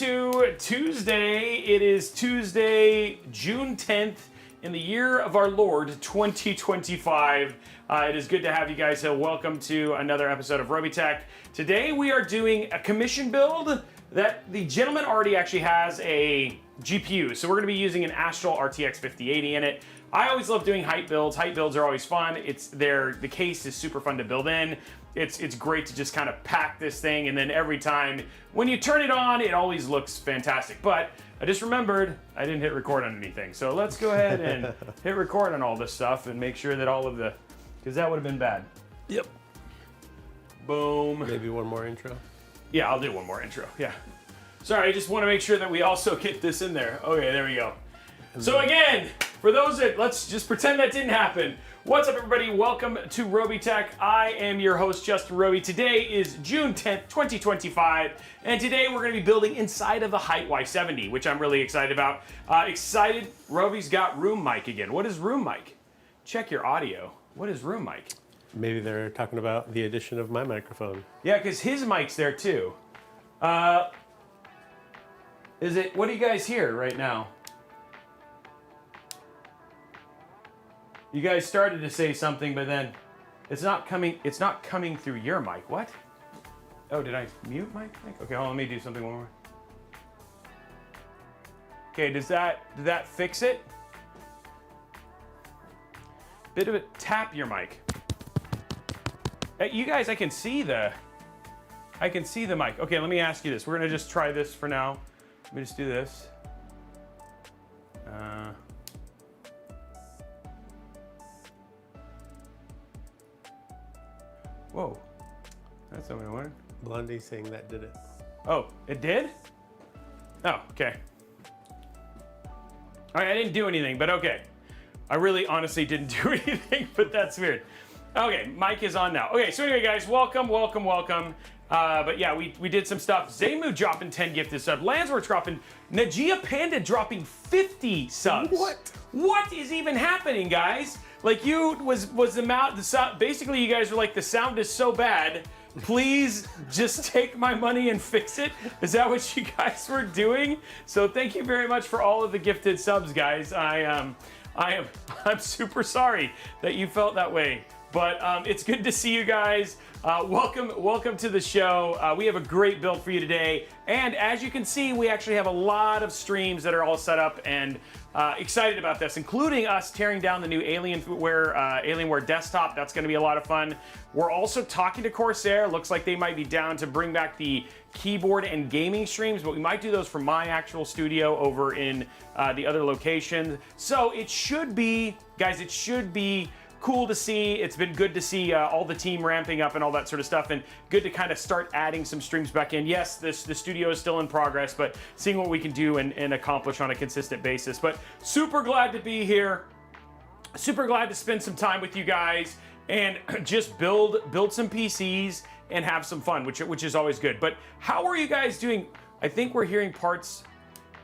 To Tuesday. It is Tuesday, June 10th in the year of our Lord 2025. It is good to have you guys here. Welcome to another episode of Robeytech. Today we are doing a commission build that the gentleman already actually has a GPU. So we're going to be using an Astral RTX 5080 in it. I always love doing Hyte builds. Hyte builds are always fun. The case is super fun to build in. It's great to just kind of pack this thing, and then every time when you turn it on, it always looks fantastic. But I just remembered I didn't hit record on anything. So let's go ahead and hit record on all this stuff and make sure that all of the, because that would have been bad. Yep. Boom. Maybe one more intro? Yeah, I'll do one more intro, yeah. Sorry, I just want to make sure that we also get this in there. Okay, there we go. So again, for those that, let's just pretend that didn't happen. What's up, everybody? Welcome to Robeytech. I am your host, Justin Robey. Today is June 10th, 2025, and today we're going to be building inside of the Hyte Y70, which I'm really excited about. Robey's got room mic again. What is room mic? Check your audio. What is room mic? Maybe they're talking about the addition of my microphone. Yeah, because his mic's there too. What do you guys hear right now? You guys started to say something, but then it's not coming through your mic. What? Oh, did I mute my mic? Okay, hold on, let me do something one more. Okay, did that fix it? Bit of a tap your mic. You guys, I can see the mic. Okay, let me ask you this. We're gonna just try this for now. Let me just do this. Whoa, that's not what I wanted. Blondie saying that did it. Oh, it did? Oh, okay. All right, I didn't do anything, but okay. I really honestly didn't do anything, but that's weird. Okay, mic is on now. Okay, so anyway, guys, welcome. But yeah, we did some stuff. Zamu dropping 10 gifted subs. Landsworth dropping. Najia Panda dropping 50 subs. What? What is even happening, guys? Like, basically you guys were like, the sound is so bad, please just take my money and fix it. Is that what you guys were doing? So thank you very much for all of the gifted subs, guys. I'm super sorry that you felt that way. But it's good to see you guys. Welcome to the show. We have a great build for you today. And as you can see, we actually have a lot of streams that are all set up and excited about this, including us tearing down the new Alienware desktop. That's going to be a lot of fun. We're also talking to Corsair. Looks like they might be down to bring back the keyboard and gaming streams, but we might do those from my actual studio over in the other location. So it should be, guys, it should be cool to see. It's been good to see all the team ramping up and all that sort of stuff, and good to kind of start adding some streams back in. Yes, the studio is still in progress, but seeing what we can do and accomplish on a consistent basis. But super glad to be here. Super glad to spend some time with you guys and just build some PCs and have some fun, which is always good. But how are you guys doing? I think we're hearing parts,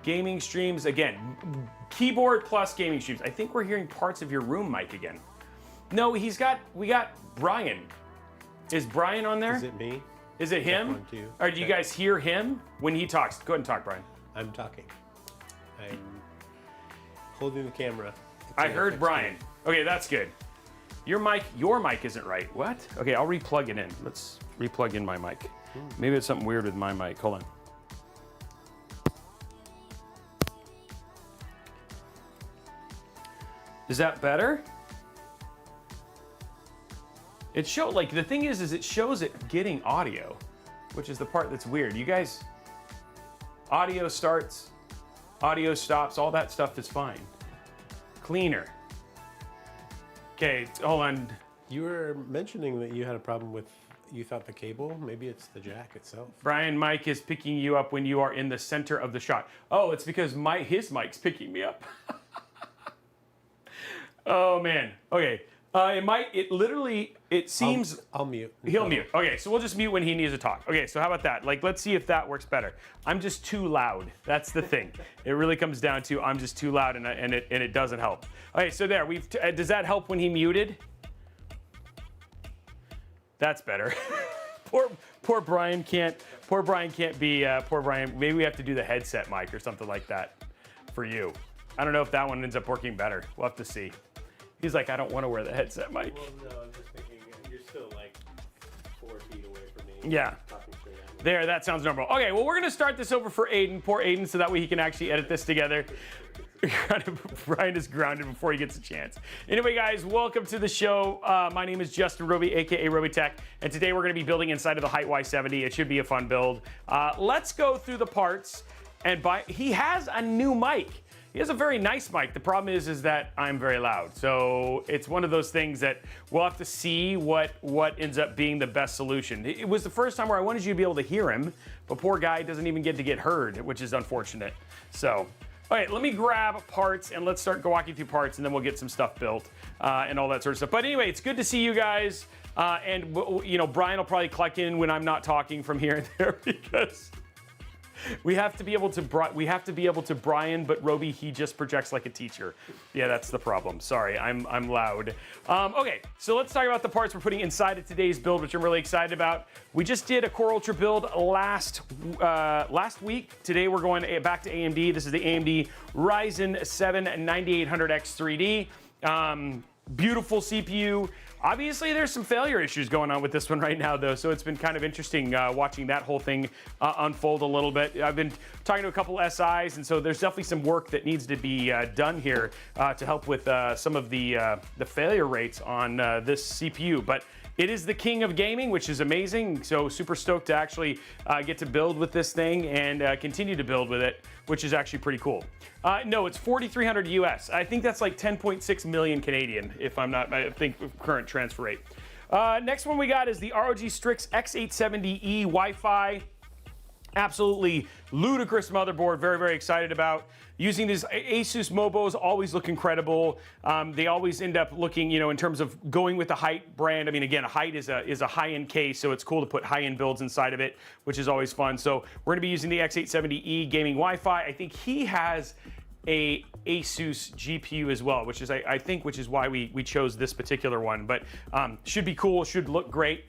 gaming streams again, keyboard plus gaming streams. I think we're hearing parts of your room mic again. No, we got Brian. Is Brian on there? Is it me? Is it him? Or do you guys hear him when he talks? Go ahead and talk, Brian. I'm talking. I'm holding the camera. I heard Brian. Okay, that's good. Your mic isn't right. What? Okay, I'll re-plug it in. Let's re-plug in my mic. Maybe it's something weird with my mic. Hold on. Is that better? It showed, like, the thing is it shows it getting audio, which is the part that's weird. You guys, audio starts, audio stops, all that stuff is fine. Cleaner. Okay, hold on. You were mentioning that you had a problem with, you thought the cable, maybe it's the jack itself. Brian, mic is picking you up when you are in the center of the shot. Oh, it's because his mic's picking me up. Oh man, okay. It seems... I'll mute. He'll mute. Okay, so we'll just mute when he needs to talk. Okay, so how about that? Like, let's see if that works better. I'm just too loud. That's the thing. It really comes down to I'm just too loud, and it doesn't help. Okay, so there. Does that help when he muted? That's better. Poor Brian can't be, poor Brian, maybe we have to do the headset mic or something like that for you. I don't know if that one ends up working better. We'll have to see. He's like, I don't want to wear the headset mic. Well, no, I'm just thinking you're still like 4 feet away from me. Yeah. There, that sounds normal. Okay, well, we're gonna start this over for Aiden, poor Aiden, so that way he can actually edit this together. Brian is grounded before he gets a chance. Anyway, guys, welcome to the show. My name is Justin Robey, aka Robeytech, and today we're gonna be building inside of the Hyte Y70. It should be a fun build. Let's go through the parts and he has a new mic. He has a very nice mic. The problem is that I'm very loud. So it's one of those things that we'll have to see what ends up being the best solution. It was the first time where I wanted you to be able to hear him, but poor guy doesn't even get heard, which is unfortunate. So, all right, let me grab parts and let's start walking through parts, and then we'll get some stuff built and all that sort of stuff. But anyway, it's good to see you guys. And you know, Brian will probably cluck in when I'm not talking from here and there because we have to be able to Brian, but Robey, he just projects like a teacher. Yeah, that's the problem. Sorry, I'm loud. Okay, so let's talk about the parts we're putting inside of today's build, which I'm really excited about. We just did a Core Ultra build last week. Today we're going back to AMD. This is the AMD Ryzen 7 9800X 3D. Beautiful CPU. Obviously, there's some failure issues going on with this one right now, though, so it's been kind of interesting watching that whole thing unfold a little bit. I've been talking to a couple SIs, and so there's definitely some work that needs to be done here to help with some of the failure rates on this CPU. But it is the king of gaming, which is amazing. So super stoked to actually get to build with this thing and continue to build with it, which is actually pretty cool. No, it's 4,300 US. I think that's like 10.6 million Canadian, if I'm not, I think current transfer rate. Next one we got is the ROG Strix X870E Wi-Fi. Absolutely ludicrous motherboard, very, very excited about. Using these ASUS Mobos always look incredible. They always end up looking, you know, in terms of going with the Hyte brand. I mean, again, Hyte is a high-end case, so it's cool to put high-end builds inside of it, which is always fun. So we're gonna be using the X870E gaming Wi-Fi. I think he has a ASUS GPU as well, which is I think why we chose this particular one, but should be cool, should look great.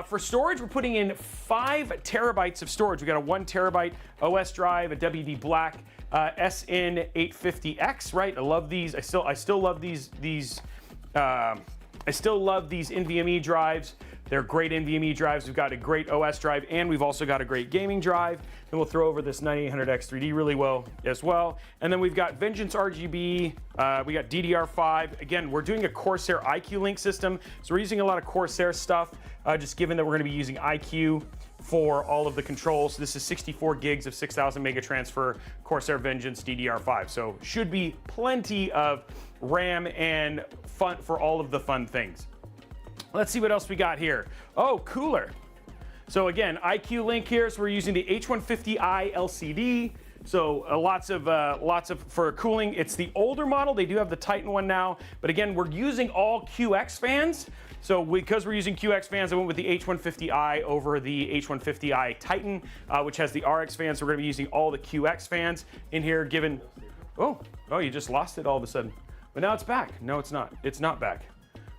For storage, we're putting in 5 terabytes of storage. We got a 1 terabyte OS drive, a WD Black SN850X, right? I love these. I still love these I still love these NVMe drives. They're great NVMe drives. We've got a great OS drive, and we've also got a great gaming drive. Then we'll throw over this 9800X 3D really well as well. And then we've got Vengeance RGB. We got DDR5. Again, we're doing a Corsair iCUE link system, so we're using a lot of Corsair stuff, just given that we're going to be using iCUE for all of the controls. This is 64 gigs of 6,000 mega transfer Corsair Vengeance DDR5. So should be plenty of RAM and fun for all of the fun things. Let's see what else we got here. Oh, cooler. So again, iCUE link here. So we're using the H150i LCD. So lots of for cooling. It's the older model. They do have the Titan one now, but again, we're using all QX fans. So because we're using QX fans, I went with the H150i over the H150i Titan, which has the RX fans. So we're gonna be using all the QX fans in here, given, oh, you just lost it all of a sudden. But now it's back. No, it's not. It's not back.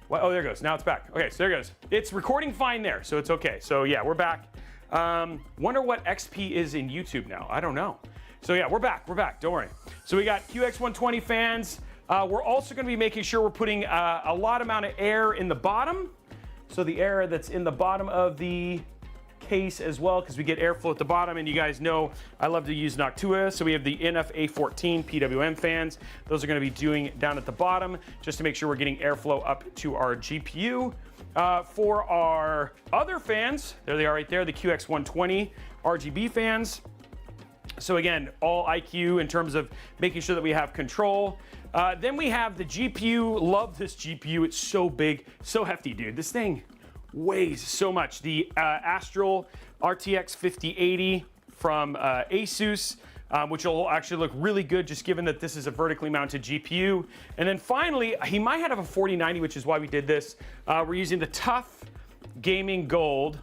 Oh, there it goes. Now it's back. Okay, so there it goes. It's recording fine there, so it's okay. So yeah, we're back. Wonder what XP is in YouTube now. I don't know. So yeah, we're back. We're back. Don't worry. So we got QX120 fans. We're also going to be making sure we're putting a lot amount of air in the bottom. So the air that's in the bottom of the case as well, because we get airflow at the bottom, and you guys know I love to use Noctua. So we have the NF-A14 PWM fans. Those are going to be doing down at the bottom, just to make sure we're getting airflow up to our GPU. For our other fans, there they are right there, the QX120 RGB fans. So again, all iCUE in terms of making sure that we have control. Then we have the GPU. Love this GPU. It's so big, so hefty, dude. This thing weighs so much. The Astral RTX 5080 from ASUS, which will actually look really good just given that this is a vertically mounted GPU. And then finally, he might have a 4090, which is why we did this. We're using the Tough Gaming Gold,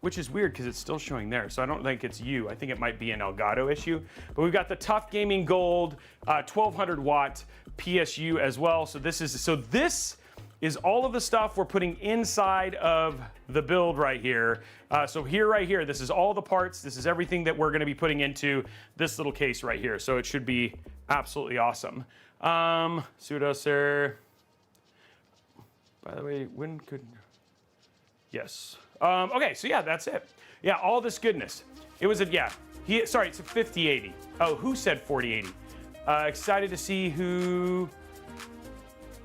which is weird because it's still showing there. So I don't think it's you. I think it might be an Elgato issue. But we've got the Tough Gaming Gold 1200 watt PSU as well. So this is all of the stuff we're putting inside of the build right here. So right here, this is all the parts. This is everything that we're gonna be putting into this little case right here. So it should be absolutely awesome. Sudo sir. By the way, when could, yes. Okay, so yeah, that's it. Yeah, all this goodness. It was sorry, it's a 5080. Oh, who said 4080? Excited to see who,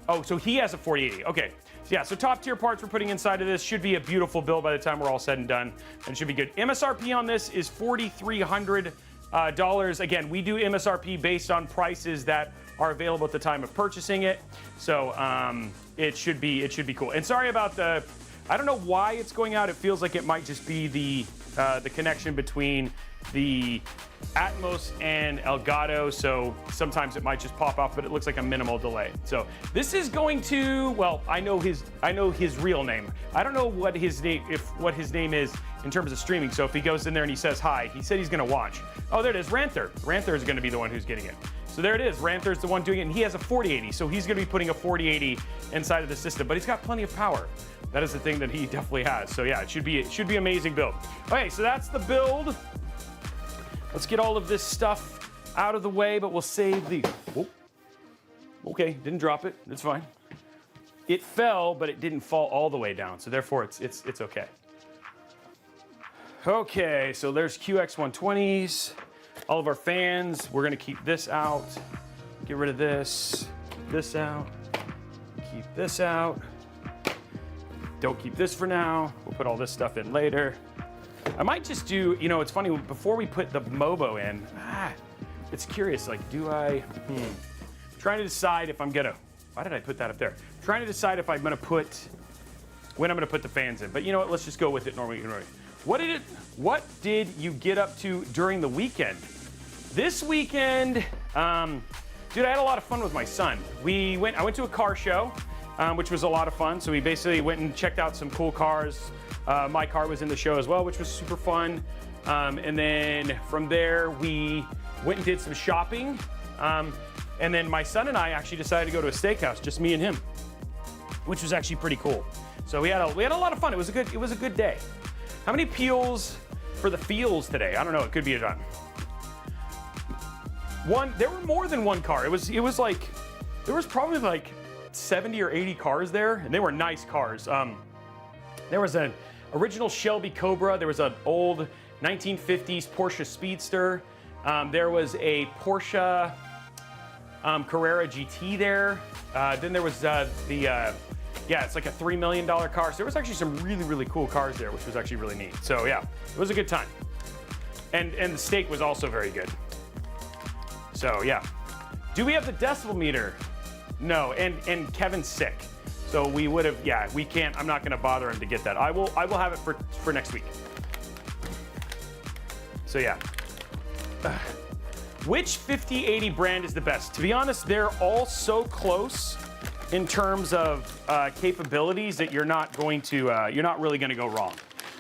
oh, so he has a 4080. Okay, so yeah, so top tier parts we're putting inside of this. Should be a beautiful build by the time we're all said and done, and should be good. MSRP on this is $4,300. Again, we do MSRP based on prices that are available at the time of purchasing it. So it should be cool. And sorry about the, I don't know why it's going out. It feels like it might just be the connection between the Atmos and Elgato, so sometimes it might just pop off, but it looks like a minimal delay. So this is going to, well, I know his real name. I don't know what his name is in terms of streaming. So if he goes in there and he says hi, he said he's gonna watch. Oh, there it is, Ranther. Ranther is gonna be the one who's getting it. So there it is, Ranther's the one doing it, and he has a 4080, so he's gonna be putting a 4080 inside of the system, but he's got plenty of power. That is the thing that he definitely has. So yeah, it should be amazing build. Okay, so that's the build. Let's get all of this stuff out of the way, but we'll save the, oh, okay, didn't drop it, it's fine. It fell, but it didn't fall all the way down, so therefore it's okay. Okay, so there's QX120s, all of our fans. We're gonna keep this out, get rid of this, keep this out, keep this out. Don't keep this for now. We'll put all this stuff in later. I might just do, you know, it's funny, before we put the Mobo in, it's curious, like, do I, trying to decide if I'm gonna, why did I put that up there? Trying to decide if I'm gonna put, when I'm gonna put the fans in. But you know what, let's just go with it normally. What did you get up to during the weekend? This weekend, dude, I had a lot of fun with my son. I went to a car show, which was a lot of fun. So we basically went and checked out some cool cars. My car was in the show as well, which was super fun. And then from there, we went and did some shopping. And then my son and I actually decided to go to a steakhouse, just me and him, which was actually pretty cool. So we had a lot of fun. It was a good day. How many peels for the feels today? I don't know. It could be a ton. There were more than one car. It was like, there was probably like 70 or 80 cars there, and they were nice cars. There was an original Shelby Cobra. There was an old 1950s Porsche Speedster. There was a Porsche Carrera GT there. Then there was it's like a $3 million car. So there was actually some really, really cool cars there, which was actually really neat. So yeah, it was a good time. And the steak was also very good. So yeah. Do we have the decibel meter? No, and Kevin's sick. So we would have, we can't, I'm not gonna bother him to get that. I will have it for next week. So yeah. Which 5080 brand is the best? To be honest, they're all so close in terms of capabilities that you're not really gonna go wrong.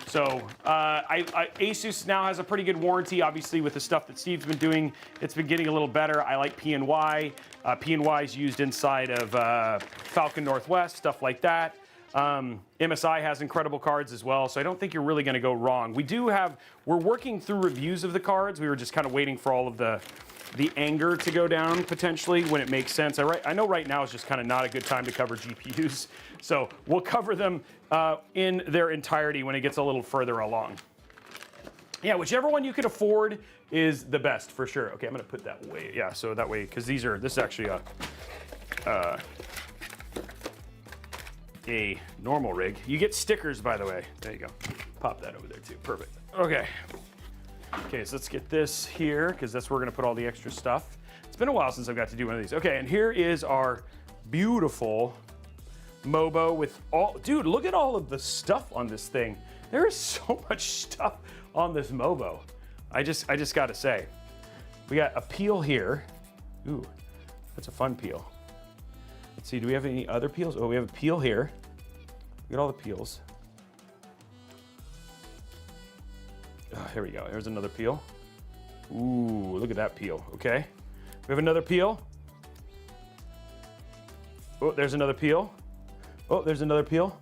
So ASUS now has a pretty good warranty, obviously with the stuff that Steve's been doing. It's been getting a little better. I like PNY. PNY is used inside of Falcon Northwest, stuff like that. MSI has incredible cards as well, so I don't think you're really gonna go wrong. We're working through reviews of the cards. We were just kind of waiting for all of the anger to go down potentially when it makes sense. I know right now is just kind of not a good time to cover GPUs, so we'll cover them in their entirety when it gets a little further along. Yeah, whichever one you can afford is the best for sure. Okay, I'm gonna put that away. Yeah, so that way, because this is actually a normal rig. You get stickers, by the way. There you go. Pop that over there too. Perfect. Okay. Okay, so let's get this here, because that's where we're gonna put all the extra stuff. It's been a while since I've got to do one of these. Okay, and here is our beautiful Mobo with dude, look at all of the stuff on this thing. There is so much stuff on this Mobo. I just gotta say. We got a peel here. Ooh, that's a fun peel. Let's see, do we have any other peels? Oh, we have a peel here. Look at all the peels. Oh, here we go. Here's another peel. Ooh, look at that peel. Okay. We have another peel. Oh, there's another peel. Oh, there's another peel.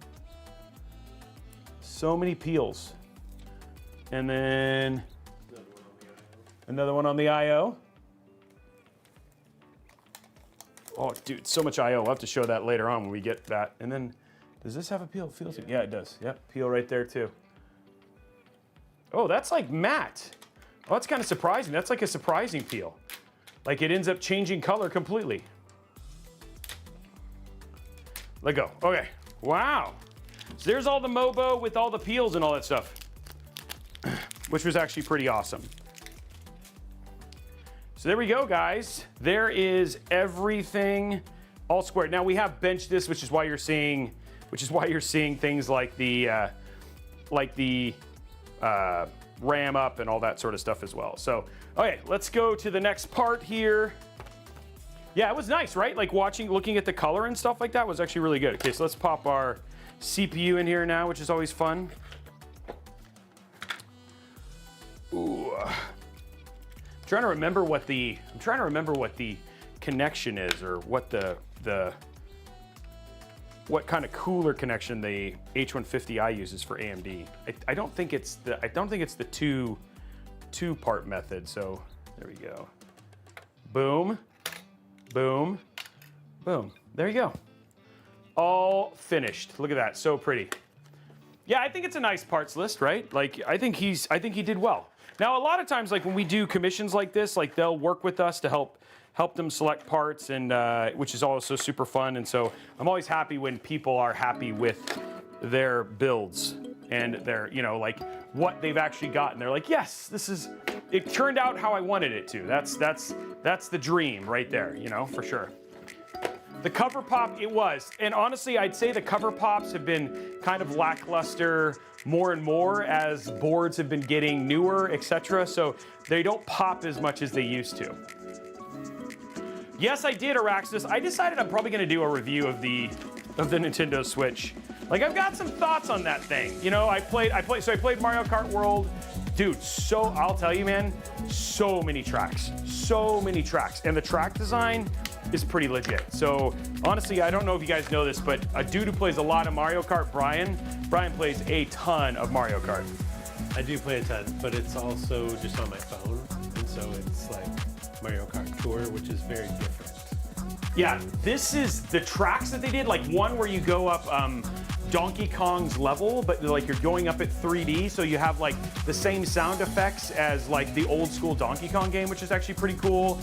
So many peels. And then another one on the IO. Oh, dude, so much IO. We'll have to show that later on when we get that. And then, does this have a peel? It feels yeah, it does. Yep, peel right there too. Oh, that's like matte. Oh, that's kind of surprising. That's like a surprising peel. Like it ends up changing color completely. Let go. Okay. Wow. So there's all the Mobo with all the peels and all that stuff, which was actually pretty awesome. So there we go, guys. There is everything all squared. Now we have benched this, which is why you're seeing things like the RAM up and all that sort of stuff as well. So, okay, let's go to the next part here. Yeah, it was nice, right? Like looking at the color and stuff like that was actually really good. Okay, so let's pop our CPU in here now, which is always fun. Ooh. I'm trying to remember what the connection is, or what what kind of cooler connection the H150i uses for AMD. I don't think it's the two-part method. So there we go. Boom, boom, boom. There you go. All finished. Look at that. So pretty. Yeah, I think it's a nice parts list, right? Like I think he did well. Now a lot of times, like when we do commissions like this, like they'll work with us to help them select parts, and which is also super fun. And so I'm always happy when people are happy with their builds and their, you know, like what they've actually gotten. They're like, yes, it turned out how I wanted it to. That's the dream right there, you know, for sure. The cover pop, it was. And honestly, I'd say the cover pops have been kind of lackluster more and more as boards have been getting newer, etc. So they don't pop as much as they used to. Yes, I did, Araxis. I decided I'm probably going to do a review of the Nintendo Switch. Like, I've got some thoughts on that thing. You know, I played Mario Kart World. Dude, I'll tell you, man, so many tracks. And the track design is pretty legit. So, honestly, I don't know if you guys know this, but a dude who plays a lot of Mario Kart, Brian plays a ton of Mario Kart. I do play a ton, but it's also just on my phone, and so it's like Mario Kart Tour, which is very different. Yeah, this is the tracks that they did, like one where you go up Donkey Kong's level, but like you're going up at 3D, so you have like the same sound effects as like the old school Donkey Kong game, which is actually pretty cool.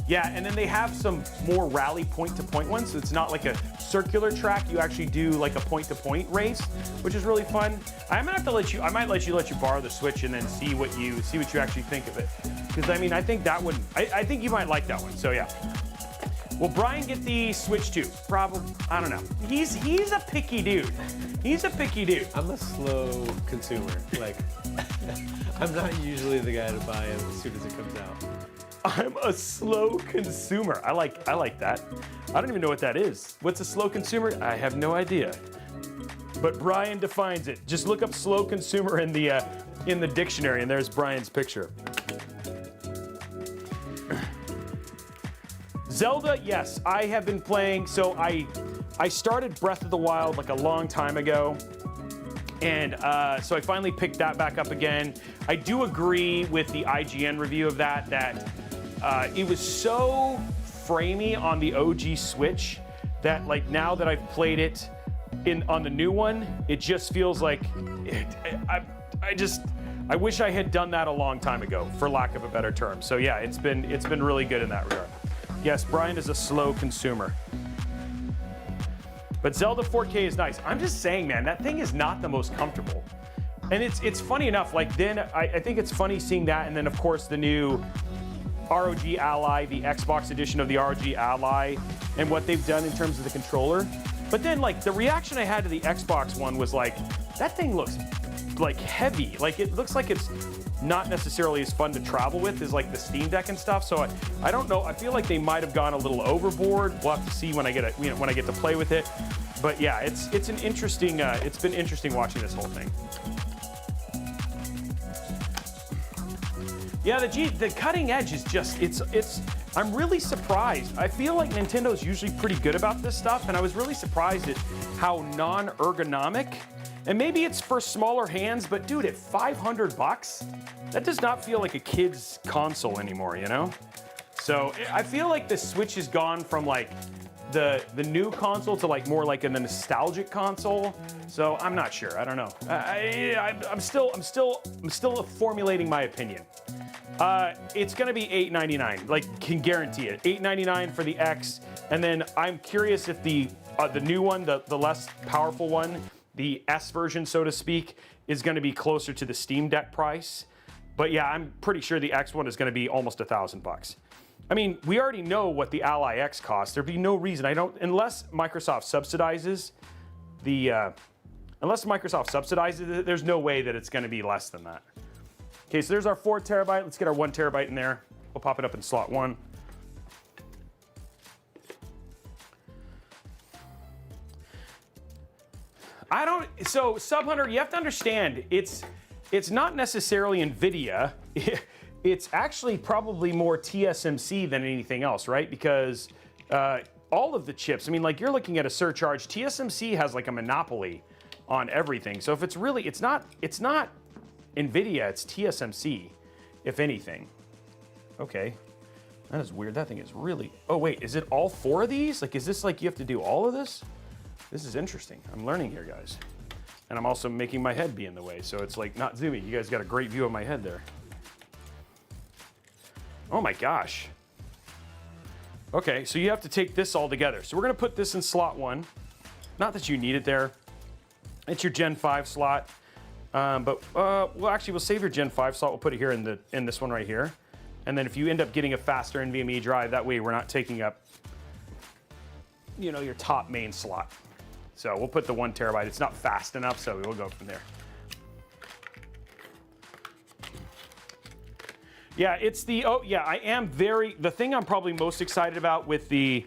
Yeah, and then they have some more rally point-to-point ones, so it's not like a circular track. You actually do like a point-to-point race, which is really fun. I might let you borrow the Switch and then see what you actually think of it. Because I mean, I think you might like that one. So yeah. Will Brian get the Switch too? Probably. I don't know. He's a picky dude. I'm a slow consumer. Like, I'm not usually the guy to buy it as soon as it comes out. I'm a slow consumer. I like that. I don't even know what that is. What's a slow consumer? I have no idea. But Brian defines it. Just look up slow consumer in the dictionary, and there's Brian's picture. Zelda, yes, I have been playing. So I started Breath of the Wild like a long time ago. And so I finally picked that back up again. I do agree with the IGN review of that it was so framey on the OG Switch that like now that I've played it on the new one, it just feels like I wish I had done that a long time ago, for lack of a better term. So yeah, it's been really good in that regard. Yes, Brian is a slow consumer. But Zelda 4K is nice. I'm just saying, man, that thing is not the most comfortable. And it's funny enough, like then I think it's funny seeing that, and then of course the new ROG Ally, the Xbox edition of the ROG Ally, and what they've done in terms of the controller. But then like the reaction I had to the Xbox one was like, that thing looks like heavy. Like it looks like it's not necessarily as fun to travel with as like the Steam Deck and stuff. So I don't know. I feel like they might have gone a little overboard. We'll have to see when I get to play with it. But yeah, it's an interesting. It's been interesting watching this whole thing. Yeah, the cutting edge is just, I'm really surprised. I feel like Nintendo's usually pretty good about this stuff, and I was really surprised at how non-ergonomic, and maybe it's for smaller hands, but dude, at 500 bucks, that does not feel like a kid's console anymore, you know? So I feel like the Switch has gone from like the new console to like more like a nostalgic console. So I'm not sure. I don't know. I'm still formulating my opinion. It's gonna be $899. Like, can guarantee it. $899 for the X, and then I'm curious if the new one, the less powerful one, the S version, so to speak, is gonna be closer to the Steam Deck price. But yeah, I'm pretty sure the X one is gonna be almost $1,000. I mean, we already know what the Ally X costs. There'd be no reason unless Microsoft subsidizes it, there's no way that it's gonna be less than that. Okay, so there's our 4 terabyte. Let's get our 1 terabyte in there. We'll pop it up in slot 1. So Sub Hunter, you have to understand, it's not necessarily NVIDIA. It's actually probably more TSMC than anything else, right? Because all of the chips, I mean, like you're looking at a surcharge. TSMC has like a monopoly on everything. So if it's really, it's not NVIDIA, it's TSMC, if anything. Okay, that is weird. That thing is really, oh wait, is it all 4 of these? Like, is this like you have to do all of this? This is interesting. I'm learning here, guys. And I'm also making my head be in the way, so it's like not zooming. You guys got a great view of my head there. Oh my gosh. Okay, so you have to take this all together. So we're gonna put this in slot 1. Not that you need it there. It's your Gen 5 slot. Well, actually, we'll save your Gen 5 slot. We'll put it here in this one right here. And then if you end up getting a faster NVMe drive, that way we're not taking up, you know, your top main slot. So we'll put the 1 terabyte. It's not fast enough, so we'll go from there. Yeah, it's the, the thing I'm probably most excited about with the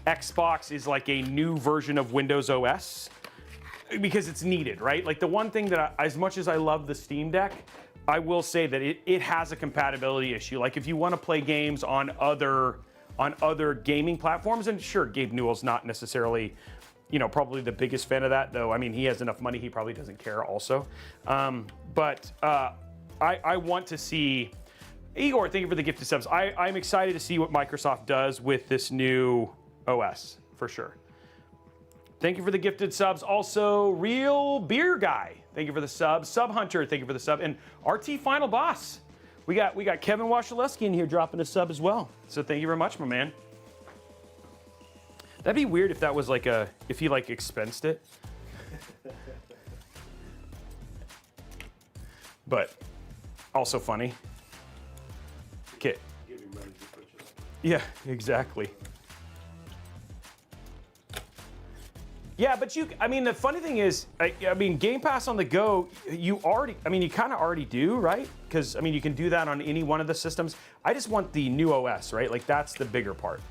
Xbox is like a new version of Windows OS, because it's needed, right? Like the one thing that as much as I love the Steam Deck, I will say that it has a compatibility issue. Like if you want to play games on other gaming platforms, and sure, Gabe Newell's not necessarily, you know, probably the biggest fan of that, though. I mean, he has enough money, he probably doesn't care also. I want to see, Igor, thank you for the gifted subs. I'm excited to see what Microsoft does with this new OS, for sure. Thank you for the gifted subs. Also, Real Beer Guy, thank you for the sub. Sub Hunter, thank you for the sub. And RT Final Boss. We got Kevin Washaleski in here dropping a sub as well. So thank you very much, my man. That'd be weird if that was like if he like expensed it. But also funny. Okay. Yeah, exactly. Yeah, but I mean, the funny thing is, I mean, Game Pass on the go, you kind of already do, right? Because, I mean, you can do that on any one of the systems. I just want the new OS, right? Like, that's the bigger part.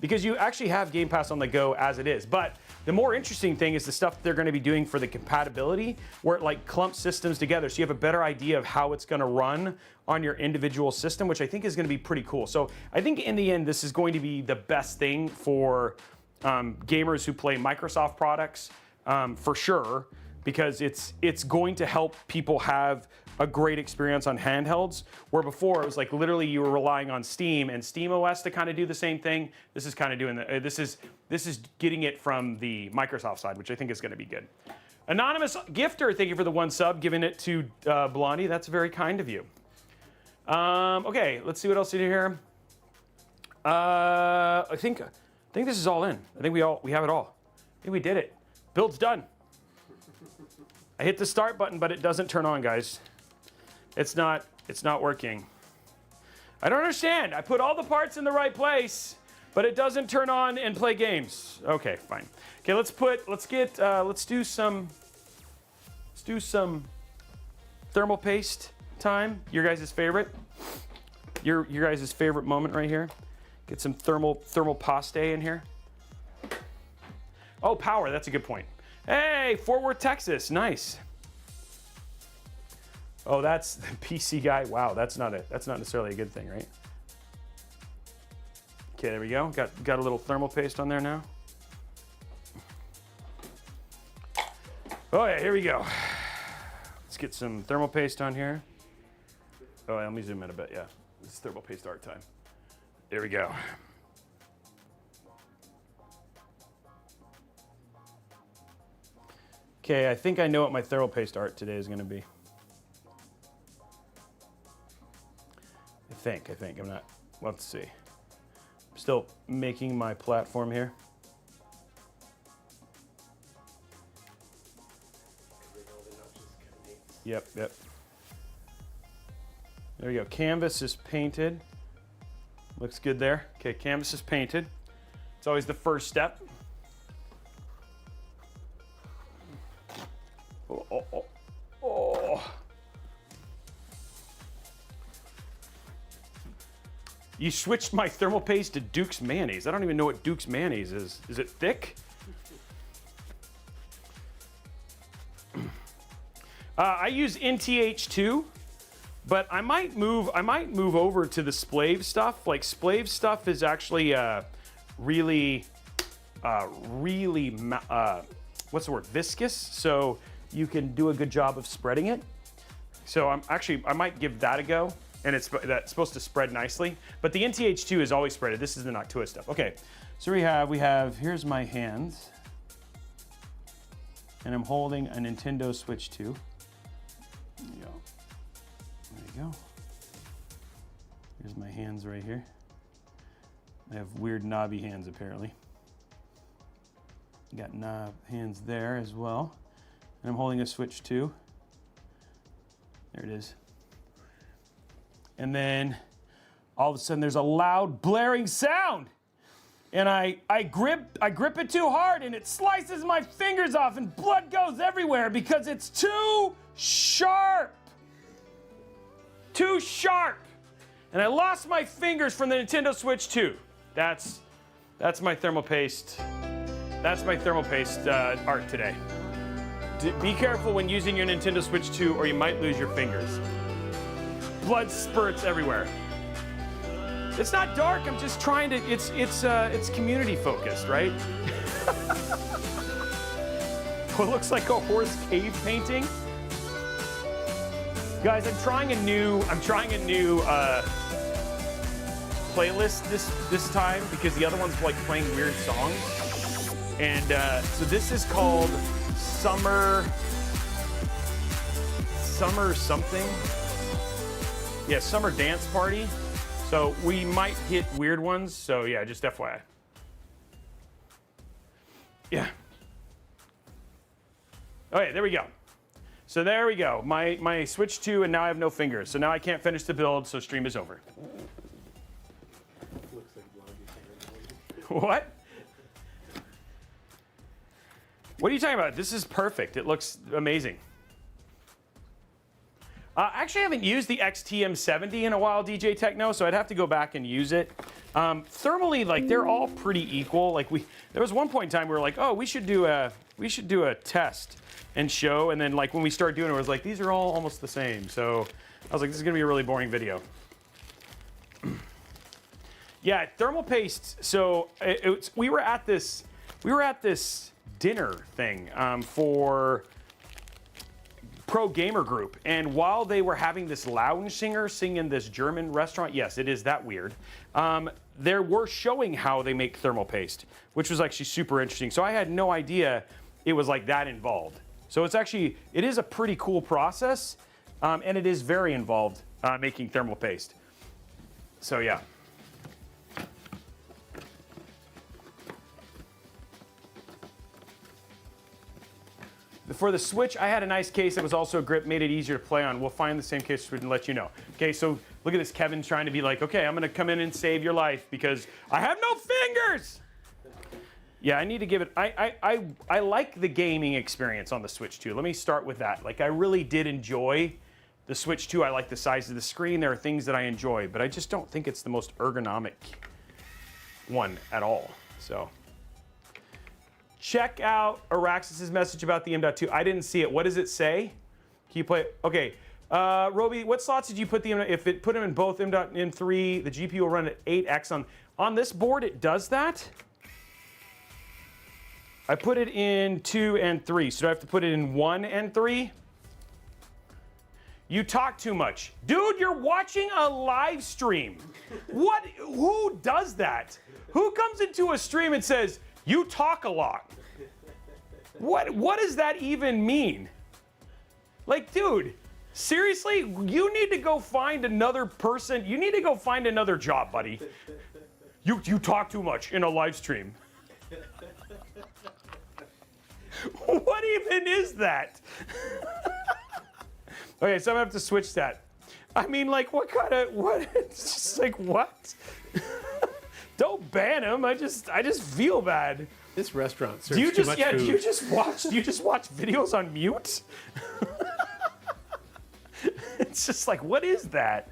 Because you actually have Game Pass on the go as it is. But the more interesting thing is the stuff they're going to be doing for the compatibility, where it like clumps systems together, so you have a better idea of how it's going to run on your individual system, which I think is going to be pretty cool. So I think in the end, this is going to be the best thing for gamers who play Microsoft products, for sure, because it's going to help people have a great experience on handhelds, where before it was like literally you were relying on Steam and SteamOS to kind of do the same thing. This is kind of doing this is getting it from the Microsoft side, which I think is going to be good. Anonymous Gifter, thank you for the 1 sub, giving it to Blondie. That's very kind of you. Okay, let's see what else is here. I think this is all in. I think we have it all. I think we did it. Build's done. I hit the start button, but it doesn't turn on, guys. It's not working. I don't understand. I put all the parts in the right place, but it doesn't turn on and play games. Okay, fine. Okay, let's do some thermal paste time. Your guys' favorite. Your guys' favorite moment right here. Get some thermal paste in here. Oh, power, that's a good point. Hey, Fort Worth, Texas, nice. Oh, that's the PC guy. Wow, that's not necessarily a good thing, right? Okay, there we go. Got a little thermal paste on there now. Oh yeah, here we go. Let's get some thermal paste on here. Oh, let me zoom in a bit. Yeah, this is thermal paste art time. There we go. Okay, I think I know what my thermal paste art today is going to be. I think. I'm not. Let's see. I'm still making my platform here. Yep. There we go. Canvas is painted. Looks good there. Okay, canvas is painted. It's always the first step. Oh. You switched my thermal paste to Duke's mayonnaise. I don't even know what Duke's mayonnaise is. Is it thick? I use NTH2, but I might move over to the splave stuff. Like splave stuff is actually really what's the word? Viscous. So you can do a good job of spreading it. So I might give that a go, and that's supposed to spread nicely. But the NTH2 is always spreaded. This is the Noctua stuff. Okay, so we have here's my hands, and I'm holding a Nintendo Switch 2. There you go. Here's my hands right here. I have weird knobby hands apparently. Got knob hands there as well. And I'm holding a Switch 2. There it is. And then all of a sudden there's a loud blaring sound. And I grip it too hard and it slices my fingers off and blood goes everywhere because it's too sharp. Too sharp. And I lost my fingers from the Nintendo Switch 2. That's my thermal paste. That's my thermal paste art today. Be careful when using your Nintendo Switch 2 or you might lose your fingers. Blood spurts everywhere. It's not dark, I'm just trying to, it's community focused, right? What looks like a horse cave painting. Guys, I'm trying a new playlist this time because the other one's like playing weird songs. And so this is called Summer something. Yeah, Summer Dance Party. So we might hit weird ones. So yeah, just FYI. Yeah. Okay, there we go. So there we go. My Switch 2, and now I have no fingers. So now I can't finish the build, so stream is over. Looks like What? What are you talking about? This is perfect. It looks amazing. Actually, I haven't used the XT-M70 in a while, DJ Techno, so I'd have to go back and use it. Thermally, like they're all pretty equal. Like there was one point in time we were like, oh, we should do a test and show, and then like when we started doing it, it was like these are all almost the same. So I was like, this is gonna be a really boring video. Yeah, thermal paste. So we were at this dinner thing for Pro Gamer Group, and while they were having this lounge singer sing in this German restaurant, yes, it is that weird, they were showing how they make thermal paste, which was actually super interesting. So I had no idea it was like that involved. So it is a pretty cool process, and it is very involved making thermal paste. So yeah. For the Switch, I had a nice case that was also a grip, made it easier to play on. We'll find the same case and let you know. Okay, so look at this. Kevin's trying to be like, okay, I'm gonna come in and save your life because I have no fingers. Yeah, I need to give it, I like the gaming experience on the Switch 2. Let me start with that. Like, I really did enjoy the Switch 2. I like the size of the screen. There are things that I enjoy, but I just don't think it's the most ergonomic one at all, so. Check out Araxis's message about the M.2. I didn't see it. What does it say? Can you play it? Okay. Robey, what slots did you put the, if it put them in both M.2 M3, the GPU will run at 8x. On this board, it does that. I put it in 2 and 3, so do I have to put it in 1 and 3? You talk too much. Dude, you're watching a live stream. What, who does that? Who comes into a stream and says, you talk a lot? What does that even mean? Like, dude, seriously, you need to go find another person. You need to go find another job, buddy. You talk too much in a live stream. What even is that? Okay, so I'm gonna have to switch that. I mean, like, what? It's just like, what? Don't ban him. I just feel bad. This restaurant serves too much food. Do you just watch videos on mute? It's just like, what is that?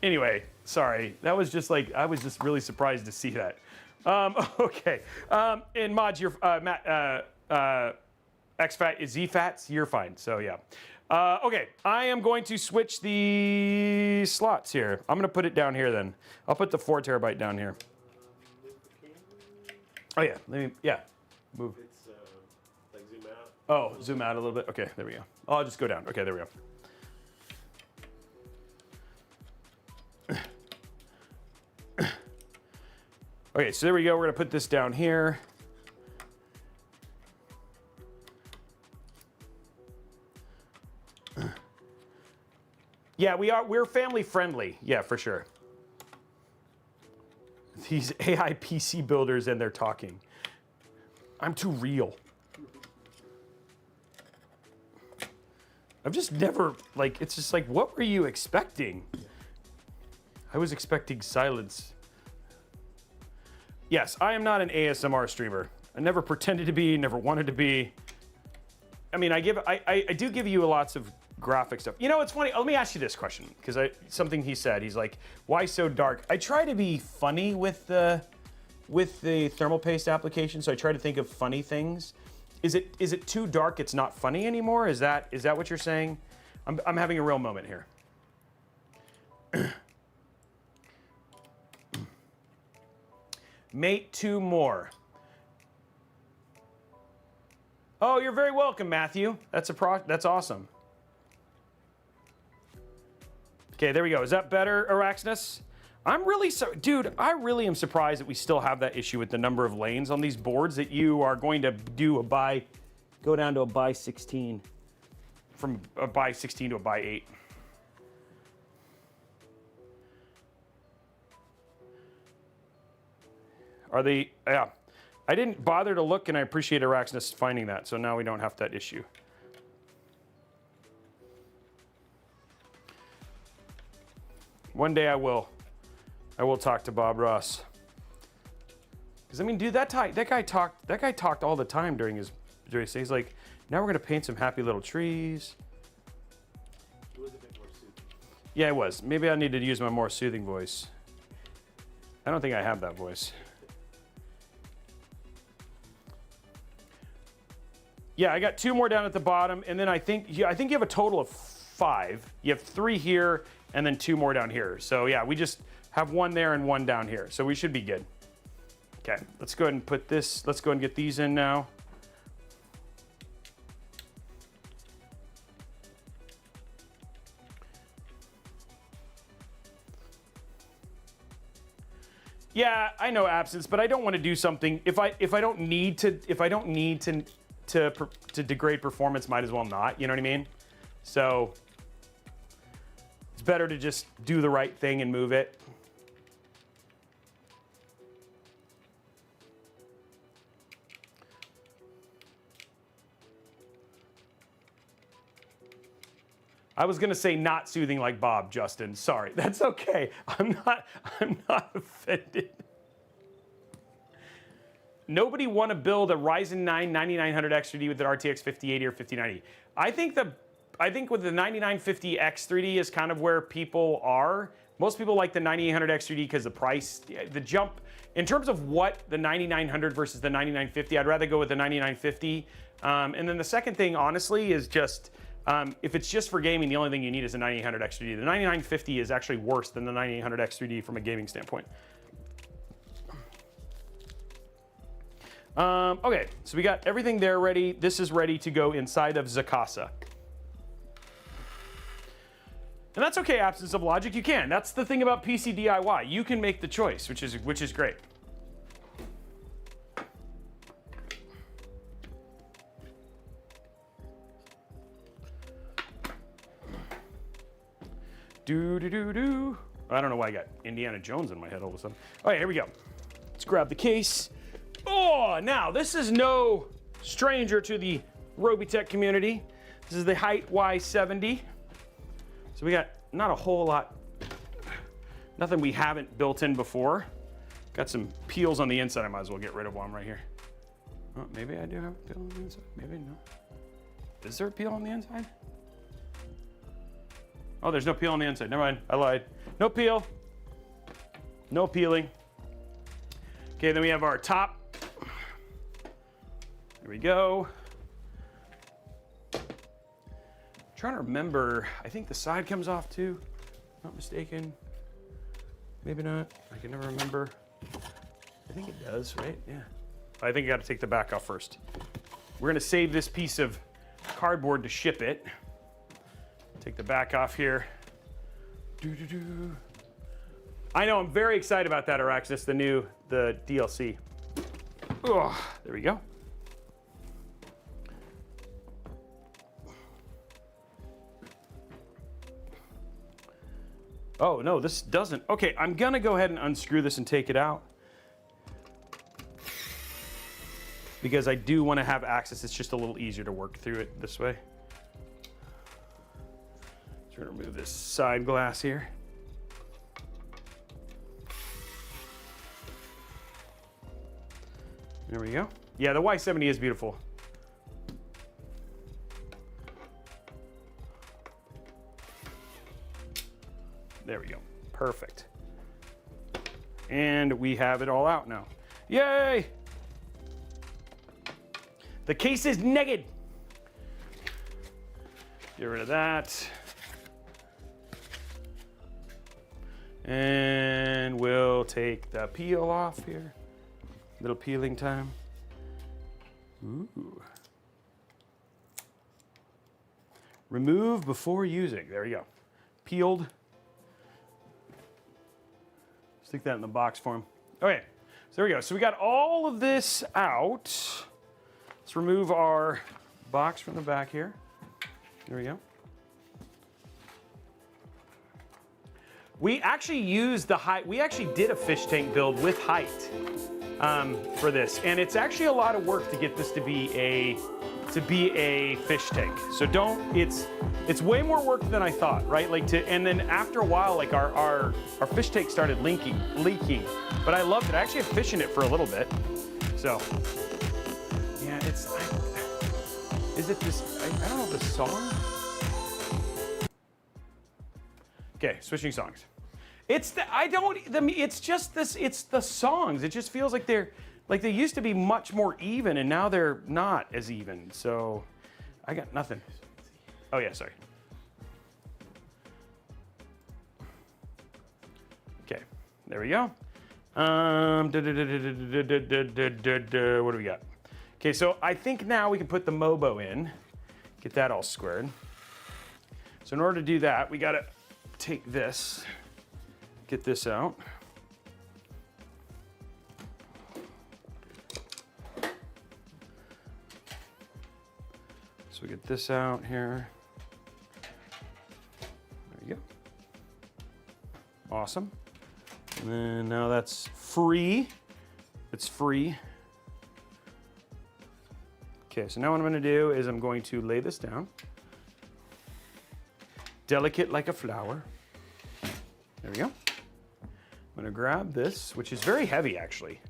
Anyway, sorry. That was just like, I was just really surprised to see that. Okay. And mods, you're Matt, XFAT is ZFATs. You're fine. So yeah. Okay, I am going to switch the slots here. I'm going to put it down here then. I'll put the 4 terabyte down here. Oh yeah, move. It's like zoom out. Oh, zoom out a little bit. Okay, there we go. Oh, I'll just go down. Okay, there we go. Okay, so there we go. We're going to put this down here. Yeah, we're family friendly. Yeah, for sure. These AI PC builders and they're talking. I'm too real. I've just never, like, it's just like, what were you expecting? I was expecting silence. Yes, I am not an ASMR streamer. I never pretended to be, never wanted to be. I mean, I do give you lots of graphic stuff. You know, it's funny. Let me ask you this question, because something he said. He's like, "Why so dark?" I try to be funny with the thermal paste application, so I try to think of funny things. Is it too dark? It's not funny anymore. Is that what you're saying? I'm having a real moment here. Mate, 2 more. Oh, you're very welcome, Matthew. That's awesome. Okay, there we go. Is that better, Araxnus? I'm really dude, I really am surprised that we still have that issue with the number of lanes on these boards, that you are going to do go down to a by 16. From a by 16 to a by 8. Are they, yeah. I didn't bother to look, and I appreciate Araxnus finding that, so now we don't have that issue. One day I will talk to Bob Ross. Because I mean, dude, that guy talked all the time during his stay. He's like, now we're gonna paint some happy little trees. It was a bit more soothing. Yeah, it was. Maybe I need to use my more soothing voice. I don't think I have that voice. Yeah, I got 2 more down at the bottom, and then I think you have a total of 5. You have 3 here, and then 2 more down here. So yeah, we just have 1 there and 1 down here. So we should be good. Okay, let's go ahead and put this, let's go ahead and get these in now. Yeah, I know absence, but I don't want to do something if I don't need to degrade performance, might as well not, you know what I mean? So it's better to just do the right thing and move it. I was gonna say not soothing like Bob, Justin. Sorry, that's okay. I'm not offended. Nobody want to build a Ryzen 9 9900 X3D with an RTX 5080 or 5090. I think with the 9950 X3D is kind of where people are. Most people like the 9800 X3D because the price, the jump, in terms of what the 9900 versus the 9950, I'd rather go with the 9950. And then the second thing, honestly, is just If it's just for gaming, the only thing you need is a 9800 X3D. The 9950 is actually worse than the 9800 X3D from a gaming standpoint. Okay, so we got everything there ready. This is ready to go inside of Zakasa. And that's okay, absence of logic, you can. That's the thing about PC DIY. You can make the choice, which is great. Do. I don't know why I got Indiana Jones in my head all of a sudden. All right, here we go. Let's grab the case. Oh, now this is no stranger to the Robeytech community. This is the Hyte Y70. So we got not a whole lot, nothing we haven't built in before. Got some peels on the inside. I might as well get rid of one right here. Oh, maybe I do have a peel on the inside. Maybe no. Is there a peel on the inside? Oh, there's no peel on the inside. Never mind, I lied. No peel. No peeling. Okay, then we have our top. There we go. Trying to remember, I think the side comes off too, not mistaken. Maybe not, I can never remember. I think it does, right? Yeah. I think I gotta take the back off first. We're gonna save this piece of cardboard to ship it. Take the back off here. I know, I'm very excited about that, Araxis, the DLC. Oh, there we go. Oh, no, this doesn't. Okay, I'm gonna go ahead and unscrew this and take it out, because I do want to have access. It's just a little easier to work through it this way. So we're gonna remove this side glass here. There we go. Yeah, the Y70 is beautiful. There we go, perfect. And we have it all out now. Yay! The case is naked. Get rid of that. And we'll take the peel off here. Little peeling time. Ooh. Remove before using, there we go. Peeled. Stick that in the box for him. Okay, so there we go. So we got all of this out. Let's remove our box from the back here. There we go. We actually used the Hyte. We actually did a fish tank build with Hyte for this, and it's actually a lot of work to get this to be a fish tank. So don't. It's way more work than I thought, right? And then after a while, like our fish tank started leaking. But I loved it. I actually have fish in it for a little bit. So yeah, is it this? I don't know the song. Okay, switching songs. It's just this. It's the songs. It just feels like they used to be much more even, and now they're not as even. So I got nothing. Oh yeah, sorry. Okay, there we go. What do we got? Okay, so I think now we can put the Mobo in, get that all squared. So in order to do that, we gotta take this, get this out. So we get this out here. There you go. Awesome. And then now that's free. It's free. Okay, so now what I'm gonna do is I'm going to lay this down. Delicate like a flower. There we go. I'm gonna grab this, which is very heavy actually.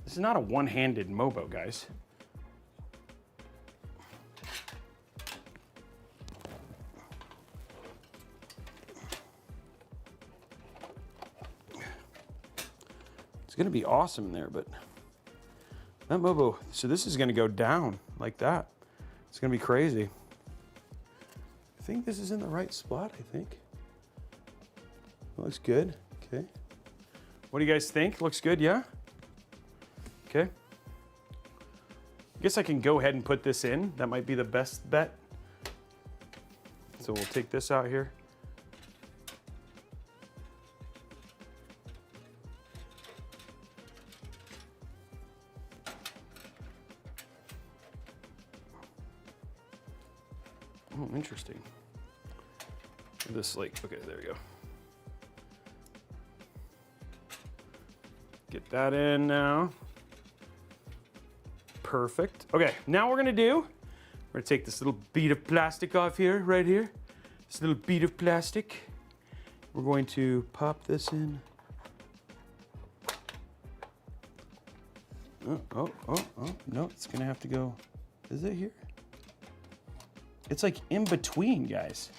This is not a one-handed Mobo, guys. It's gonna be awesome in there, but that Mobo, so this is gonna go down like that. It's gonna be crazy. think this is in the right spot, I think. Looks good, okay. What do you guys think? Looks good, yeah? Okay. I guess I can go ahead and put this in. That might be the best bet. So we'll take this out here. Oh, interesting. This like, okay, there we go. Get that in now. Perfect. Okay, now we're gonna take this little bead of plastic off here, right here. This little bead of plastic. We're going to pop this in. Oh, no, it's gonna have to go, is it here? It's like in between, guys.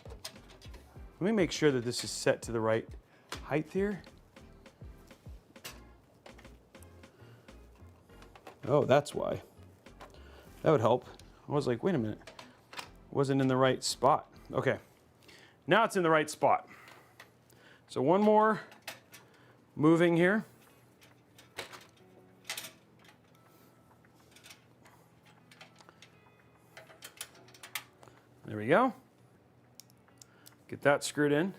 Let me make sure that this is set to the right height here. Oh, that's why. That would help. I was like, wait a minute. Wasn't in the right spot. Okay. Now it's in the right spot. So one more moving here. There we go. Get that screwed in.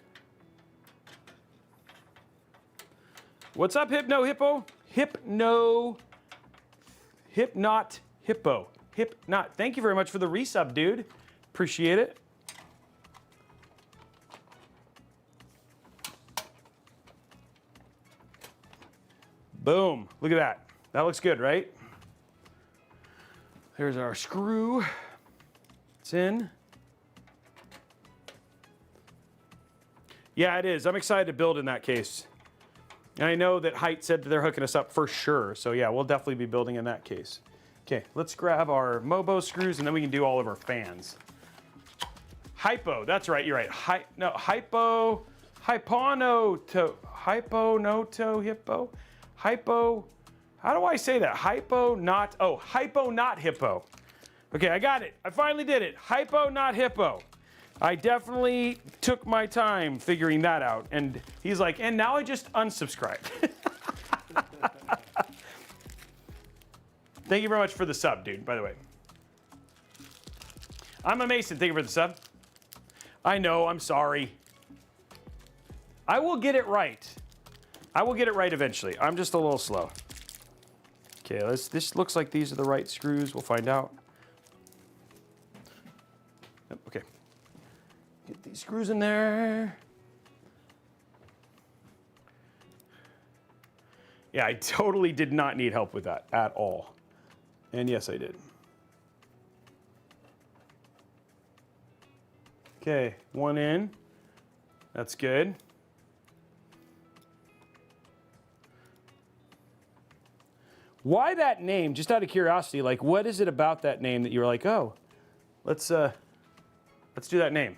What's up, Hypno Hippo? Hypnot Hippo. Hypnot. Thank you very much for the resub, dude. Appreciate it. Boom. Look at that. That looks good, right? There's our screw. It's in. Yeah, it is. I'm excited to build in that case. And I know that Hyte said that they're hooking us up for sure. So yeah, we'll definitely be building in that case. Okay, let's grab our Mobo screws and then we can do all of our fans. Hypo, that's right, you're right. Hypo, hypo, how do I say that? Hypo, not hippo. Okay, I got it. I finally did it. Hypo, not hippo. I definitely took my time figuring that out. And he's like, and now I just unsubscribed. Thank you very much for the sub, dude, by the way. I'm a Mason, thank you for the sub. I know, I'm sorry. I will get it right. I will get it right eventually. I'm just a little slow. Okay, this looks like these are the right screws. We'll find out. Yep, okay. Get these screws in there. Yeah, I totally did not need help with that at all. And yes, I did. Okay, one in. That's good. Why that name? Just out of curiosity, like what is it about that name that you were like, oh, let's do that name?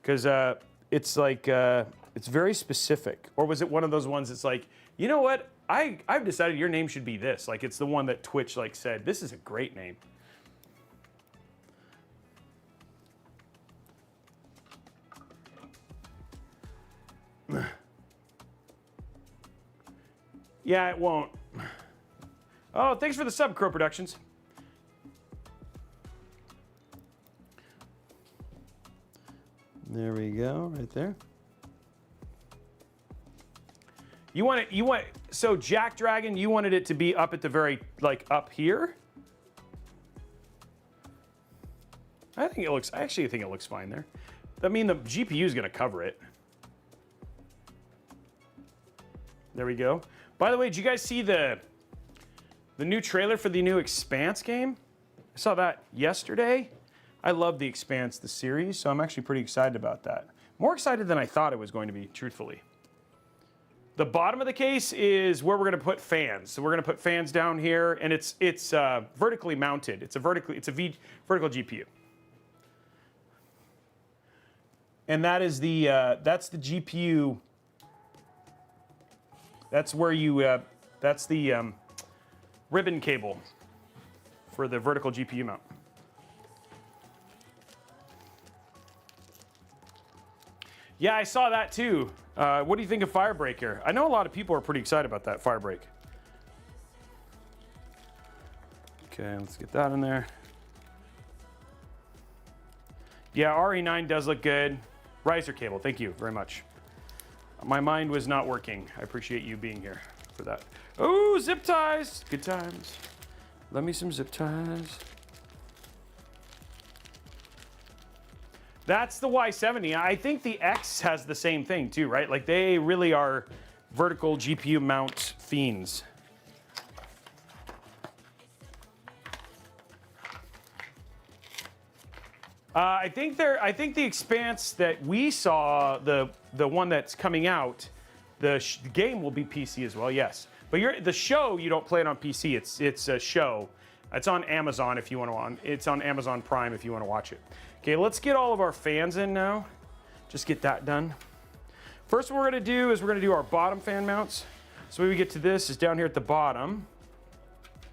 Because it's like it's very specific. Or was it one of those ones that's like, you know what? I've decided your name should be this. Like it's the one that Twitch like said, this is a great name. Yeah, it won't. Oh, thanks for the sub, Crow Productions. There we go, right there. So Jack Dragon, you wanted it to be up at the very, like up here? I actually think it looks fine there. I mean, the GPU is gonna cover it. There we go. By the way, did you guys see the new trailer for the new Expanse game? I saw that yesterday. I love the Expanse, the series, so I'm actually pretty excited about that. More excited than I thought it was going to be, truthfully. The bottom of the case is where we're going to put fans. So we're going to put fans down here, and it's vertically mounted. It's a vertical GPU. And that is that's the GPU. That's where you, that's the ribbon cable for the vertical GPU mount. Yeah, I saw that too. What do you think of Firebreak here? I know a lot of people are pretty excited about that Firebreak. Okay, let's get that in there. Yeah, RE9 does look good. Riser cable, thank you very much. My mind was not working. I appreciate you being here for that. Oh, zip ties, good times. Love me some zip ties. That's the Y70. I think the X has the same thing too, right? Like they really are vertical GPU mount fiends. I think the Expanse that we saw, the one that's coming out, the game will be PC as well. Yes, but the show you don't play it on PC. It's a show. It's on Amazon if you want to. It's on Amazon Prime if you want to watch it. Okay, let's get all of our fans in now. Just get that done. First, what we're gonna do is we're gonna do our bottom fan mounts. So when we get to this is down here at the bottom.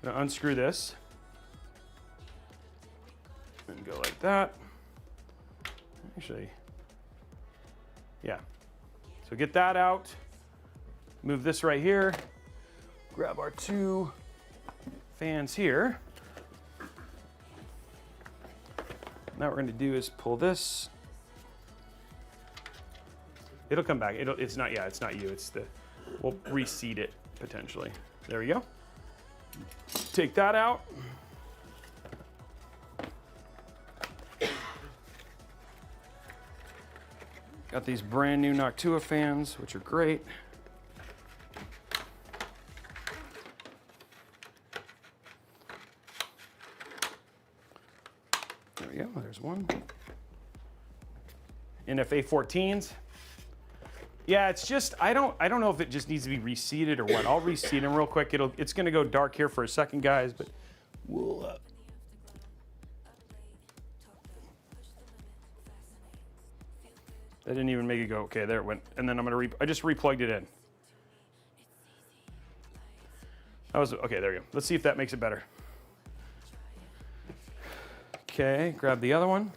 I'm gonna unscrew this and go like that. Actually, yeah. So get that out. Move this right here. Grab our two fans here. Now what we're going to do is pull this. It'll come back. It's not. Yeah, it's not you. It's the. We'll reseat it potentially. There we go. Take that out. Got these brand new Noctua fans, which are great. There we go, there's one. NFA 14s. Yeah, it's just, I don't know if it just needs to be reseated or what. I'll reseat them real quick. It's gonna go dark here for a second, guys, but we'll, I didn't even make it go. Okay, there it went. And then I just replugged it in. That was, okay, there you go. Let's see if that makes it better. Okay, grab the other one.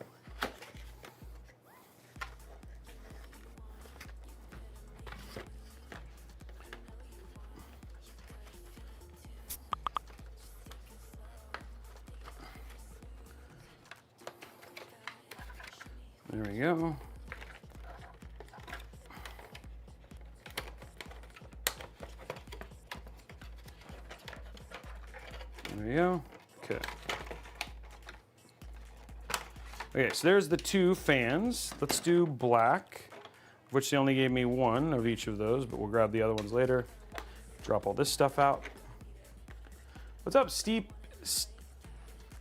There we go. There we go. Okay. Okay, so there's the two fans. Let's do black, which they only gave me one of each of those, but we'll grab the other ones later. Drop all this stuff out. What's up, Steve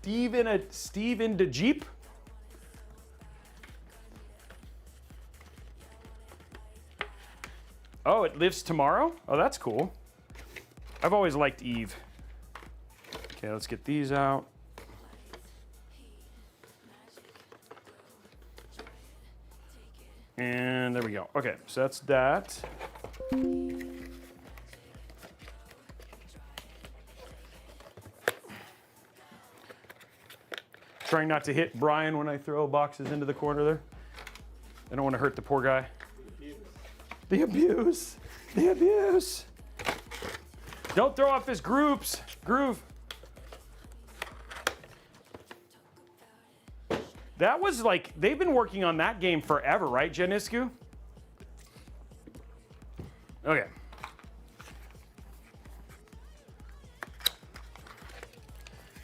in the Jeep? Oh, it lives tomorrow? Oh, that's cool. I've always liked Eve. Okay, let's get these out. And there we go. Okay, so that's that. Trying not to hit Brian when I throw boxes into the corner there. I don't want to hurt the poor guy. The abuse. The abuse. Don't throw off his groove. That was like, they've been working on that game forever, right, Janiscu? Okay.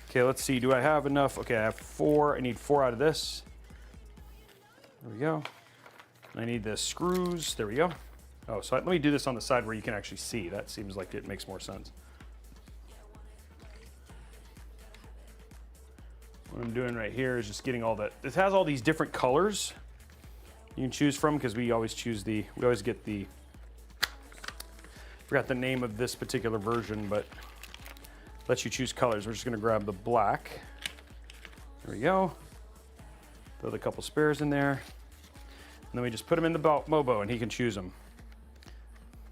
Okay, let's see. Do I have enough? Okay, I have 4. I need 4 out of this. There we go. I need the screws. There we go. Oh, so let me do this on the side where you can actually see. That seems like it makes more sense. What I'm doing right here is just getting all that. This has all these different colors you can choose from, because we always get the, forgot the name of this particular version, but lets you choose colors. We're just gonna grab the black. There we go. Throw a couple spares in there. And then we just put them in the Mobo and he can choose them.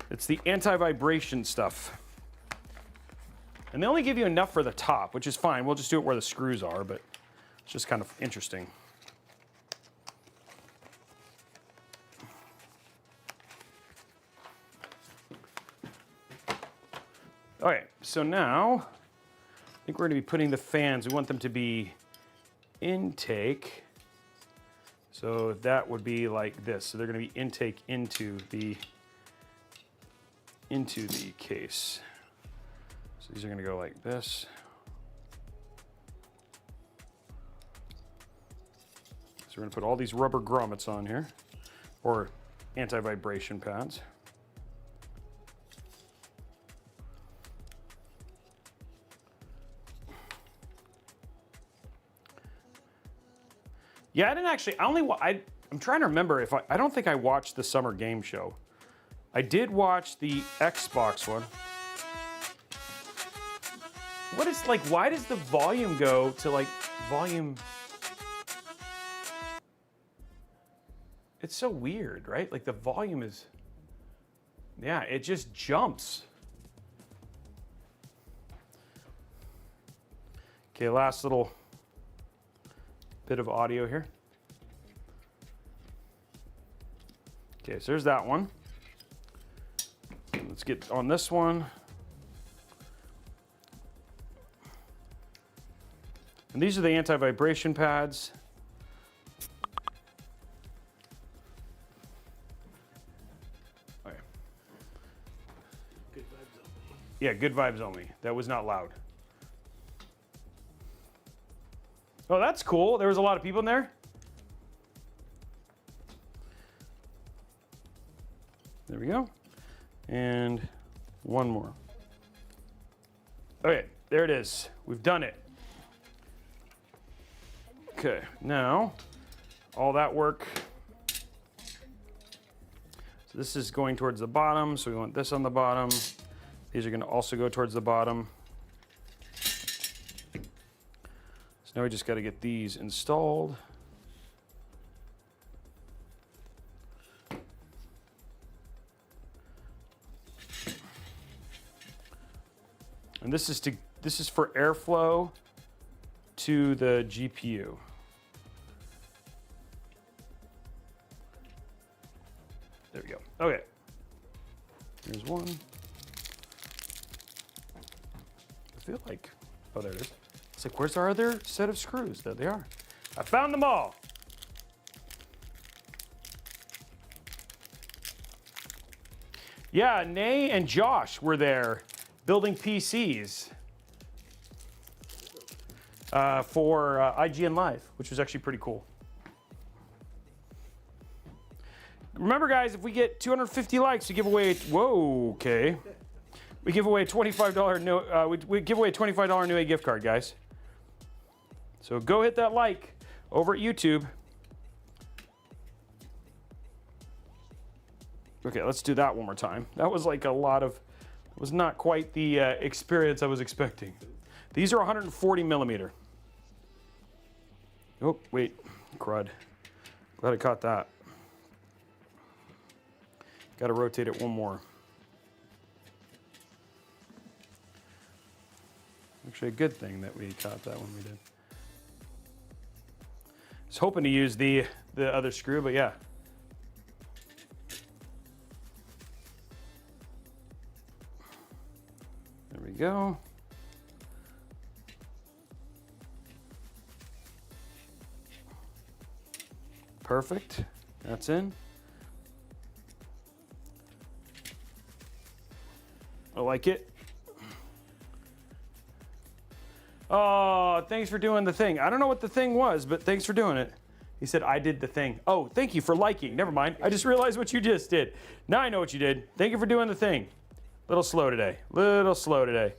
It's the anti-vibration stuff. And they only give you enough for the top, which is fine. We'll just do it where the screws are, but it's just kind of interesting. All right, so now I think we're going to be putting the fans. We want them to be intake. So that would be like this. So they're going to be intake into the case. So these are going to go like this. So we're going to put all these rubber grommets on here, or anti-vibration pads. Yeah, I didn't actually, I'm trying to remember if I don't think I watched the summer game show. I did watch the Xbox one. What is, like, why does the volume go to like volume? It's so weird, right? Like the volume is, yeah, it just jumps. Okay, last little bit of audio here. Okay, so there's that one. Let's get on this one. And these are the anti-vibration pads. Okay. Good vibes only. Yeah, good vibes only. That was not loud. Oh, that's cool. There was a lot of people in there. There we go. And one more. Okay, there it is. We've done it. Okay, now all that work. So this is going towards the bottom, so we want this on the bottom. These are going to also go towards the bottom. So now we just got to get these installed. And this is for airflow to the GPU. There we go. Okay. Here's one. I feel like, oh, there it is. It's like, where's our other set of screws? There they are. I found them all. Yeah, Nay and Josh were there building PCs for IGN Live, which was actually pretty cool. Remember, guys, if we get 250 likes, we give away, whoa, okay. We give away a $25 we give away a $25 New A gift card, guys. So go hit that like over at YouTube. Okay, let's do that one more time. That was like a lot of, it was not quite the experience I was expecting. These are 140 millimeter. Oh, wait, crud. Glad I caught that. Got to rotate it one more. Actually, a good thing that we caught that when we did. I was hoping to use the other screw, but yeah. There we go. Perfect. That's in. I like it. Oh, thanks for doing the thing. I don't know what the thing was, but thanks for doing it. He said, I did the thing. Oh, thank you for liking. Never mind. I just realized what you just did. Now I know what you did. Thank you for doing the thing. Little slow today. Little slow today.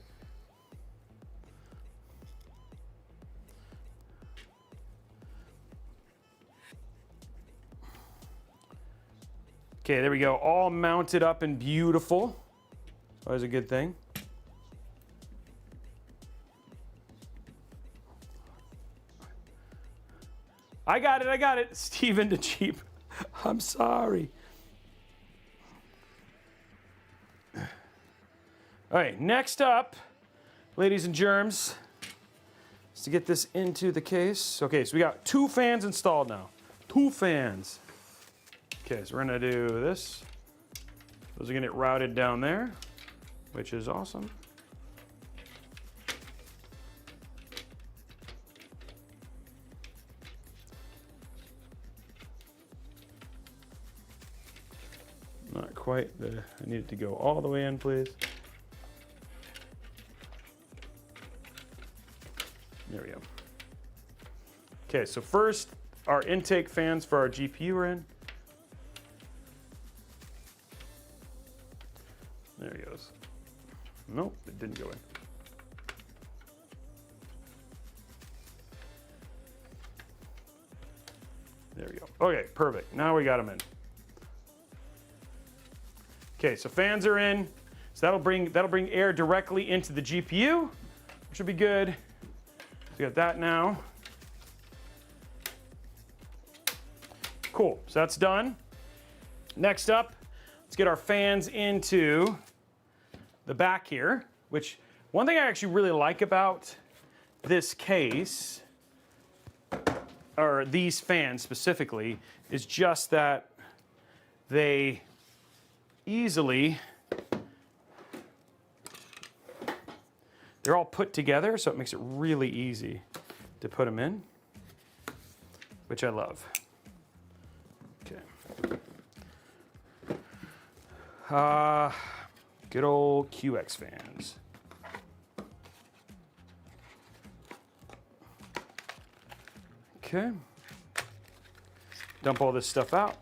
Okay, there we go. All mounted up and beautiful. Always a good thing. I got it. Steven the Cheap. I'm sorry. All right, next up, ladies and germs, is to get this into the case. Okay, so we got 2 fans installed now. 2 fans. Okay, so we're gonna do this. Those are gonna get routed down there, which is awesome. quite. I need it to go all the way in, please. There we go. Okay, so first, our intake fans for our GPU are in. There he goes. Nope, it didn't go in. There we go. Okay, perfect. Now we got them in. Okay, so fans are in. So that'll bring air directly into the GPU, which will be good. So we got that now. Cool, so that's done. Next up, let's get our fans into the back here, which one thing I actually really like about this case, or these fans specifically, is just that they easily, they're all put together, so it makes it really easy to put them in, which I love. Okay. Good old QX fans. Okay. Dump all this stuff out.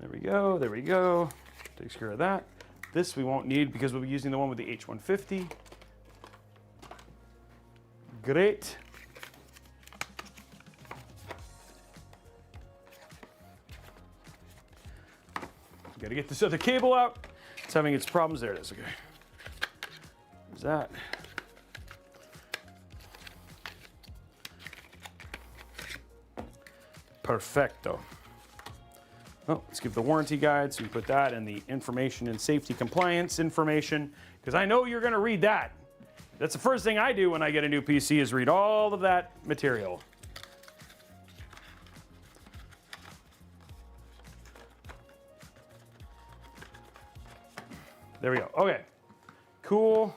There we go, there we go. Takes care of that. This we won't need because we'll be using the one with the H150. Great. Gotta get this other cable out. It's having its problems. There it is, okay. There's that. Perfecto. Oh, let's give the warranty guide, so we put that in the information and safety compliance information, because I know you're gonna read that. That's the first thing I do when I get a new PC is read all of that material. There we go. Okay, cool.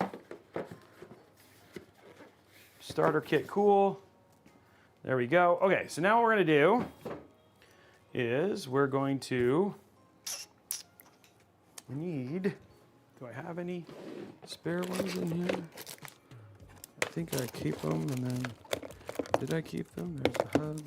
Starter kit, cool. There we go. Okay, so now what we're gonna do is we're going to need, do I have any spare ones in here? I think I keep them, and then, did I keep them? There's the hub.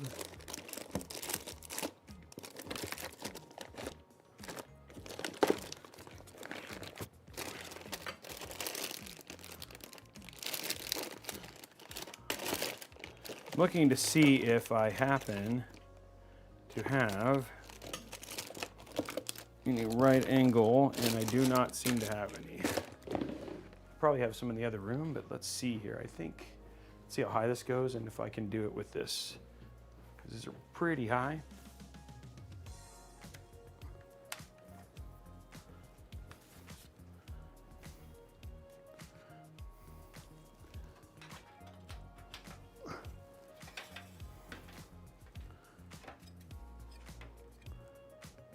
Looking to see if I happen to have any right angle, and I do not seem to have any. Probably have some in the other room, but let's see here. I think, let's see how high this goes and if I can do it with this, because these are pretty high.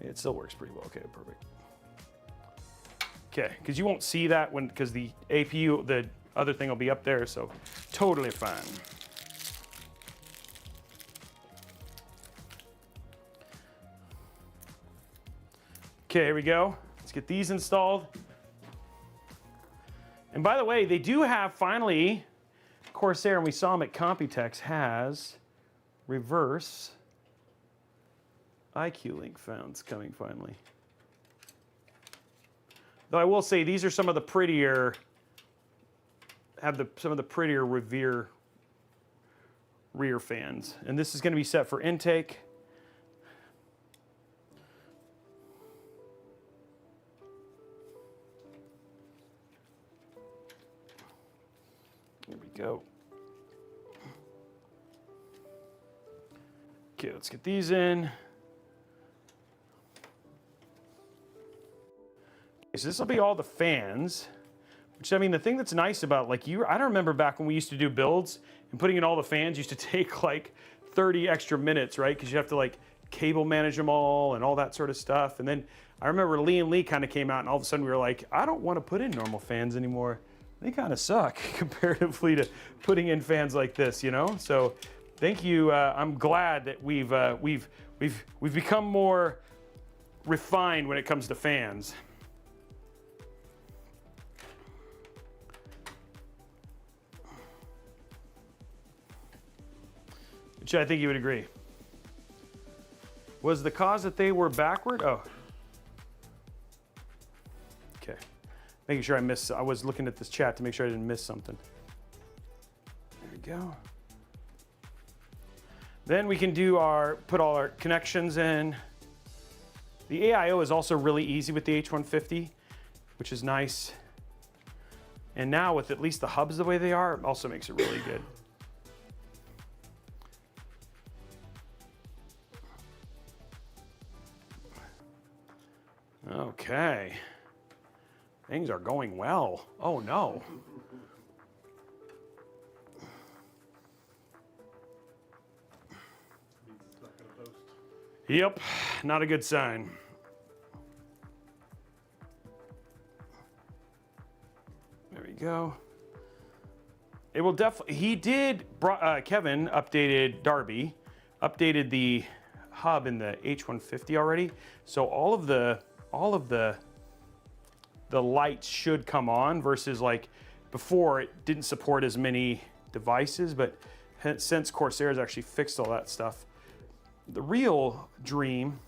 It still works pretty well. Okay, perfect. Okay, because you won't see that when, because the APU, the other thing will be up there, so totally fine. Okay, here we go. Let's get these installed. And by the way, they do have finally, Corsair, and we saw them at Computex, has reverse iCUE link founds coming finally. Though I will say these are some of the prettier, some of the prettier rear fans. And this is going to be set for intake. There we go. Okay, let's get these in. So this will be all the fans, which, I mean, the thing that's nice about, like, I don't remember back when we used to do builds and putting in all the fans used to take like 30 extra minutes, right? Because you have to like cable manage them all and all that sort of stuff. And then I remember Lee kind of came out, and all of a sudden we were like, I don't want to put in normal fans anymore. They kind of suck comparatively to putting in fans like this, you know? So Thank you. I'm glad that we've become more refined when it comes to fans. Which I think you would agree. Was the cause that they were backward? Oh. Okay. Making sure I was looking at this chat to make sure I didn't miss something. There we go. Then we can do put all our connections in. The AIO is also really easy with the H150, which is nice. And now with at least the hubs the way they are, it also makes it really good. Okay. Things are going well. Oh no. Yep, not a good sign. There we go. It will definitely, Kevin updated updated the hub in the H150 already. So all of the lights should come on versus like before it didn't support as many devices, but since Corsair has actually fixed all that stuff, the real dream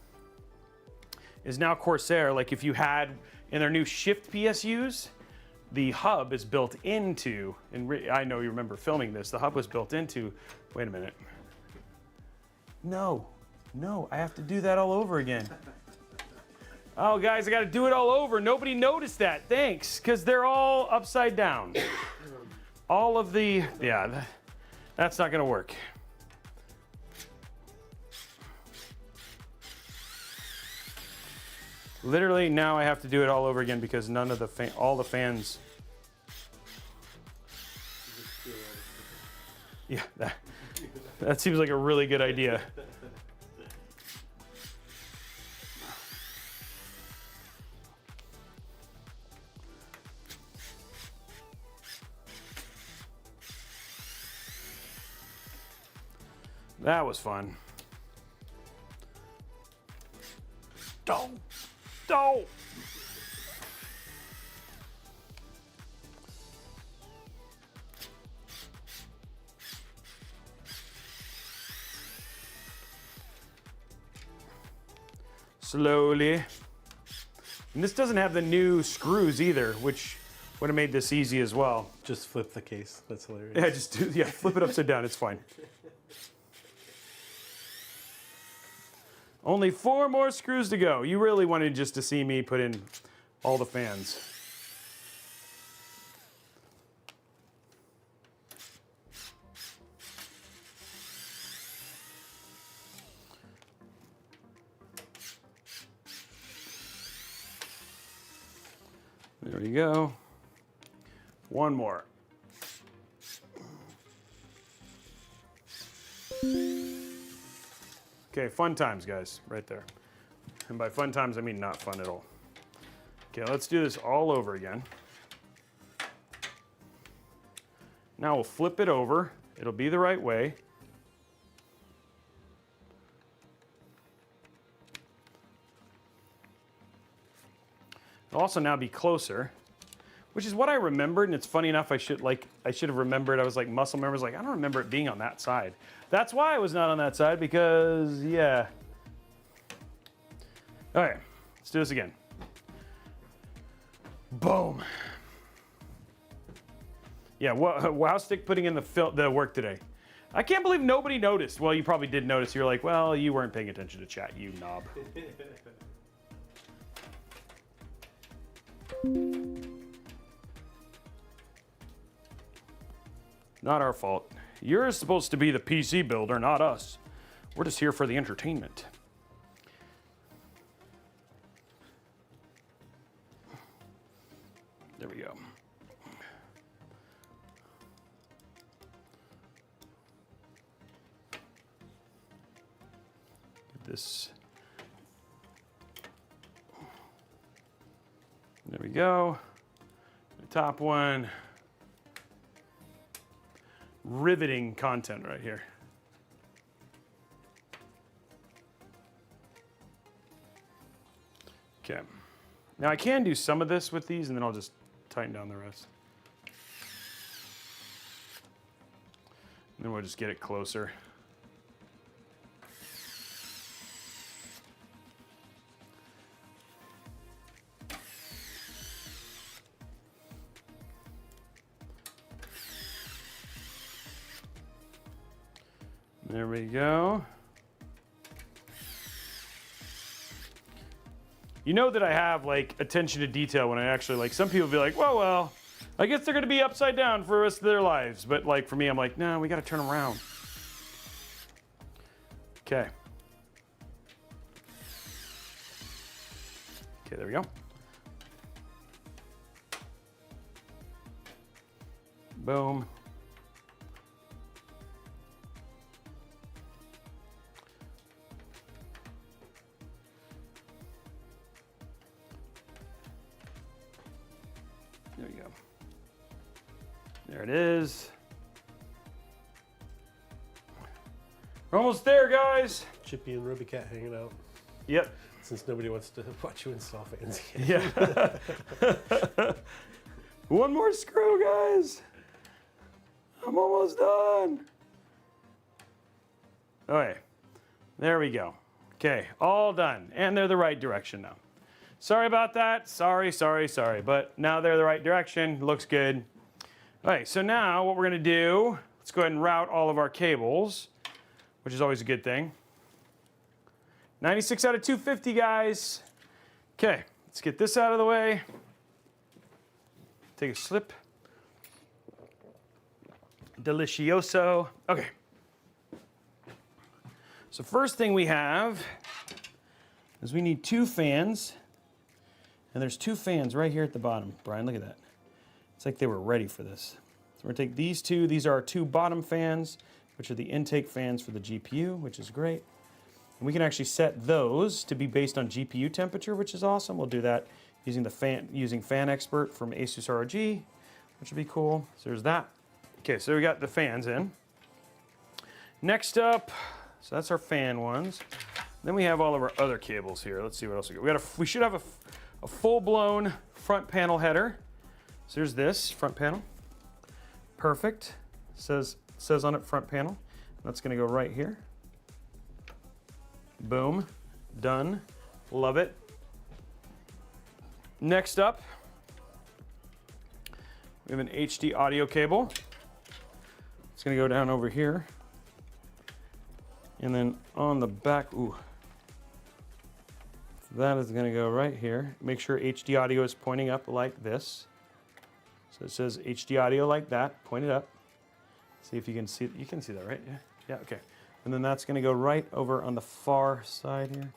is now Corsair, like if you had in their new Shift PSUs, the hub is built into, and I know you remember filming this, the hub was built into, wait a minute. No, I have to do that all over again. Oh guys, I gotta do it all over. Nobody noticed that, thanks, because they're all upside down. All of the, yeah, that's not gonna work. Literally now I have to do it all over again because none of all the fans. Yeah, that seems like a really good idea. That was fun. Don't. Slowly. And this doesn't have the new screws either, which would have made this easy as well. Just flip the case. That's hilarious. Yeah, flip it upside down. It's fine. Only 4 more screws to go. You really wanted just to see me put in all the fans. There we go. One more. Okay, fun times, guys, right there. And by fun times, I mean not fun at all. Okay, let's do this all over again. Now we'll flip it over. It'll be the right way. It'll also now be closer, which is what I remembered, and it's funny enough, I should have remembered. I was like, muscle memory was like, I don't remember it being on that side. That's why I was not on that side, because, yeah. All right, let's do this again. Boom. Yeah, wow, stick putting in the work today. I can't believe nobody noticed. Well, you probably did notice. You're like, well, you weren't paying attention to chat, you knob. Not our fault. You're supposed to be the PC builder, not us. We're just here for the entertainment. There we go. Get this. There we go. The top one. Riveting content right here. Okay. Now I can do some of this with these, and then I'll just tighten down the rest. And then we'll just get it closer. There we go. You know that I have like attention to detail when I actually like, some people be like, well, I guess they're gonna be upside down for the rest of their lives. But like for me, I'm like, no, we gotta turn them around. Okay. Okay, there we go. Boom. There you go. There it is. We're almost there, guys. Chippy and Robeytech hanging out. Yep. Since nobody wants to watch you install fans. Yeah. One more screw, guys. I'm almost done. Okay. There we go. Okay, all done. And they're the right direction now. Sorry about that. Sorry. But now they're the right direction. Looks good. All right, so now what we're gonna do, let's go ahead and route all of our cables, which is always a good thing. 96 out of 250, guys. Okay, let's get this out of the way. Take a slip. Delicioso. Okay. So first thing we have is we need 2 fans. And there's 2 fans right here at the bottom. Brian, look at that. It's like they were ready for this. So we're gonna take these 2. These are our 2 bottom fans, which are the intake fans for the GPU, which is great. And we can actually set those to be based on GPU temperature, which is awesome. We'll do that using Fan Expert from ASUS ROG, which would be cool. So there's that. Okay, so we got the fans in. Next up, so that's our fan ones. Then we have all of our other cables here. Let's see what else we got. We should have a full-blown front panel header. So there's this front panel. Perfect. Says on it front panel. That's gonna go right here. Boom. Done. Love it. Next up, we have an HD audio cable. It's gonna go down over here. And then on the back, ooh. That is gonna go right here. Make sure HD audio is pointing up like this. So it says HD audio like that, point it up. See if you can see, you can see that, right? Yeah, yeah, okay. And then that's gonna go right over on the far side here.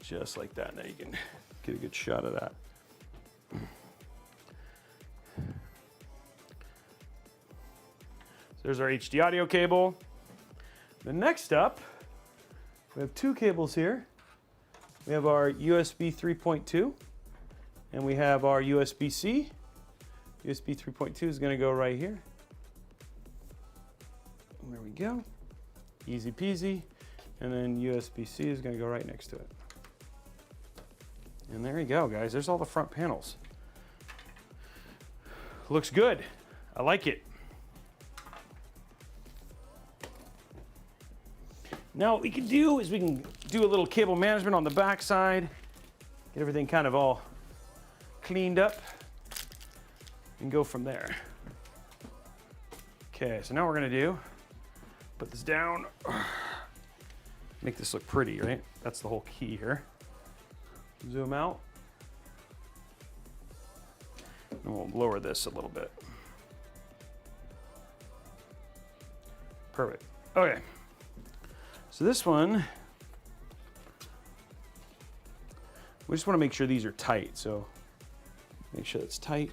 Just like that, now you can get a good shot of that. So there's our HD audio cable. The next up, we have 2 cables here. We have our USB 3.2 and we have our USB-C. USB 3.2 is gonna go right here. And there we go. Easy peasy. And then USB-C is gonna go right next to it. And there you go, guys. There's all the front panels. Looks good. I like it. Now what we can do is we can do a little cable management on the back side, get everything kind of all cleaned up, and go from there. Okay, so now what we're gonna do, put this down, make this look pretty, right? That's the whole key here. Zoom out, and we'll lower this a little bit. Perfect, okay. So this one, we just want to make sure these are tight. So make sure it's tight.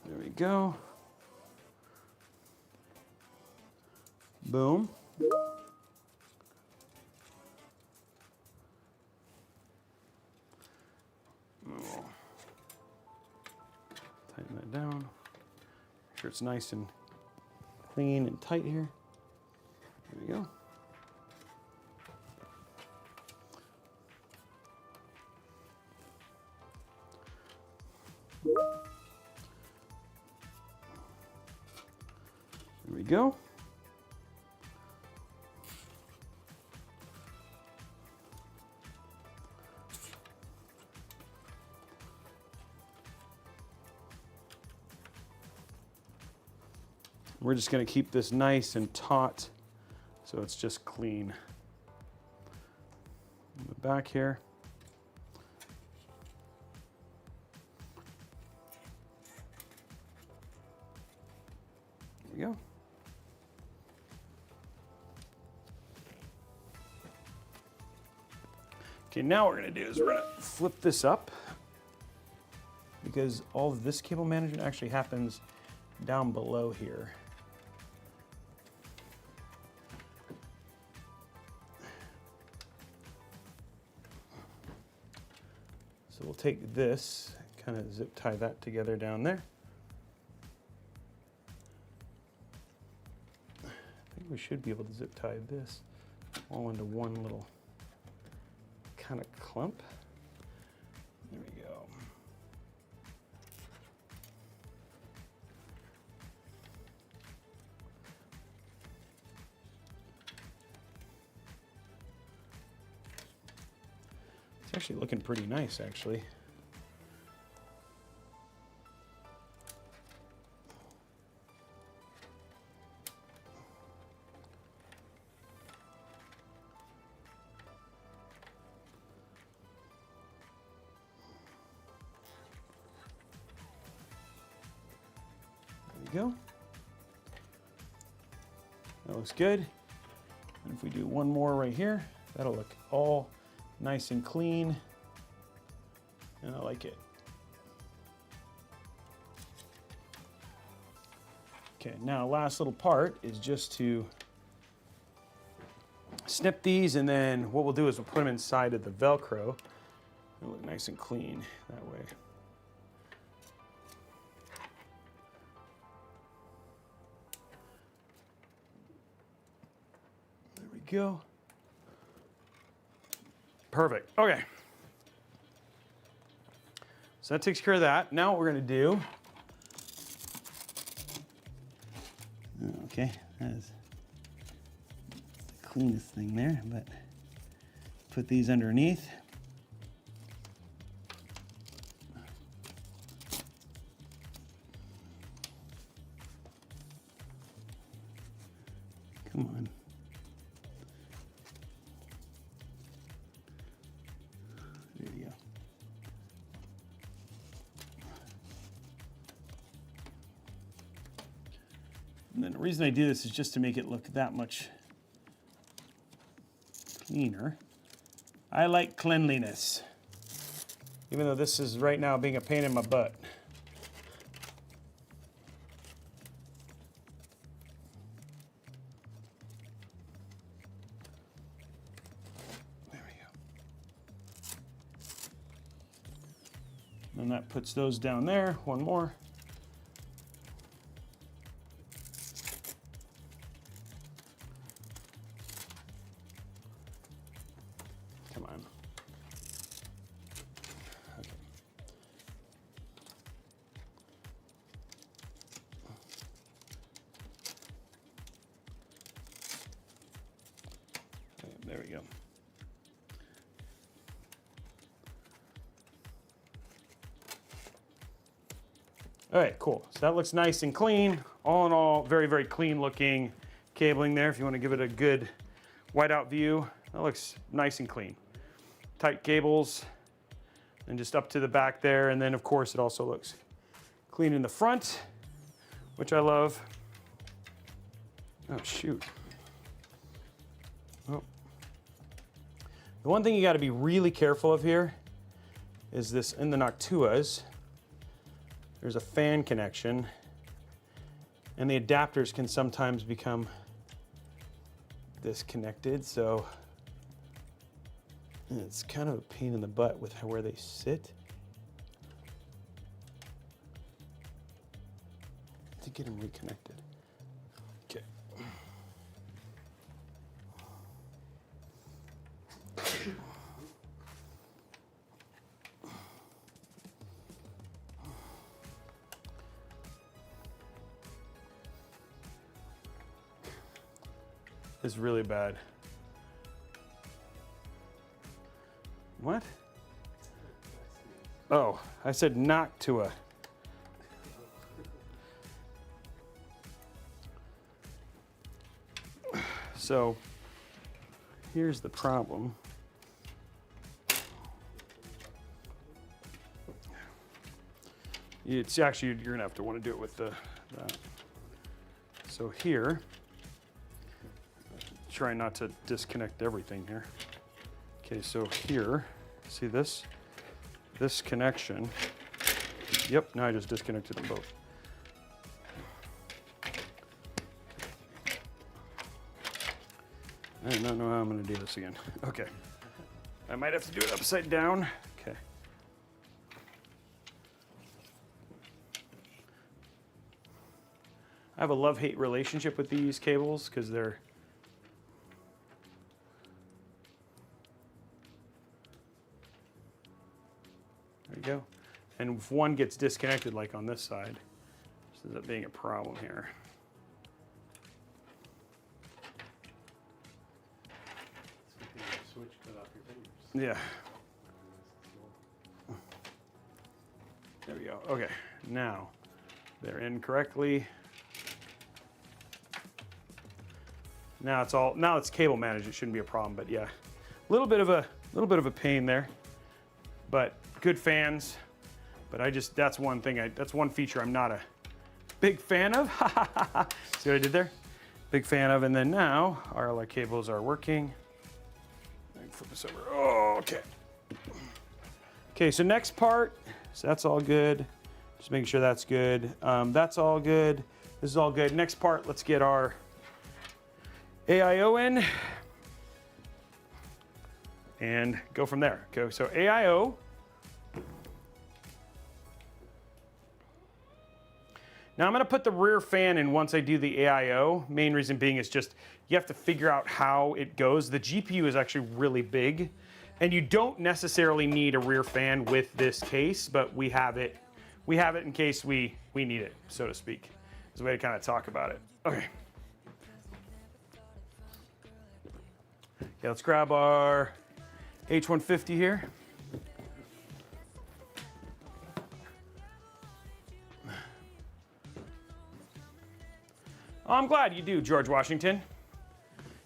There we go. Boom. Tighten that down. Make sure it's nice and clean and tight here. There we go. There we go. We're just going to keep this nice and taut so it's just clean. In the back here. There we go. Okay, now what we're going to do is we're going to flip this up because all of this cable management actually happens down below here. So we'll take this, kind of zip tie that together down there. I think we should be able to zip tie this all into one little kind of clump. There we go. It's actually looking pretty nice, actually. There we go. That looks good. And if we do one more right here, that'll look all nice and clean, and I like it. Okay, now last little part is just to snip these, and then what we'll do is we'll put them inside of the Velcro. It'll look nice and clean that way. There we go. Perfect. Okay. So that takes care of that. Now what we're going to do. Okay, that is the cleanest thing there, but put these underneath. Come on. There you go. And then the reason I do this is just to make it look that much cleaner. I like cleanliness, even though this is right now being a pain in my butt. There we go. And that puts those down there. One more. Come on. Okay. Okay, there we go. All right, cool. So that looks nice and clean. All in all, very, very clean looking cabling there. If you want to give it a good whiteout view, that looks nice and clean. Tight cables, and just up to the back there. And then of course it also looks clean in the front, which I love. Oh shoot. Oh. The one thing you got to be really careful of here is this in the Noctuas. There's a fan connection, and the adapters can sometimes become disconnected, so it's kind of a pain in the butt with where they sit to get them reconnected. It's really bad. What? Oh, I said knock to a. So here's the problem. It's actually, you're gonna have to want to do it with that. So here, try not to disconnect everything here. Okay, so here, see this? This connection. Yep, now I just disconnected them both. I do not know how I'm going to do this again. Okay. I might have to do it upside down. Okay. I have a love-hate relationship with these cables because they're there you go. And if one gets disconnected like on this side, this ends up being a problem here. Switch cut off your fingers. Yeah. There we go. Okay. Now they're in correctly. Now it's cable managed. It shouldn't be a problem, but yeah, a little bit of a pain there, but good fans. But that's one thing. That's one feature I'm not a big fan of. See what I did there? Big fan of. And then now our cables are working. Flip this over. Oh, okay. Okay, so next part. So that's all good. Just making sure that's good. That's all good. This is all good. Next part, let's get our AIO in and go from there. Okay, so AIO. Now I'm going to put the rear fan in once I do the AIO. Main reason being is just you have to figure out how it goes. The GPU is actually really big, and you don't necessarily need a rear fan with this case, but we have it. We have it in case we need it, so to speak. There's a way to kind of talk about it. Okay. Okay, let's grab our H150 here. Oh, I'm glad you do, George Washington.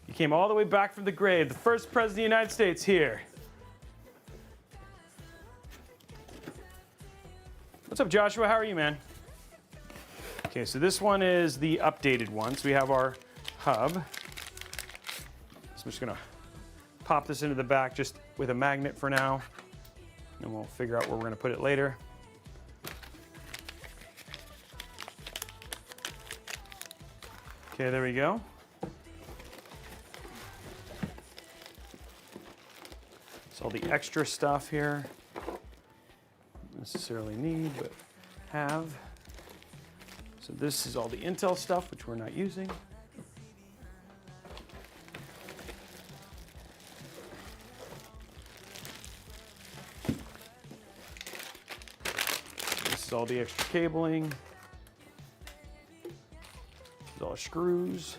You came all the way back from the grave, the first president of the United States here. What's up, Joshua? How are you, man? Okay, so this one is the updated one. So we have our hub. So I'm just gonna pop this into the back just with a magnet for now, and we'll figure out where we're gonna put it later. Okay, there we go. So all the extra stuff here, not necessarily need, but have. So this is all the Intel stuff, which we're not using. This is all the extra cabling. All the screws.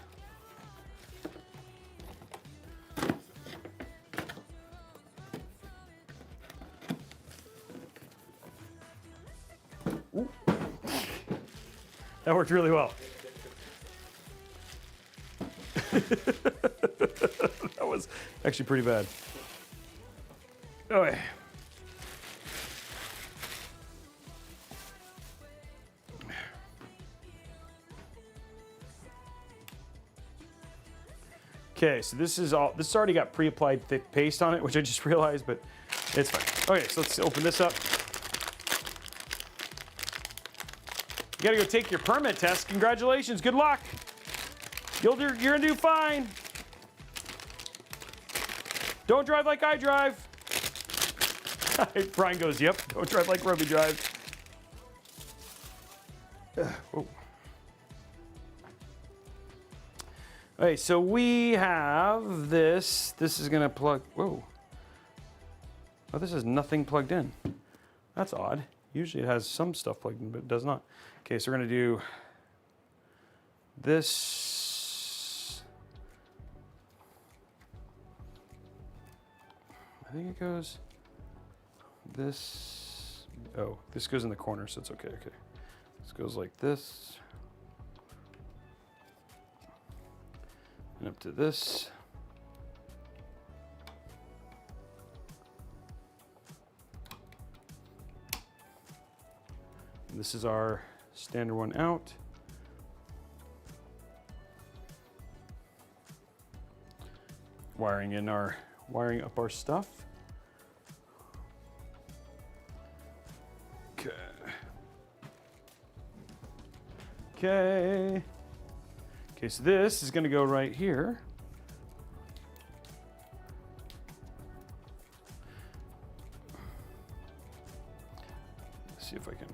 Ooh. That worked really well. That was actually pretty bad. Okay. Okay, so this has already got pre-applied thick paste on it, which I just realized, but it's fine. Okay, so let's open this up. You gotta go take your permit test. Congratulations, good luck. You're gonna do fine. Don't drive like I drive. Brian goes, yep, don't drive like Robey drives. Okay, so we have this. This is gonna plug, whoa. Oh, this has nothing plugged in. That's odd. Usually it has some stuff plugged in, but it does not. Okay, so we're gonna do this. I think it goes this. Oh, this goes in the corner, so it's okay. Okay, this goes like this, and up to this. And this is our standard one out. Wiring up our stuff. Okay. Okay. Okay, so this is gonna go right here. Let's see if I can.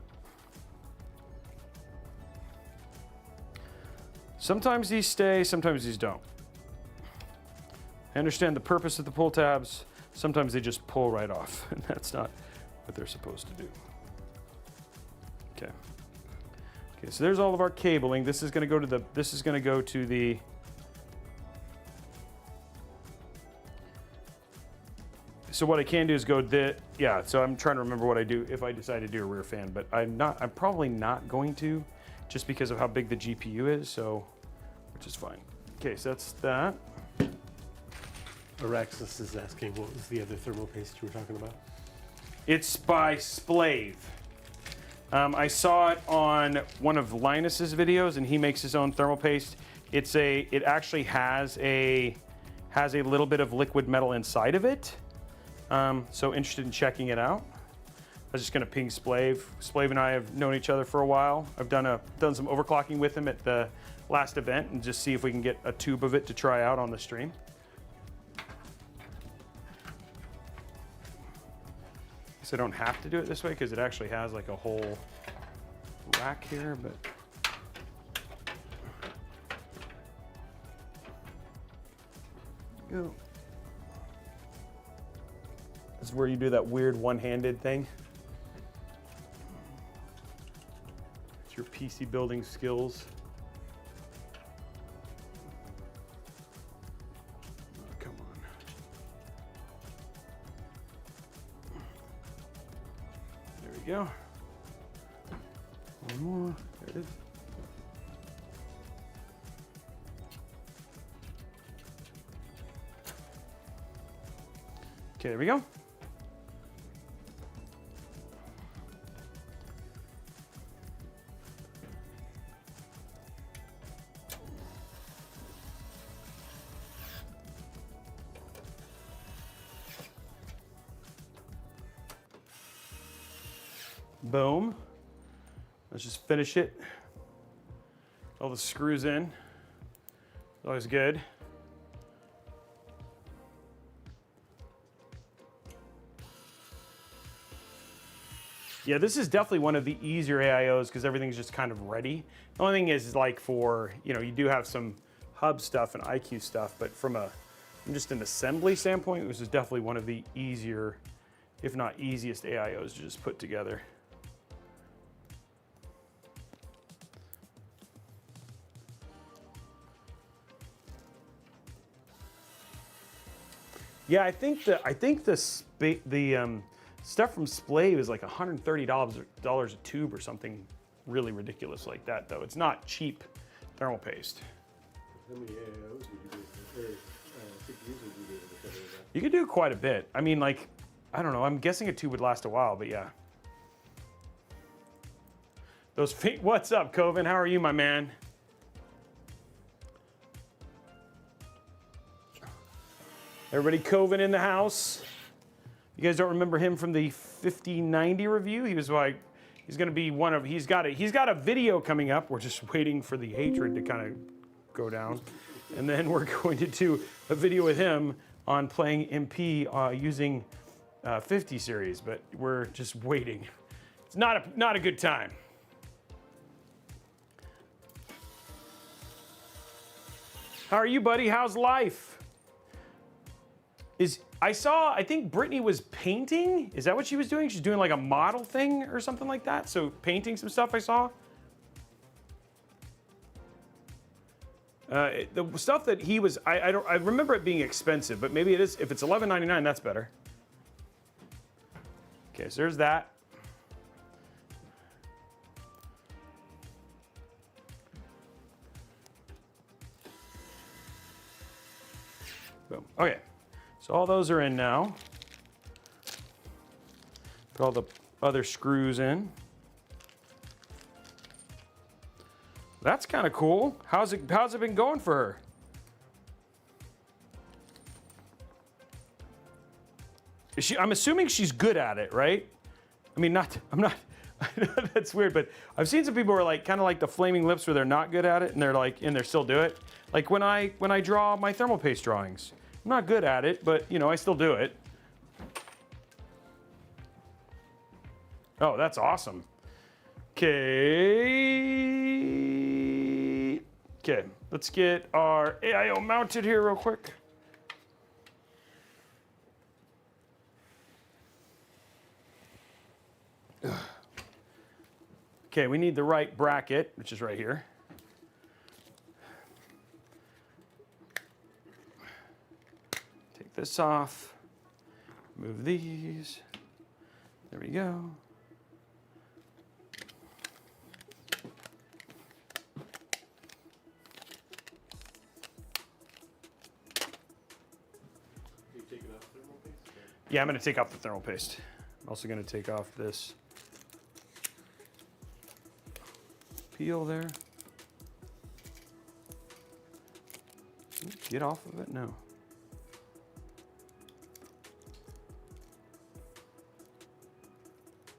Sometimes these stay, sometimes these don't. I understand the purpose of the pull tabs. Sometimes they just pull right off, and that's not what they're supposed to do. Okay. Okay, so there's all of our cabling. This is going to go to the So what I can do is go yeah, so I'm trying to remember what I do if I decide to do a rear fan, but I'm probably not going to, just because of how big the GPU is, so which is fine. Okay, so that's that. Araxis is asking what was the other thermal paste you were talking about? It's by Splave. I saw it on one of Linus's videos, and he makes his own thermal paste. It actually has a little bit of liquid metal inside of it. So interested in checking it out. I was just gonna ping Splave. Splave and I have known each other for a while. I've done some overclocking with him at the last event, and just see if we can get a tube of it to try out on the stream. I don't have to do it this way because it actually has like a whole rack here, but go. This is where you do that weird one-handed thing. It's your PC building skills. Go. One more. There it is. Okay, there we go. Boom. Let's just finish it. All the screws in. Always good. Yeah, this is definitely one of the easier AIOs because everything's just kind of ready. The only thing is like for, you do have some hub stuff and iCUE stuff, but from just an assembly standpoint, this is definitely one of the easier, if not easiest AIOs to just put together. Yeah, I think the stuff from Splave is like $130 a tube or something really ridiculous like that, though. It's not cheap thermal paste. How many AIOs would you do, or CPUs would you do with that? You could do quite a bit. I mean, like, I don't know. I'm guessing a tube would last a while, but yeah. Those feet. What's up, Coven? How are you, my man? Everybody, Coven in the house. You guys don't remember him from the 5090 review? He was like, he's gonna be he's got a video coming up. We're just waiting for the hatred to kind of go down. And then we're going to do a video with him on playing MP using 50 series, but we're just waiting. It's not a good time. How are you, buddy? How's life? I think Brittany was painting. Is that what she was doing? She's doing like a model thing or something like that. So painting some stuff I saw. The stuff that he was, I remember it being expensive, but maybe it is. If it's $11.99, that's better. Okay, so there's that. Boom. Okay, so all those are in now. Put all the other screws in. That's kind of cool. How's it been going for her? I'm assuming she's good at it, right? I mean, I'm not, I know that's weird, but I've seen some people who are like, kind of like the flaming lips where they're not good at it and they're still do it. Like when I draw my thermal paste drawings. I'm not good at it, but you know, I still do it. Oh, that's awesome. Okay, let's get our AIO mounted here real quick. Okay, we need the right bracket, which is right here. Take this off, move these. There we go. Yeah, I'm going to take off the thermal paste. I'm also going to take off this peel there. Get off of it? No.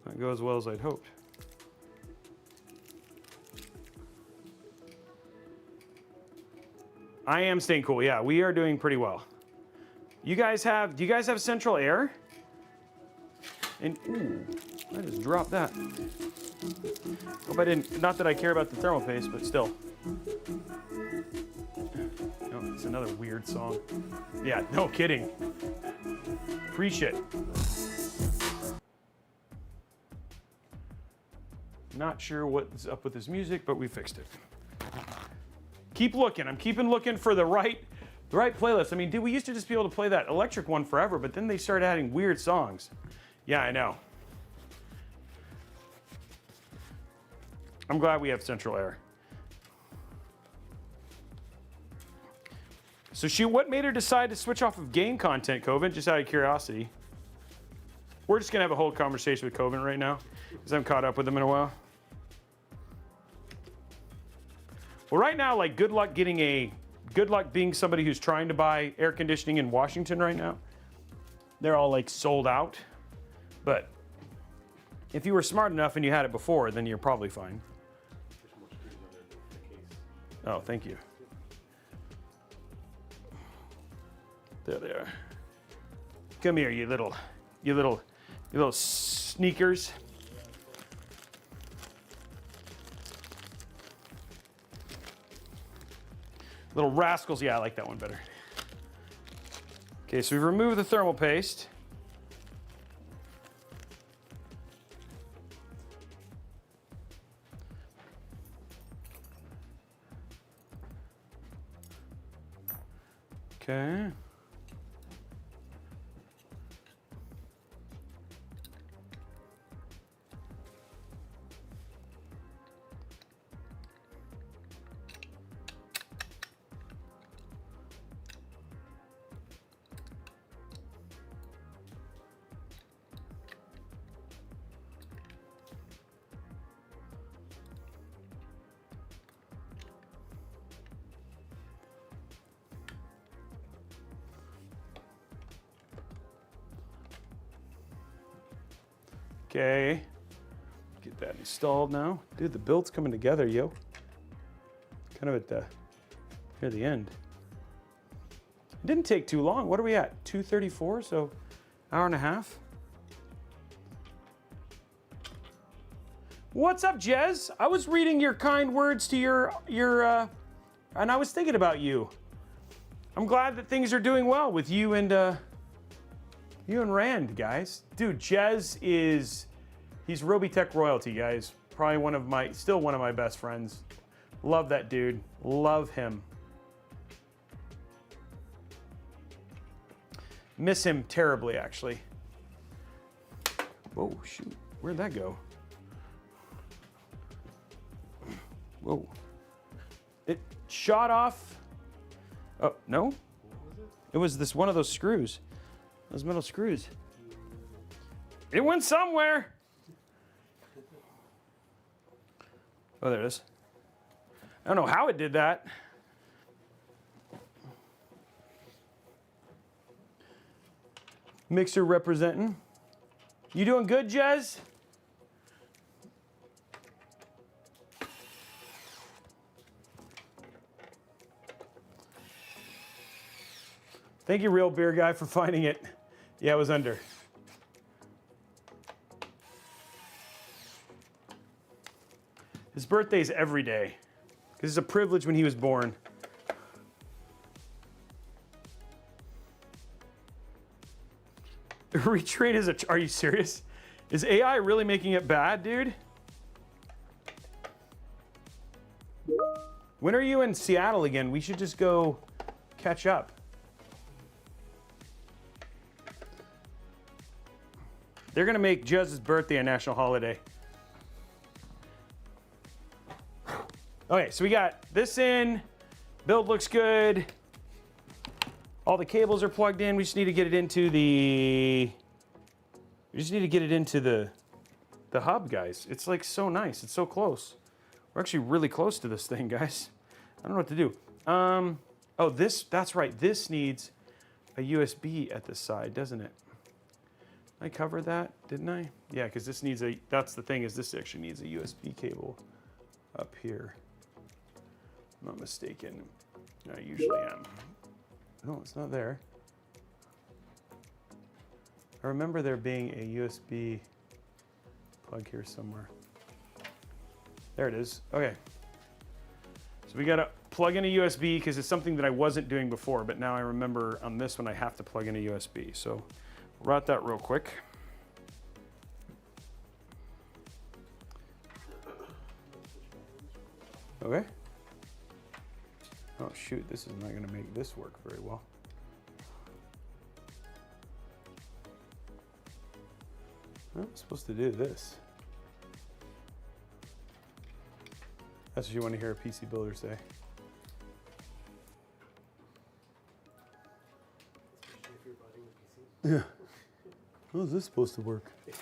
Not go as well as I'd hoped. I am staying cool. Yeah, we are doing pretty well. Do you guys have central air? And ooh, I just dropped that. Hope I didn't, not that I care about the thermal paste, but still. Oh, it's another weird song. Yeah, no kidding. Preach it. Not sure what's up with this music, but we fixed it. Keep looking. I'm keeping looking for the right playlist. I mean, dude, we used to just be able to play that electric one forever, but then they started adding weird songs. Yeah, I know. I'm glad we have central air. So what made her decide to switch off of game content, Coven, just out of curiosity? We're just gonna have a whole conversation with Coven right now, because I haven't caught up with him in a while. Well, right now, like, good luck being somebody who's trying to buy air conditioning in Washington right now. They're all like sold out. But if you were smart enough and you had it before, then you're probably fine. Oh, thank you. There they are. Come here, you little sneakers. Little rascals. Yeah, I like that one better. Okay, so we've removed the thermal paste. Okay. Okay, get that installed now. Dude, the build's coming together, yo. Kind of at near the end. It didn't take too long. What are we at? 2:34, so hour and a half. What's up, Jez? I was reading your kind words to your and I was thinking about you. I'm glad that things are doing well with you and Rand, guys. Dude, Jez he's Robeytech royalty, guys. Probably still one of my best friends. Love that dude. Love him. Miss him terribly, actually. Whoa, shoot. Where'd that go? Whoa. It shot off. Oh, no? It was this one of those screws. Those metal screws. It went somewhere. Oh, there it is. I don't know how it did that. Mixer representing. You doing good, Jez? Thank you, Real Beer Guy, for finding it. Yeah, it was under. His birthday's every day. Because it's a privilege when he was born. Retrain is are you serious? Is AI really making it bad, dude? When are you in Seattle again? We should just go catch up. They're gonna make Jez's birthday a national holiday. Okay, so we got this in. Build looks good. All the cables are plugged in. We just need to get it into the hub, guys. It's like so nice. It's so close. We're actually really close to this thing, guys. I don't know what to do. Oh, that's right. This needs a USB at the side, doesn't it? I covered that, didn't I? Yeah, because this needs that's the thing, is this actually needs a USB cable up here. I'm not mistaken. I usually am. No, it's not there. I remember there being a USB plug here somewhere. There it is. Okay. So we gotta plug in a USB because it's something that I wasn't doing before, but now I remember on this one I have to plug in a USB. So we'll route that real quick. Okay. Oh shoot, this is not gonna make this work very well. I'm supposed to do this. That's what you want to hear a PC builder say. Yeah. How is this supposed to work? Okay,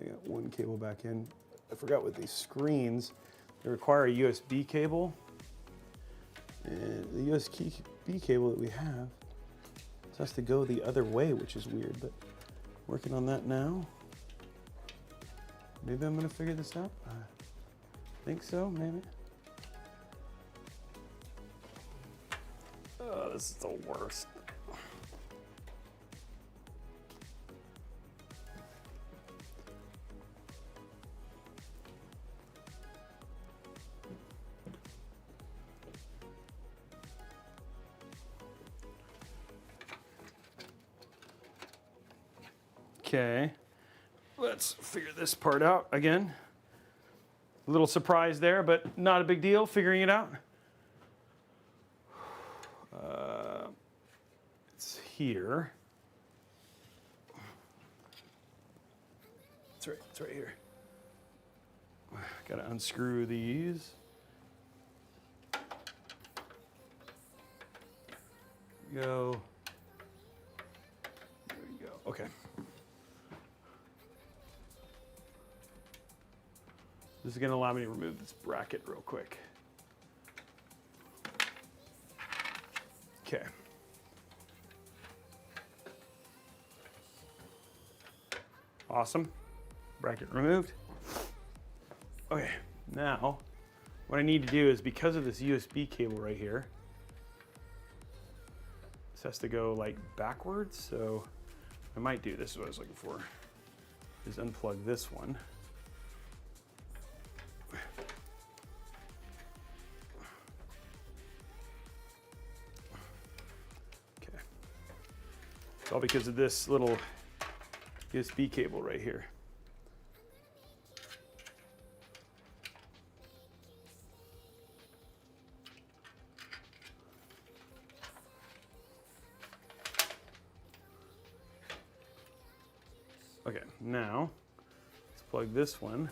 I got one cable back in. I forgot with these screens, they require a USB cable. And the USB cable that we have has to go the other way, which is weird, but working on that now. Maybe I'm gonna figure this out. I think so, maybe. Oh, this is the worst. Okay, let's figure this part out again. A little surprise there, but not a big deal, figuring it out. It's here. It's right here. Gotta unscrew these. Go. There we go, okay. This is going to allow me to remove this bracket real quick. Okay. Awesome. Bracket removed. Okay, now what I need to do is, because of this USB cable right here, this has to go like backwards, so I might do this is what I was looking for, is unplug this one. It's all because of this little USB cable right here. Okay, now let's plug this one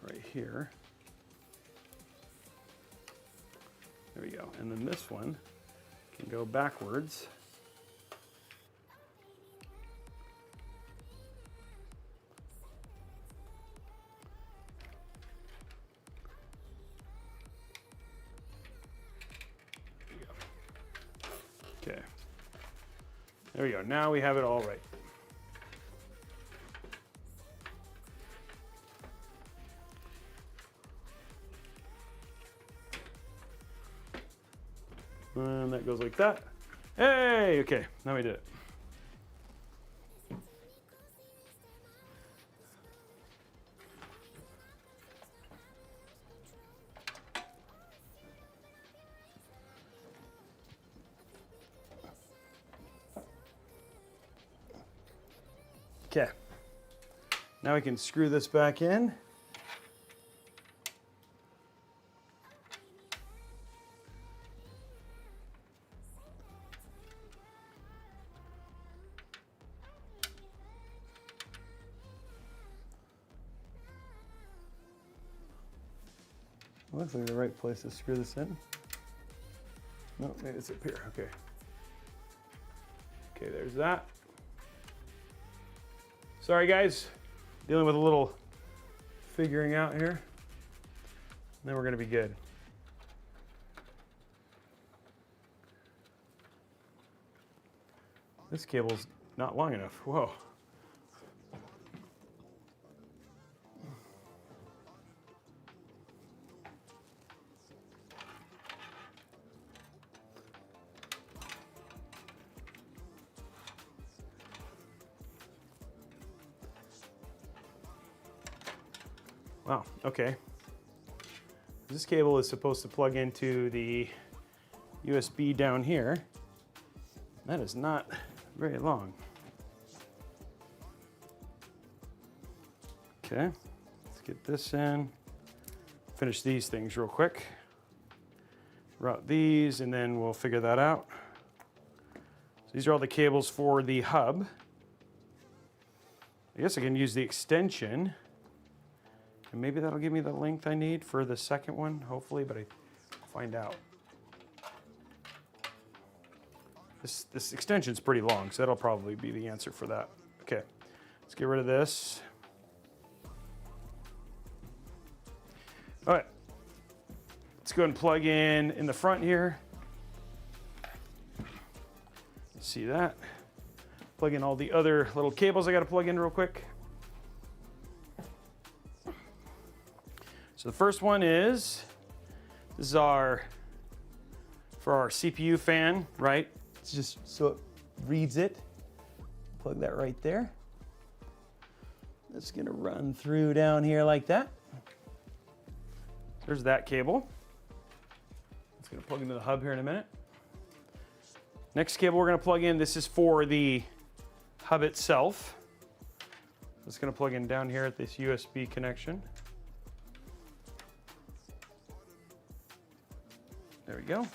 right here. There we go. And then this one can go backwards. There we go. Okay. There we go. Now we have it all right. And that goes like that. Hey, okay, now we did it. Okay, now we can screw this back in. Looks like the right place to screw this in. No, maybe it's up here. Okay. Okay, there's that. Sorry guys, dealing with a little figuring out here. Then we're gonna be good. This cable's not long enough. Whoa. Wow, okay. This cable is supposed to plug into the USB down here. That is not very long. Okay, let's get this in. Finish these things real quick. Route these and then we'll figure that out. So these are all the cables for the hub. I guess I can use the extension. And maybe that'll give me the length I need for the second one, hopefully, but I'll find out. This extension's pretty long, so that'll probably be the answer for that. Okay, let's get rid of this. All right, let's go ahead and plug in the front here. See that? Plug in all the other little cables I gotta plug in real quick. So the first one is, this is for our CPU fan, right? It's just so it reads it. Plug that right there. It's gonna run through down here like that. There's that cable. It's gonna plug into the hub here in a minute. Next cable we're gonna plug in, this is for the hub itself. It's gonna plug in down here at this USB connection. There we go.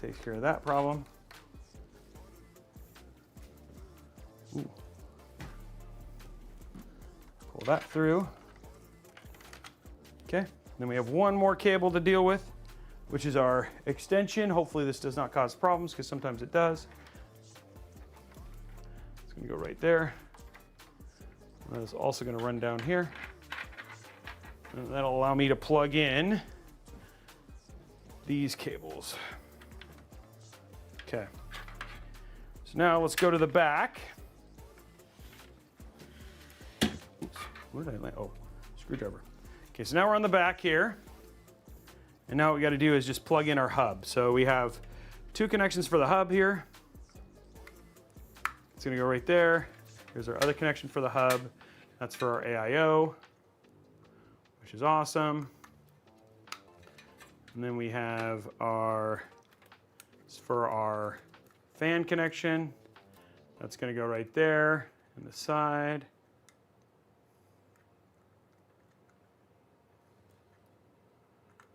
Takes care of that problem. Ooh. Pull that through. Okay, then we have one more cable to deal with, which is our extension. Hopefully this does not cause problems, because sometimes it does. It's gonna go right there. That is also gonna run down here. And that'll allow me to plug in these cables. Okay, so now let's go to the back. Oops, where did I land? Oh, screwdriver. Okay, so now we're on the back here. And now what we gotta do is just plug in our hub. So we have two connections for the hub here. It's gonna go right there. Here's our other connection for the hub. That's for our AIO, which is awesome. And then we have our, for our fan connection, that's gonna go right there on the side.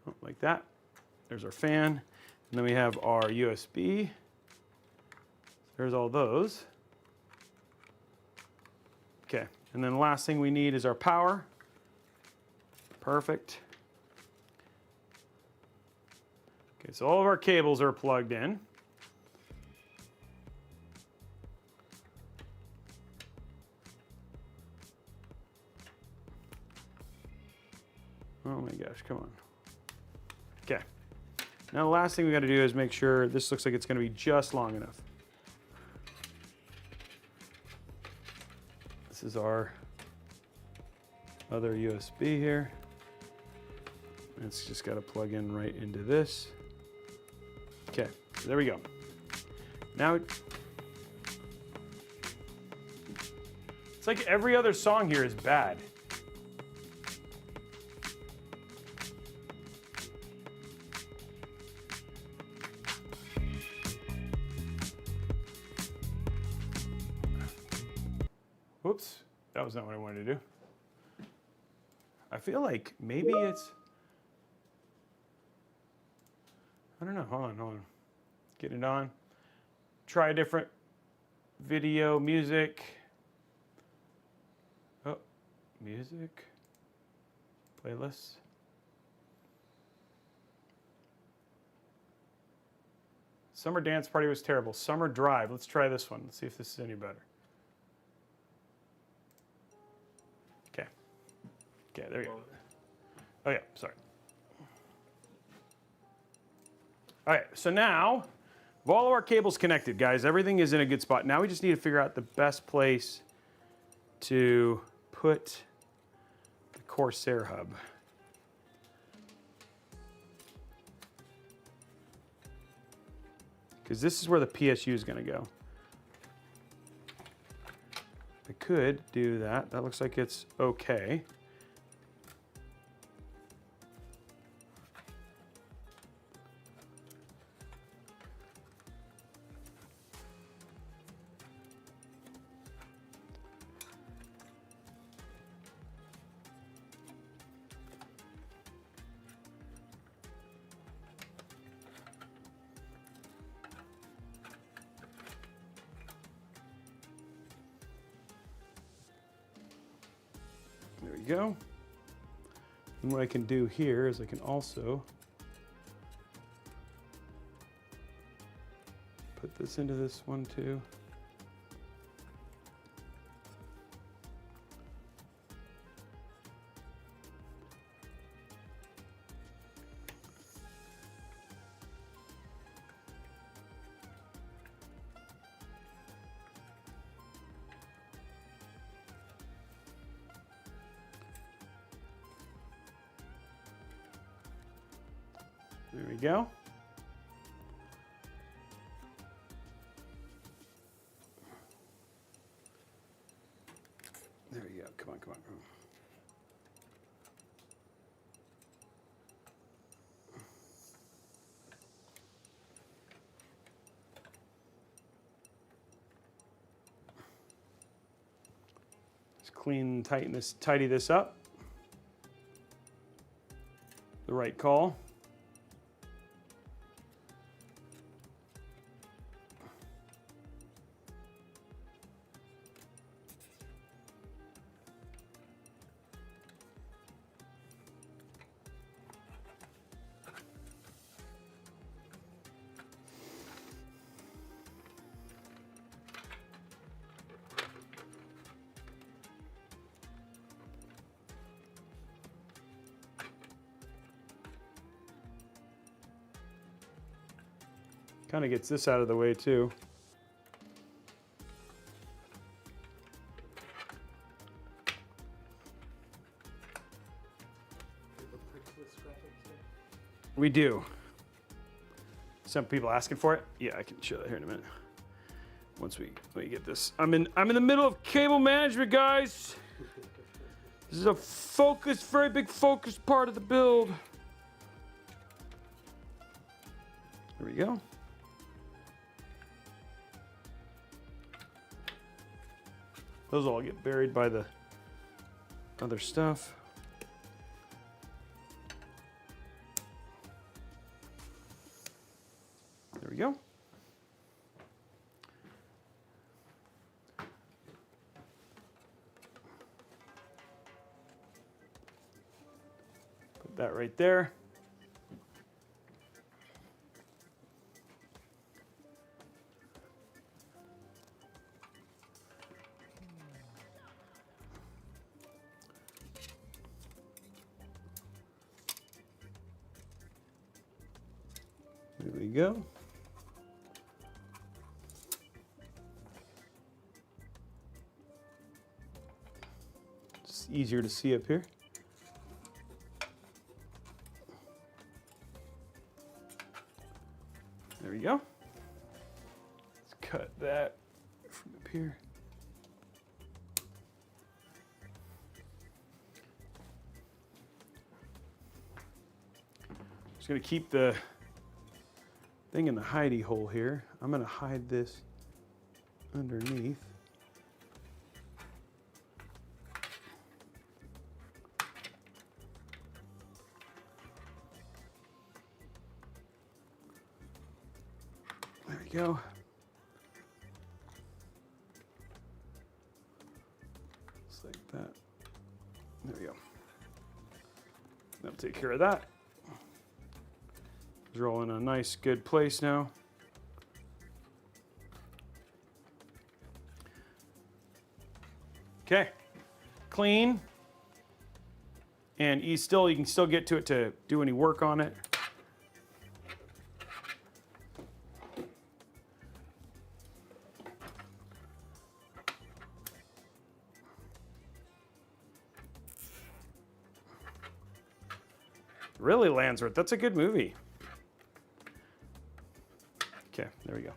Oh, like that. There's our fan. And then we have our USB. There's all those. Okay, and then the last thing we need is our power. Perfect. Okay, so all of our cables are plugged in. Oh my gosh, come on. Okay. Now the last thing we got to do is make sure this looks like it's going to be just long enough. This is our other USB here. It's just got to plug in right into this. Okay, so there we go. Now, it's like every other song here is bad. Whoops, that was not what I wanted to do. I feel like maybe it's, I don't know, hold on. Get it on. Try a different video, music. Oh, music, playlists. Summer Dance Party was terrible. Summer Drive, let's try this one. Let's see if this is any better. Okay, there you go. Oh yeah, sorry. All right, so now, with all of our cables connected, guys, everything is in a good spot. Now we just need to figure out the best place to put the Corsair hub. Because this is where the PSU is going to go. I could do that. That looks like it's okay. There we go. And what I can do here is I can also put this into this one too. There we go. There we go. Come on, come on, come on. Just clean, tidy this up. The right call. Kind of gets this out of the way too. We do. Some people asking for it. Yeah, I can show that here in a minute. Once we get this, I'm in the middle of cable management, guys. This is a very big focus part of the build. There we go. Those all get buried by the other stuff. There we go. Put that right there. There we go. It's easier to see up here. There we go. Let's cut that from up here. Just gonna keep the thing in the hidey hole here. I'm gonna hide this underneath. There we go. Just like that. There we go. That'll take care of that. They're all in a nice, good place now. Okay, clean. And you can still get to it to do any work on it. Really, Landsworth, that's a good movie. Okay, there we go.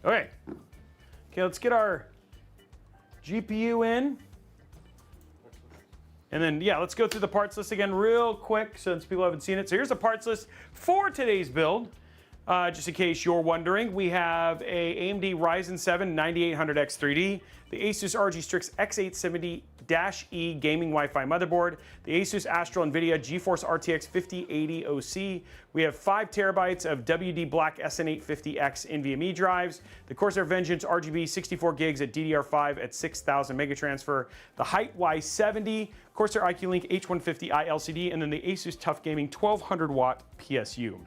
Okay. Okay, let's get our GPU in. And then, yeah, let's go through the parts list again real quick since people haven't seen it. So here's the parts list for today's build. Just in case you're wondering, we have a AMD Ryzen 7 9800X 3D, the ASUS ROG Strix X870-E gaming Wi-Fi motherboard, the ASUS Astral NVIDIA GeForce RTX 5080 OC. We have 5 terabytes of WD Black SN850X NVMe drives, the Corsair Vengeance RGB 64 gigs at DDR5 at 6,000 megatransfer, the Hyte Y70, Corsair iCUE Link H150i LCD, and then the ASUS TUF Gaming 1200 watt PSU.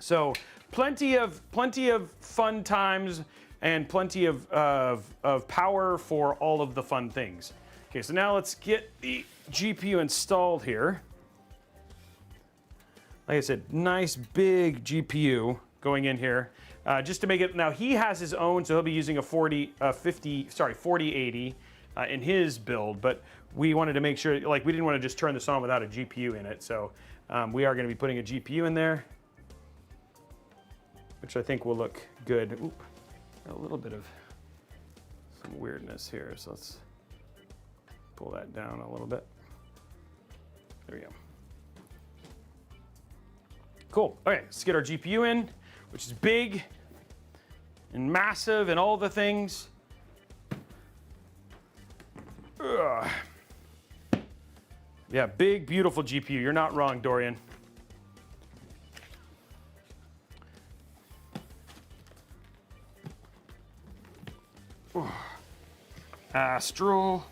So plenty of fun times and plenty of power for all of the fun things. Okay, so now let's get the GPU installed here. Like I said, nice big GPU going in here. Just to make it, now he has his own, so he'll be using a 4080 in his build, but we wanted to make sure, like we didn't want to just turn this on without a GPU in it, so we are going to be putting a GPU in there, which I think will look good. Oop, a little bit of some weirdness here, so let's pull that down a little bit. There we go. Cool. Okay, let's get our GPU in, which is big and massive and all the things. Ugh. Yeah, big, beautiful GPU. You're not wrong, Dorian. Astral.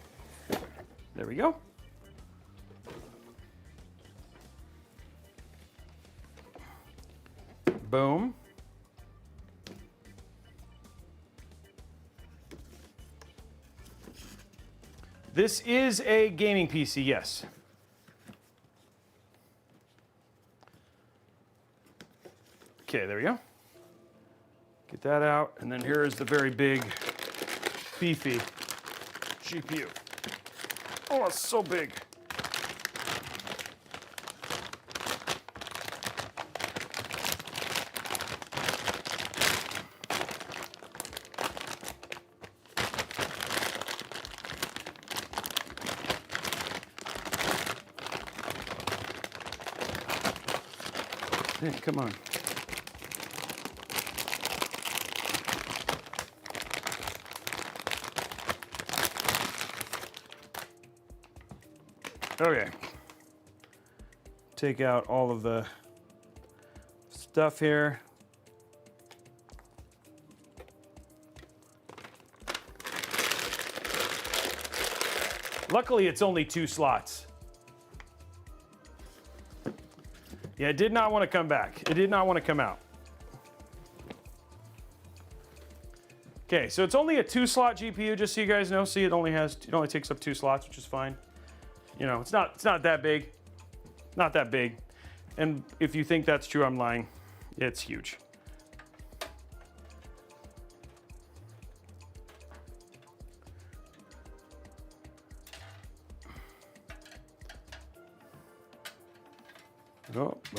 There we go. Boom. This is a gaming PC, yes. Okay, there we go. Get that out, and then here is the very big, beefy GPU. Oh, it's so big. Hey, come on. Okay. Take out all of the stuff here. Luckily, it's only 2 slots. Yeah, it did not want to come back. It did not want to come out. Okay, so it's only a 2-slot GPU, just so you guys know. See, it only takes up 2 slots, which is fine. You know, it's not that big. Not that big. And if you think that's true, I'm lying. It's huge.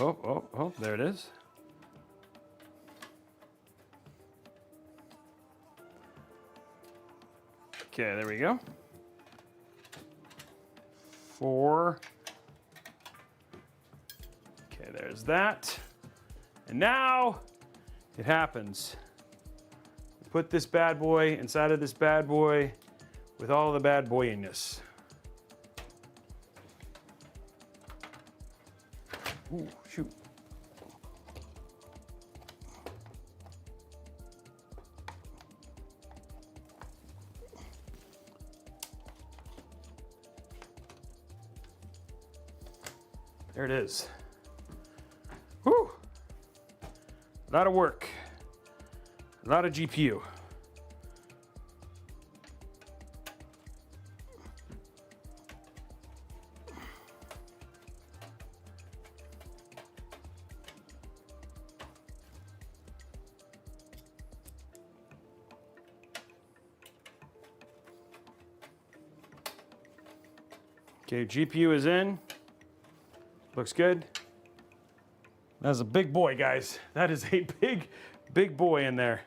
Oh, there it is. Okay, there we go. 4. Okay, there's that. And now it happens. Put this bad boy inside of this bad boy with all the bad boyiness. Ooh, shoot. There it is. Whew. A lot of work. A lot of GPU. Okay, GPU is in. Looks good. That's a big boy, guys. That is a big boy in there.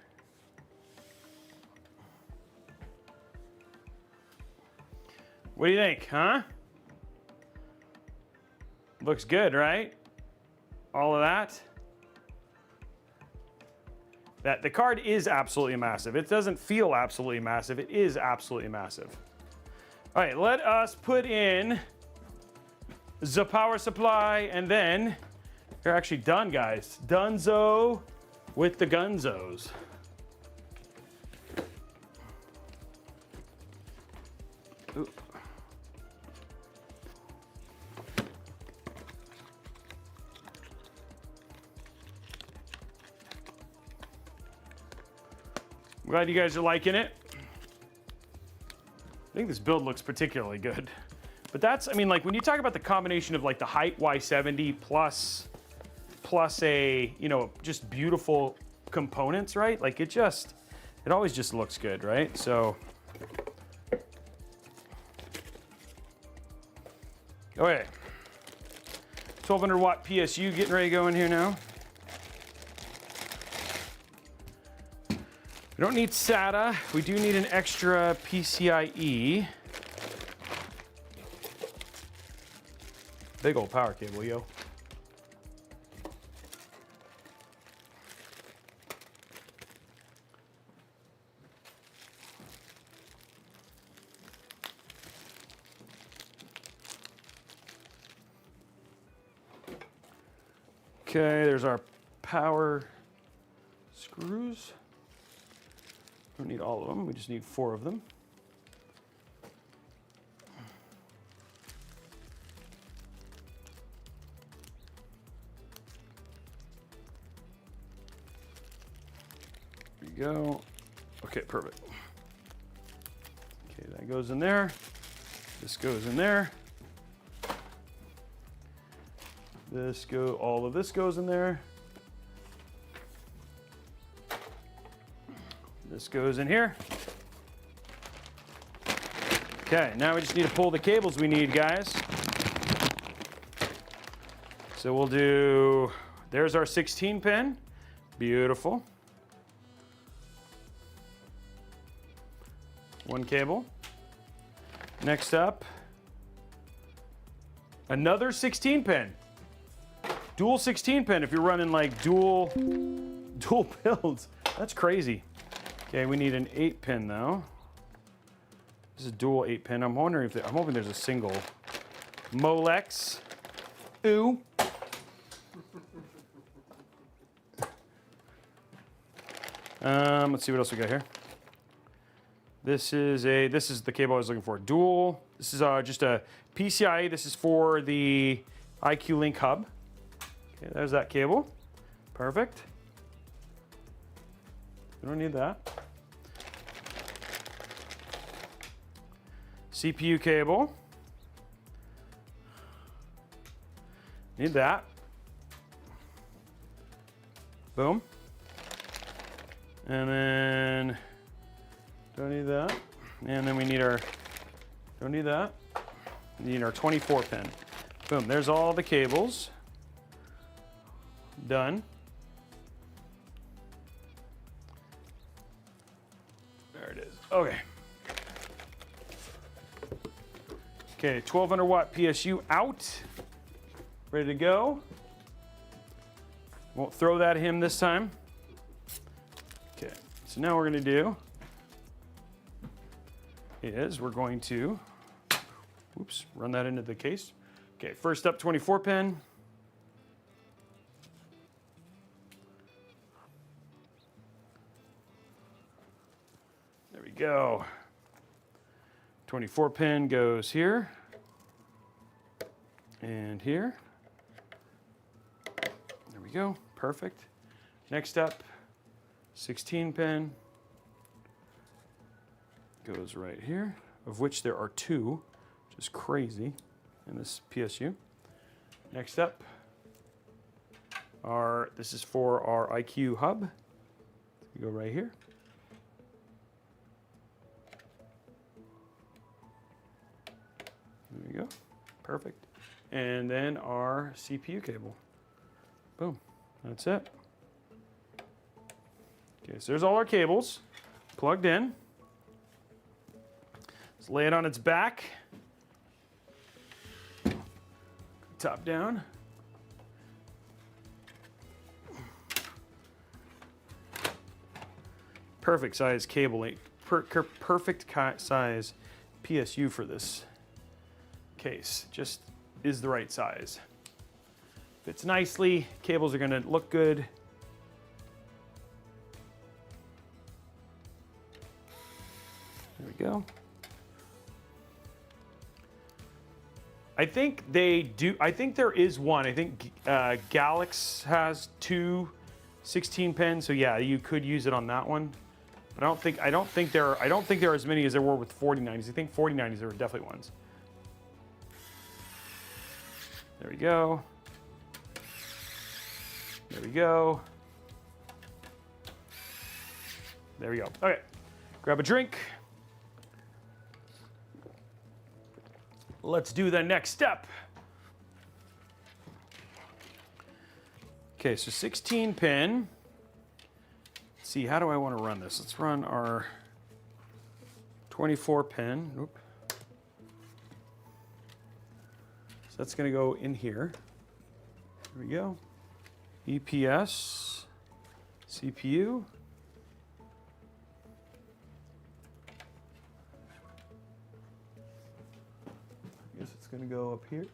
What do you think, huh? Looks good, right? All of that. The card is absolutely massive. It doesn't feel absolutely massive. It is absolutely massive. All right, let us put in the power supply, and then you're actually done, guys. Dunzo with the gunzos. Ooh. Glad you guys are liking it. I think this build looks particularly good. But that's, I mean, like when you talk about the combination of like the Hyte Y70 plus a, you know, just beautiful components, right? Like it always just looks good, right? So, okay. 1200 watt PSU getting ready to go in here now. We don't need SATA. We do need an extra PCIe. Big old power cable, yo. Okay, there's our power screws. Don't need all of them, we just need 4 of them. There you go. Okay, perfect. Okay, that goes in there. This goes in there. All of this goes in there. This goes in here. Okay, now we just need to pull the cables we need, guys. So we'll do, there's our 16 pin. Beautiful. 1 cable. Next up, another 16 pin. Dual 16 pin if you're running like dual builds. That's crazy. Okay, we need an 8 pin though. This is a dual 8 pin. I'm wondering if I'm hoping there's a single. Molex. Ooh. Let's see what else we got here. This is the cable I was looking for. Dual. This is just a PCIe. This is for the iCUE Link hub. Okay, there's that cable. Perfect. We don't need that. CPU cable. Need that. Boom. And then don't need that. And then we need our, don't need that. We need our 24 pin. Boom, there's all the cables. Done. There it is. Okay. Okay, 1200 watt PSU out. Ready to go. Won't throw that at him this time. Okay, so now what we're going to do is we're going to, oops, run that into the case. Okay, first up 24 pin. There we go. 24 pin goes here and here. There we go, perfect. Next up, 16 pin goes right here, of which there are 2, which is crazy in this PSU. Next up, this is for our iCUE hub. We go right here. There we go, perfect. And then our CPU cable. Boom, that's it. Okay, so there's all our cables plugged in. Let's lay it on its back. Top down. Perfect size cable, perfect size PSU for this case. Just is the right size. Fits nicely, cables are gonna look good. There we go. I think they do, I think there is one. I think Galax has 2 16 pins, so yeah, you could use it on that one. But I don't think there are as many as there were with 4090s. I think 4090s there were definitely ones. There we go. There we go. There we go. Okay, grab a drink. Let's do the next step. Okay, so 16 pin. Let's see, how do I want to run this? Let's run our 24 pin. Oop. So that's going to go in here. There we go. EPS, CPU. I guess it's going to go up here.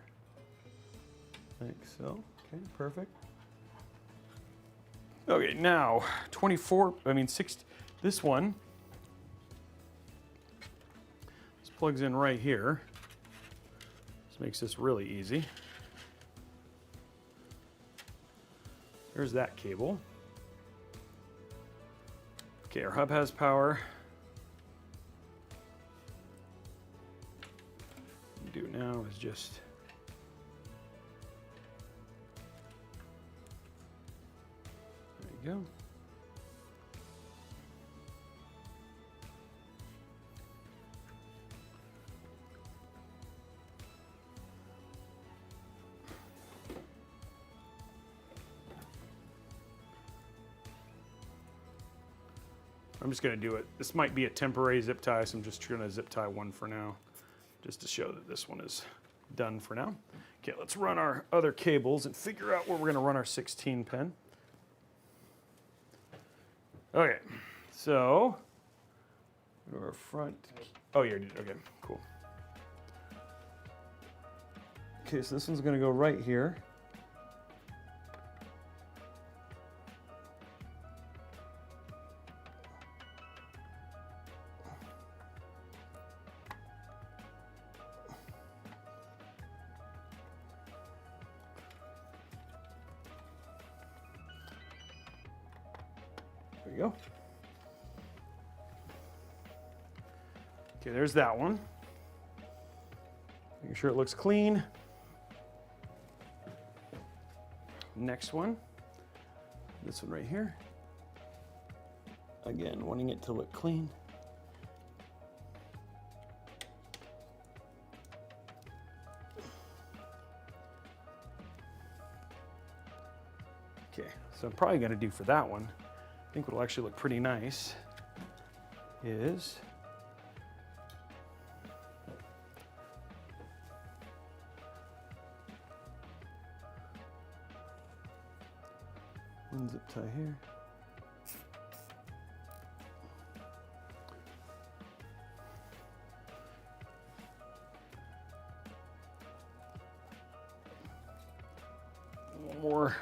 Like so. Okay, perfect. Okay, now this one. This plugs in right here. This makes this really easy. There's that cable. Okay, our hub has power. What we do now is just there you go. I'm just going to do it. This might be a temporary zip tie, so I'm just going to zip tie one for now, just to show that this one is done for now. Okay, let's run our other cables and figure out where we're gonna run our 16 pin. Okay, so go to our front. Oh, you already did. Okay, cool. Okay, so this one's gonna go right here. There you go. Okay, there's that one. Making sure it looks clean. Next one, this one right here. Again, wanting it to look clean. Okay, so I'm probably gonna do for that one, I think what'll actually look pretty nice is one zip tie here. One more.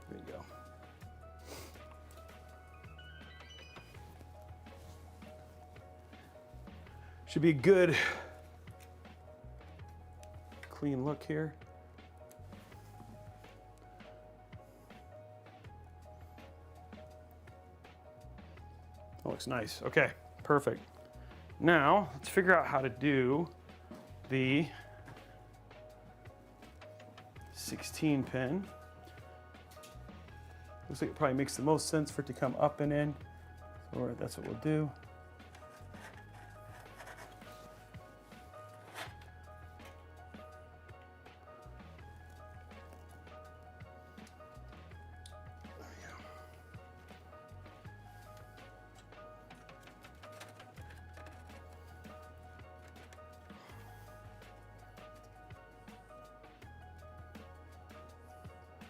There you go. Should be a good, clean look here. That looks nice. Okay, perfect. Now, let's figure out how to do the 16 pin. Looks like it probably makes the most sense for it to come up and in. So that's what we'll do.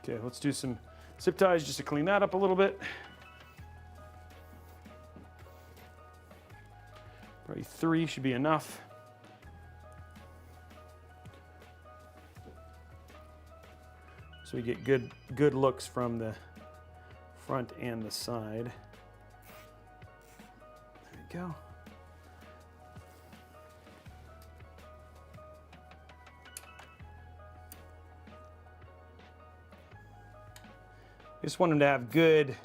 Okay, let's do some zip ties just to clean that up a little bit. Probably 3 should be enough. So we get good looks from the front and the side. There we go. Just want them to have good,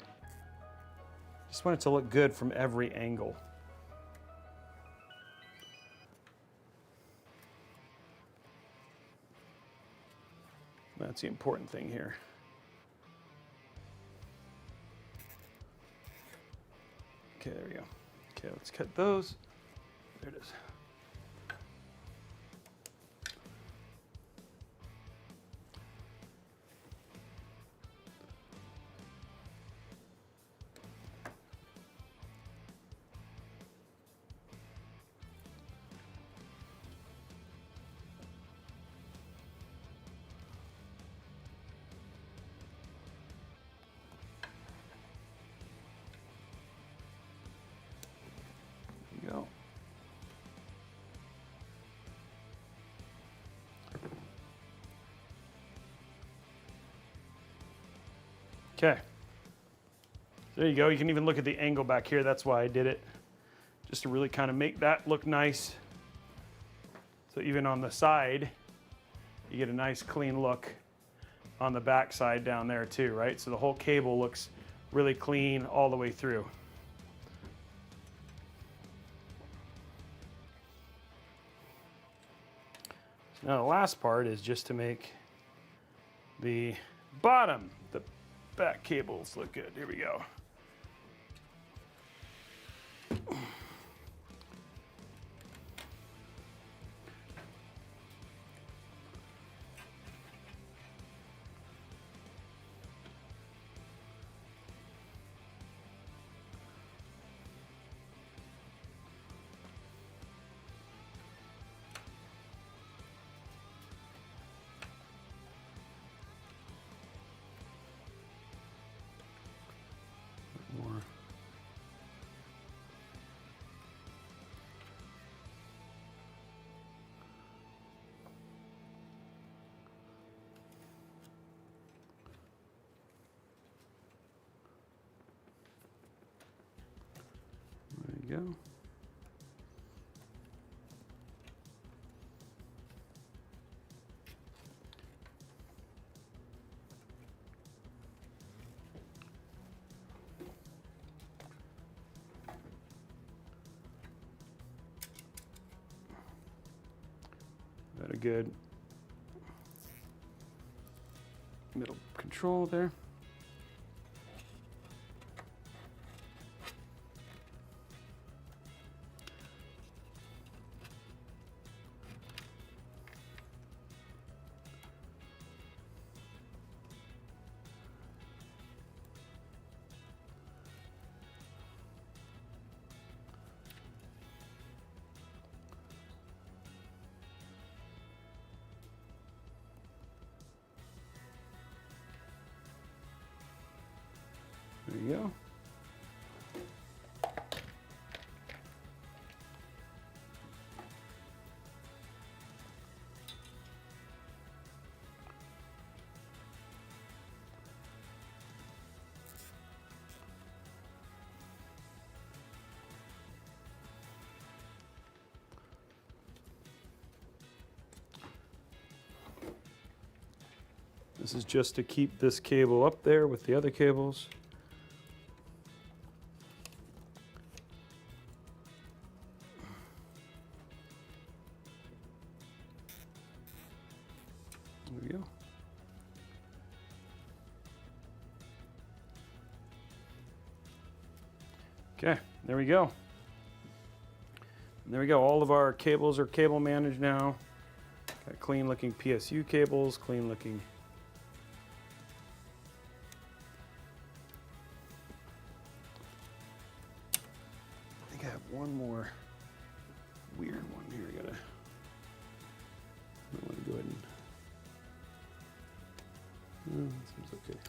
just want it to look good from every angle. That's the important thing here. Okay, there we go. Okay, let's cut those. There it is. Go. Okay. There you go. You can even look at the angle back here. That's why I did it. Just to really kind of make that look nice. So even on the side, you get a nice clean look on the back side down there too, right? So the whole cable looks really clean all the way through. Now the last part is just to make the bottom, the back cables look good. Here we go. good middle control there. There you go. This is just to keep this cable up there with the other cables. There we go. Okay, there we go. And there we go. All of our cables are cable managed now. Got clean looking PSU cables, clean looking. I think I have one more weird one here. I want to go ahead and. That seems okay.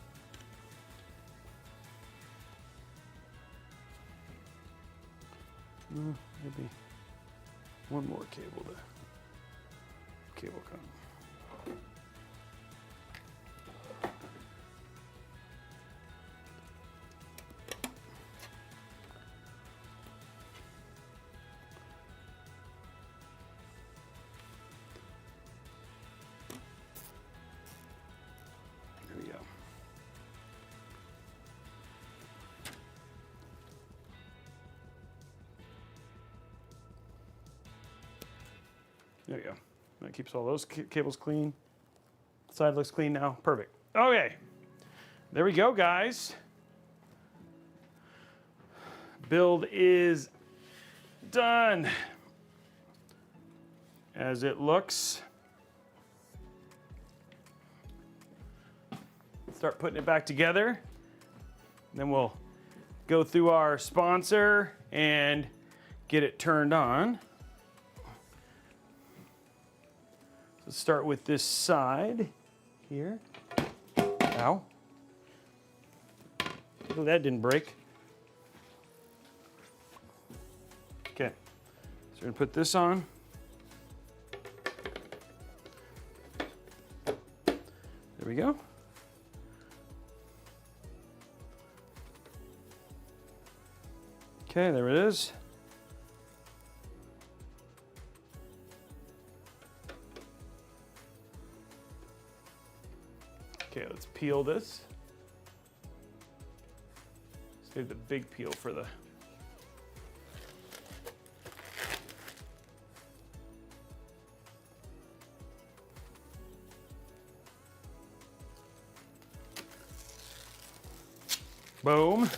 Maybe one more cable to cable come. There we go. There you go. That keeps all those cables clean. Side looks clean now. Perfect. Okay. There we go, guys. Build is done. As it looks. Start putting it back together. Then we'll go through our sponsor and get it turned on. Let's start with this side here. Ow. Oh, that didn't break. Okay, so we're gonna put this on. There we go. Okay, there it is. Okay, let's peel this. Let's do the big peel for the. Boom.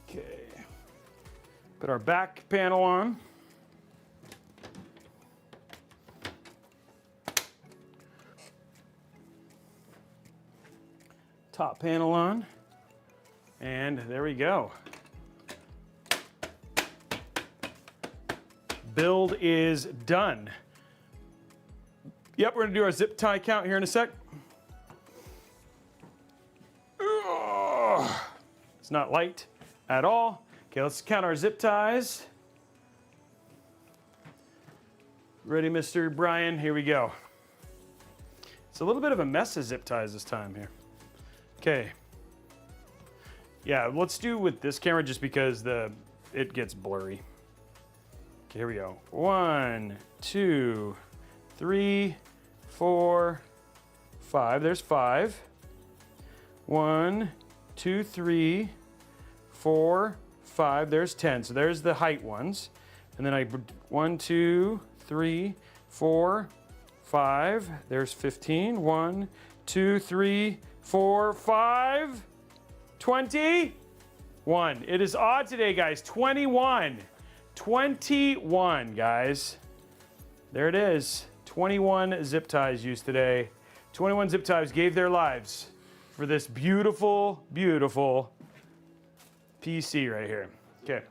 Okay. Put our back panel on. Top panel on, and there we go. Build is done. Yep, we're gonna do our zip tie count here in a sec. It's not light at all. Okay, let's count our zip ties. Ready, Mr. Brian? Here we go. It's a little bit of a mess of zip ties this time here. Okay. Yeah, let's do with this camera just because it gets blurry. Okay, here we go. 1, 2, 3, 4, 5. There's 5. 1, 2, 3, 4, 5. There's 10. So there's the height ones. And then 1, 2, 3, 4, 5. There's 15. 1, 2, 3, 4, 5. 21. It is odd today, guys. 21. 21, guys. There it is. 21 zip ties used today. 21 zip ties gave their lives for this beautiful, beautiful PC right here. Okay.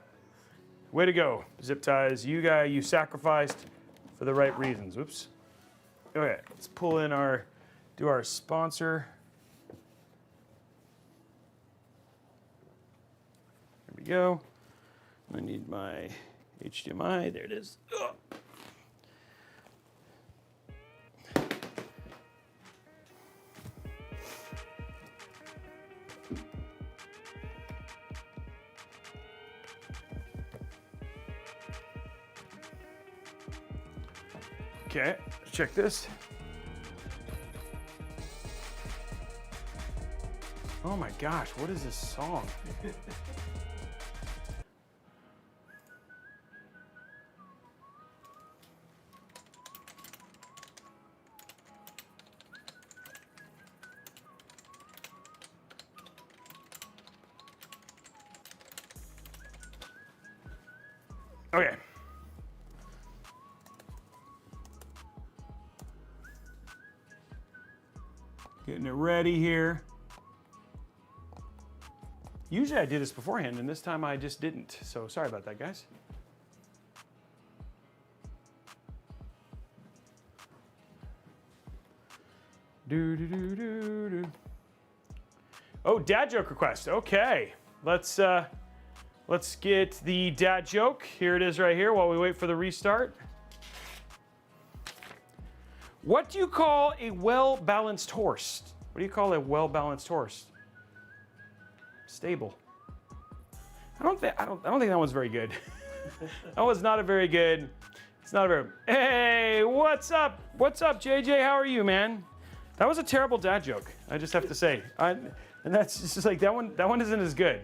Way to go, zip ties. You sacrificed for the right reasons. Whoops. Okay, let's pull in do our sponsor. There we go. I need my HDMI. There it is. Ugh. Okay, check this. Oh my gosh, what is this song? Okay. Getting it ready here. Usually I do this beforehand, and this time I just didn't. So sorry about that, guys. Oh, dad joke request. Okay, let's get the dad joke. Here it is right here while we wait for the restart. What do you call a well-balanced horse? What do you call a well-balanced horse? Stable. I don't think that one's very good. That was not a very good. It's not a very. Hey, what's up? What's up, JJ? How are you, man? That was a terrible dad joke. I just have to say. And that's just like that one. That one isn't as good.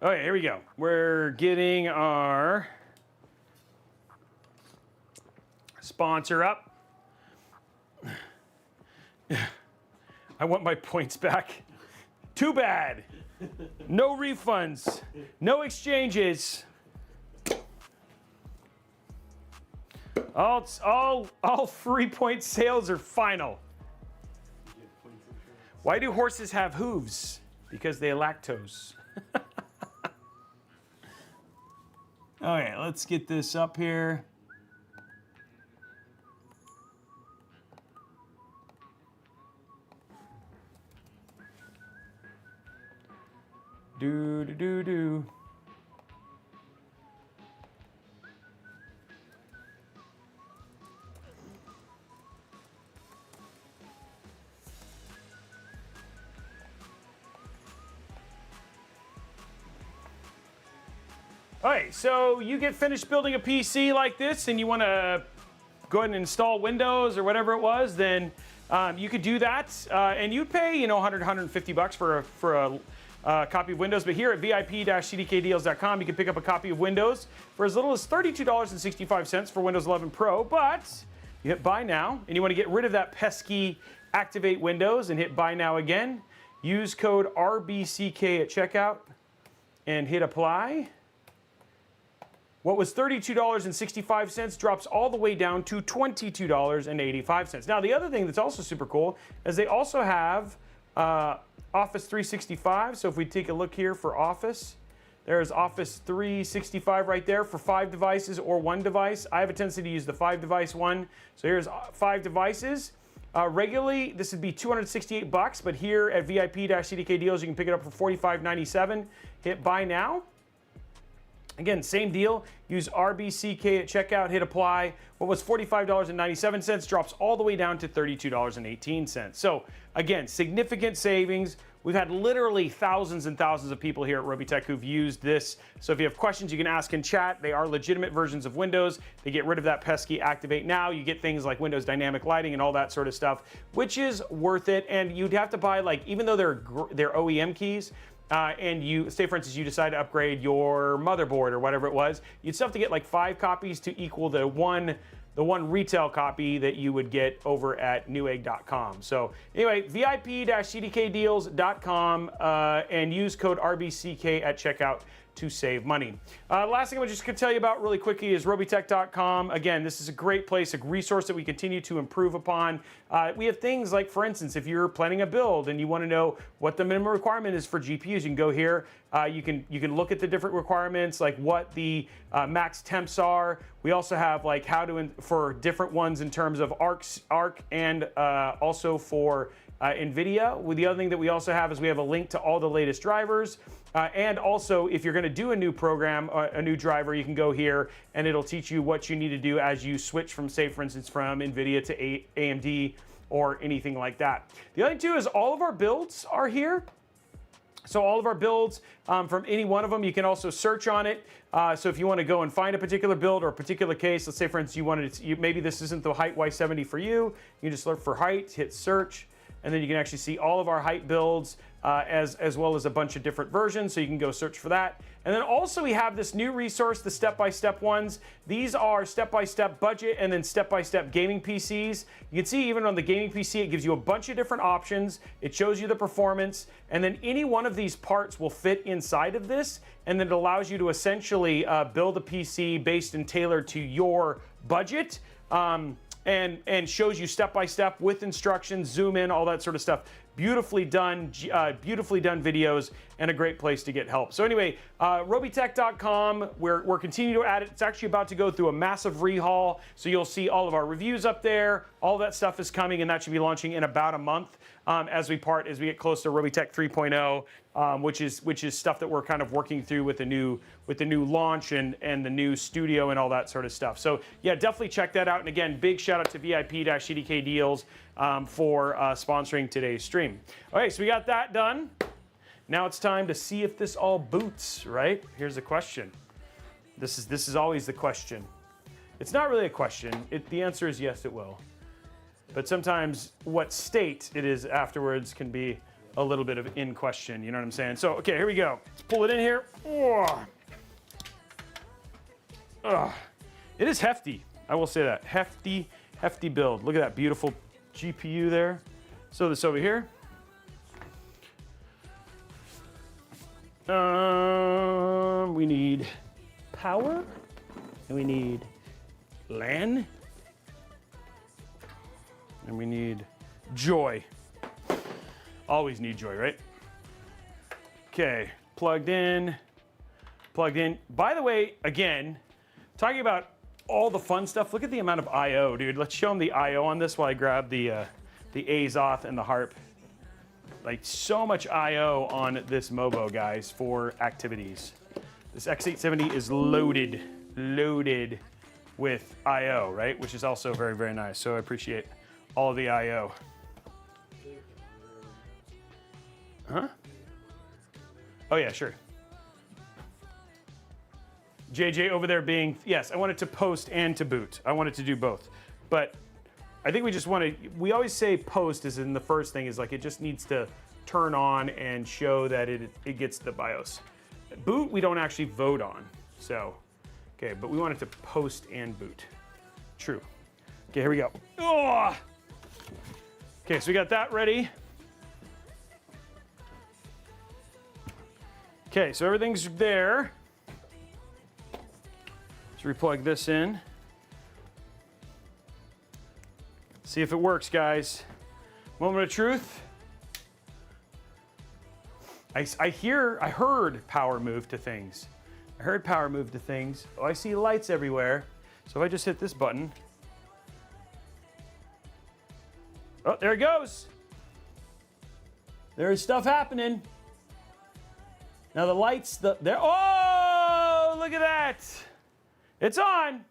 Okay, here we go. We're getting our sponsor up. I want my points back. Too bad. No refunds. No exchanges. All free point sales are final. Why do horses have hooves? Because they lactose. Okay, let's get this up here. Do. All right, so you get finished building a PC like this and you want to go ahead and install Windows or whatever it was, then you could do that. And you'd pay, $100, $150 for a copy of Windows. But here at VIP-CDKdeals.com, you can pick up a copy of Windows for as little as $32.65 for Windows 11 Pro. But you hit Buy Now, and you want to get rid of that pesky Activate Windows and hit Buy Now again. Use code RBCK at checkout and hit Apply. What was $32.65 drops all the way down to $22.85. Now, the other thing that's also super cool is they also have Office 365. So if we take a look here for Office, there's Office 365 right there for 5 devices or 1 device. I have a tendency to use the 5-device one. So here's 5 devices. Regularly, this would be $268, but here at VIP-CDK Deals, you can pick it up for $45.97. Hit Buy Now. Again, same deal. Use RBCK at checkout, hit Apply. What was $45.97 drops all the way down to $32.18. So again, significant savings We've had literally thousands and thousands of people here at Robeytech who've used this. So if you have questions, you can ask in chat. They are legitimate versions of Windows. They get rid of that pesky activate now. You get things like Windows dynamic lighting and all that sort of stuff, which is worth it. And you'd have to buy, like, even though they're OEM keys, and you say, for instance, you decide to upgrade your motherboard or whatever it was, you'd still have to get like 5 copies to equal the one retail copy that you would get over at newegg.com. So anyway, VIP-cdkdeals.com and use code RBCK at checkout to save money. Last thing I'm just going to tell you about really quickly is Robeytech.com. Again, this is a great place, a resource that we continue to improve upon. We have things like, for instance, if you're planning a build and you want to know what the minimum requirement is for GPUs, you can go here. You can look at the different requirements, like what the max temps are. We also have like how to for different ones in terms of ARC and also for NVIDIA. Well, the other thing that we also have is we have a link to all the latest drivers. And also, if you're going to do a new program, a new driver, you can go here and it'll teach you what you need to do as you switch from, say, for instance, from NVIDIA to AMD or anything like that. The other thing, too, is all of our builds are here. So all of our builds, from any one of them, you can also search on it. So if you want to go and find a particular build or a particular case, let's say, for instance, you wanted to, maybe this isn't the Hyte Y70 for you. You can just look for Hyte, hit search, and then you can actually see all of our Hyte builds as well as a bunch of different versions, so you can go search for that. And then also we have this new resource, the step-by-step ones. These are step-by-step budget and then step-by-step gaming PCs. You can see even on the gaming PC, it gives you a bunch of different options. It shows you the performance, and then any one of these parts will fit inside of this, and then it allows you to essentially build a PC based and tailored to your budget. And shows you step-by-step with instructions, zoom in, all that sort of stuff. Beautifully done videos, and a great place to get help. So anyway, Robeytech.com, we're continuing to add it. It's actually about to go through a massive rehaul, so you'll see all of our reviews up there. All that stuff is coming, and that should be launching in about a month as we get close to Robeytech 3.0, which is stuff that we're kind of working through with the new launch and the new studio and all that sort of stuff. So yeah, definitely check that out. And again, big shout out to VIP-CDK Deals for sponsoring today's stream. Okay, so we got that done. Now it's time to see if this all boots, right? Here's the question. This is always the question. It's not really a question. The answer is yes, it will. But sometimes what state it is afterwards can be a little bit of in question, you know what I'm saying? So, okay, here we go. Let's pull it in here. It is hefty, I will say that. Hefty build. Look at that beautiful GPU there. So this over here. We need power, and we need LAN, and we need joy. Always need joy, right? Okay, plugged in. By the way, again, talking about all the fun stuff, look at the amount of I/O, dude. Let's show them the I/O on this while I grab the ASUS and the harp. Like, so much I/O on this Mobo, guys, for activities. This X870 is loaded with I/O, right? Which is also very, very nice. So I appreciate all of the I/O. Huh? Oh yeah, sure. JJ over there being, yes, I wanted to post and to boot. I wanted to do both. But I think we always say post is in the first thing, is like it just needs to turn on and show that it gets the BIOS. Boot, we don't actually vote on. So, okay, but we wanted to post and boot. True. Okay, here we go. Oh! Okay, so we got that ready. Okay, so everything's there. Let's replug this in. See if it works, guys. Moment of truth. I heard power move to things. Oh, I see lights everywhere. So if I just hit this button. Oh, there it goes. There is stuff happening. Now the lights, oh, look at that. It's on.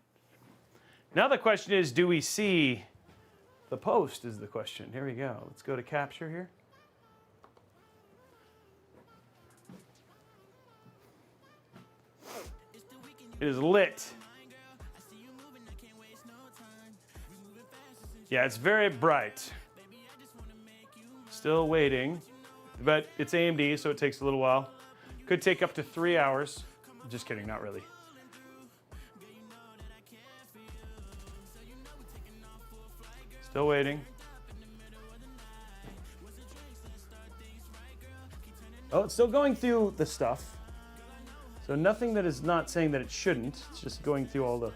Now the question is, do we see the post is the question. Here we go. Let's go to capture here. It is lit. Yeah, it's very bright. Still waiting, but it's AMD, so it takes a little while. Could take up to 3 hours. Just kidding, not really. Still waiting. Oh, it's still going through the stuff. So nothing that is not saying that it shouldn't. It's just going through all the...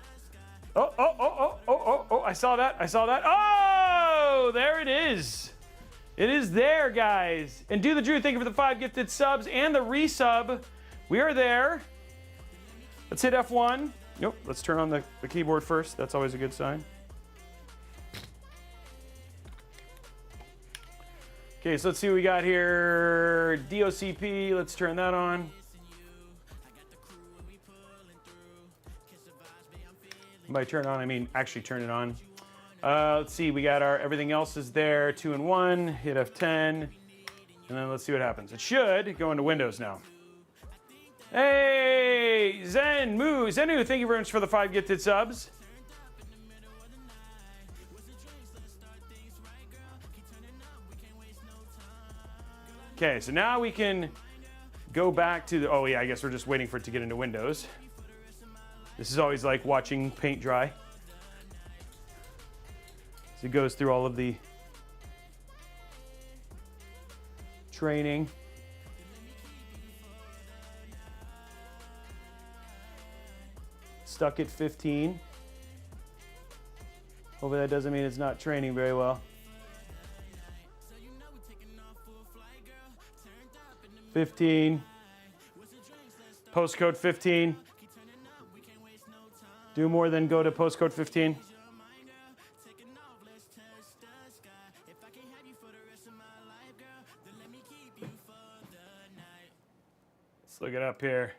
Oh, I saw that, Oh, there it is. It is there, guys. And Do the Drew, thank you for the 5 gifted subs and the resub. We are there. Let's hit F1. Nope, let's turn on the keyboard first. That's always a good sign. Okay, so let's see what we got here. DOCP, let's turn that on. By turn on, I mean actually turn it on. Let's see, we got our, everything else is there, 2 and 1, hit F10, and then let's see what happens. It should go into Windows now. Hey, Zenu, thank you very much for the 5 gifted subs. Okay, so now we can go back to the, oh yeah, I guess we're just waiting for it to get into Windows. This is always like watching paint dry. So it goes through all of the training. Stuck at 15. Hopefully that doesn't mean it's not training very well. 15. Postcode 15. Do more than go to postcode 15. Let's look it up here.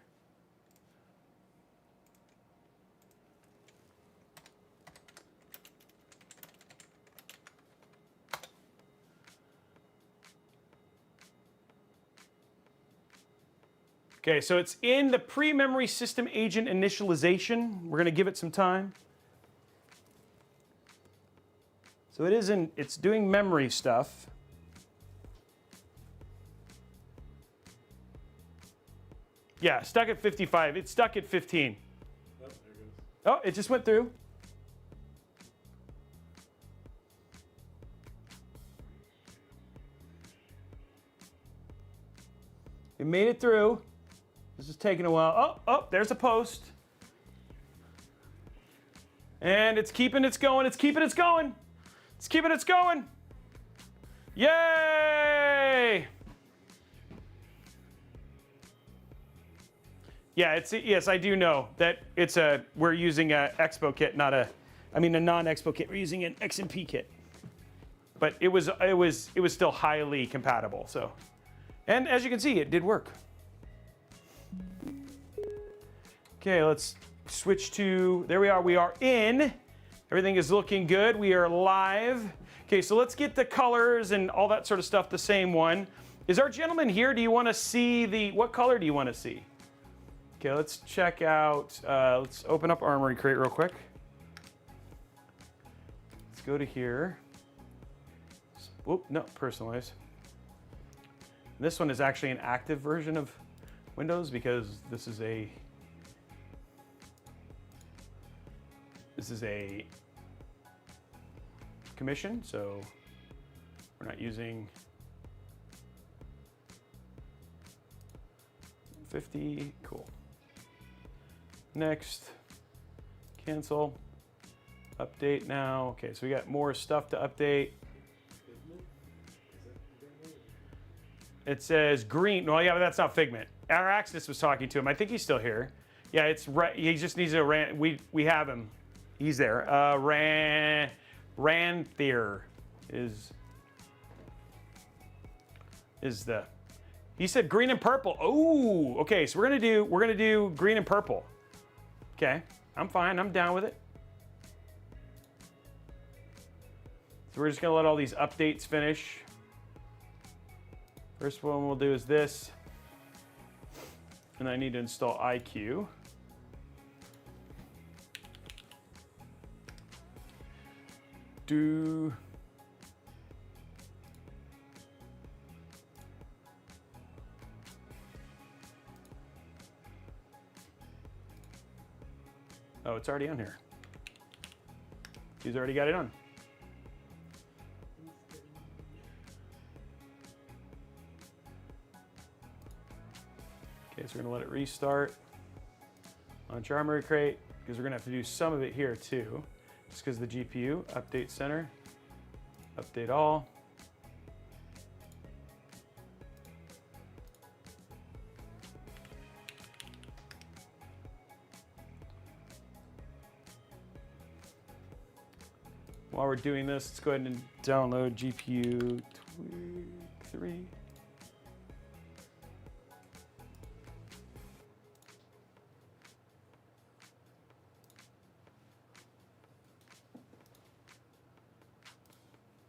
Okay, so it's in the pre-memory system agent initialization. We're going to give it some time. So it isn't, it's doing memory stuff. Yeah, stuck at 55. It's stuck at 15. Oh, there it goes. Oh, it just went through. It made it through. This is taking a while. Oh, there's a post. And it's keeping it going. It's keeping it going. It's keeping it going. Yay! Yeah, it's yes, I do know that it's a we're using a Expo kit, not a a non-Expo kit. We're using an XMP kit. But it was still highly compatible, so. And as you can see, it did work. Okay, let's switch to, there we are. We are in. Everything is looking good. We are live. Okay, so let's get the colors and all that sort of stuff the same one. Is our gentleman here? Do you want to see the, what color do you want to see? Okay, let's check out, let's open up Armory Crate real quick. Let's go to here. Whoop, no, personalize. This one is actually an active version of Windows because this is a commission, so we're not using 50. Cool. Next, cancel, update now. Okay, so we got more stuff to update. It says green. Well, yeah, but that's not Figment. Our Axis was talking to him. I think he's still here. Yeah, it's he just needs a ran. We have him. He's there. Ranthier is the. He said green and purple. Oh, okay. So we're gonna do green and purple. Okay, I'm fine. I'm down with it. So we're just gonna let all these updates finish. First one we'll do is this. And I need to install iCUE. do. Oh, it's already on here. He's already got it on. Okay, so we're gonna let it restart. Launch Armory Crate, because we're gonna have to do some of it here too. Just because the GPU, update center, update all. While we're doing this, let's go ahead and download GPU 3.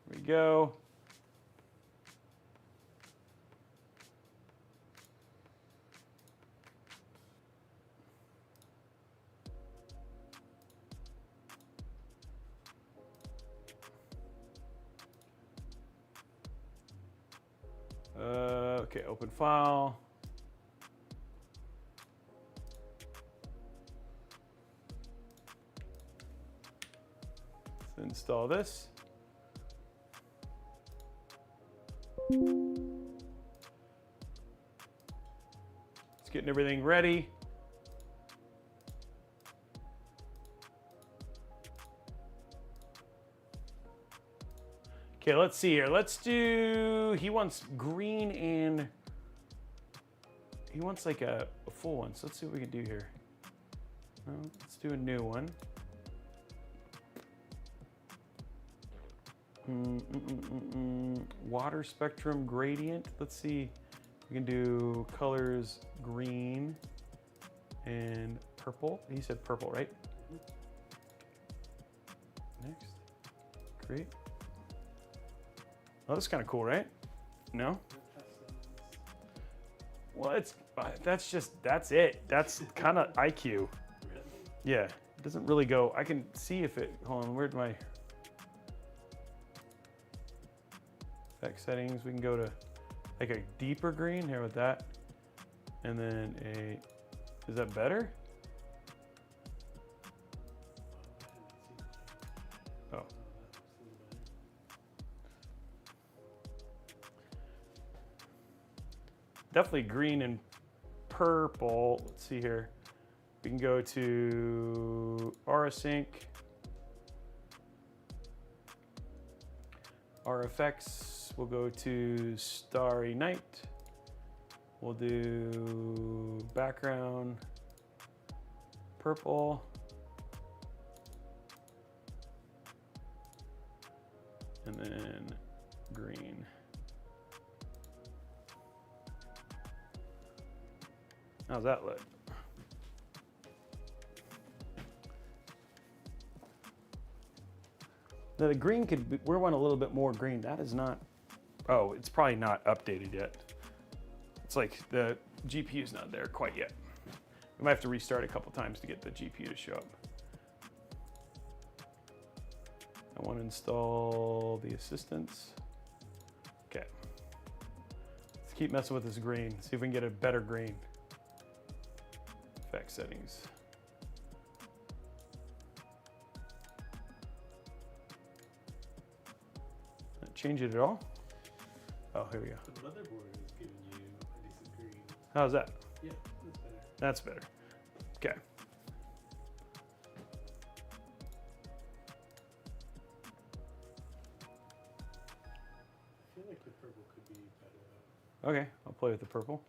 There we go. Okay, open file. Let's install this. It's getting everything ready. Okay, let's see here. Let's do, he wants green and he wants like a full one. So let's see what we can do here. Let's do a new one. Water spectrum gradient. Let's see. We can do colors green and purple. He said purple, right? Next. Great. Oh, that's kind of cool, right? No? Well, that's it. That's kind of iCUE. Yeah, it doesn't really go. I can see if it, hold on, where'd my effect settings? We can go to like a deeper green here with that. And then is that better? Oh. Definitely green and purple. Let's see here. We can go to RSync, RFX. We'll go to Starry Night. We'll do background purple. And then green. How's that look? Now the green could be, we want a little bit more green. That is not, oh, it's probably not updated yet. It's like the GPU's not there quite yet. We might have to restart a couple times to get the GPU to show up. I want to install the assistants. Okay. Let's keep messing with this green. See if we can get a better green. Effect settings. Not change it at all? Oh, here we go. The motherboard is giving you a decent green. How's that? Yeah, that's better. That's better. Okay. I feel like the purple could be better though. Okay, I'll play with the purple.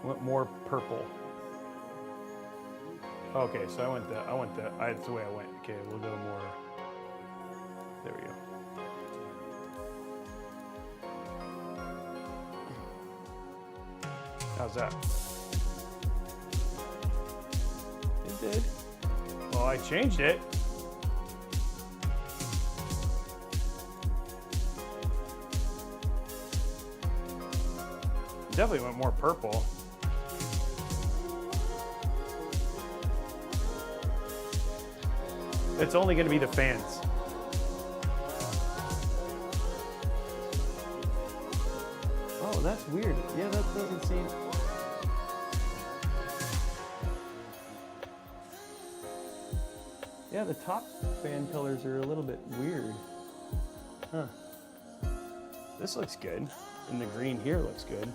Want more purple. Okay, so that's the way I went. Okay, we'll go more. There we go. How's that? It did. Well, I changed it. definitely went more purple. It's only going to be the fans. Oh, that's weird. Yeah, that doesn't seem... Yeah, the top fan colors are a little bit weird. Huh. This looks good. And the green here looks good.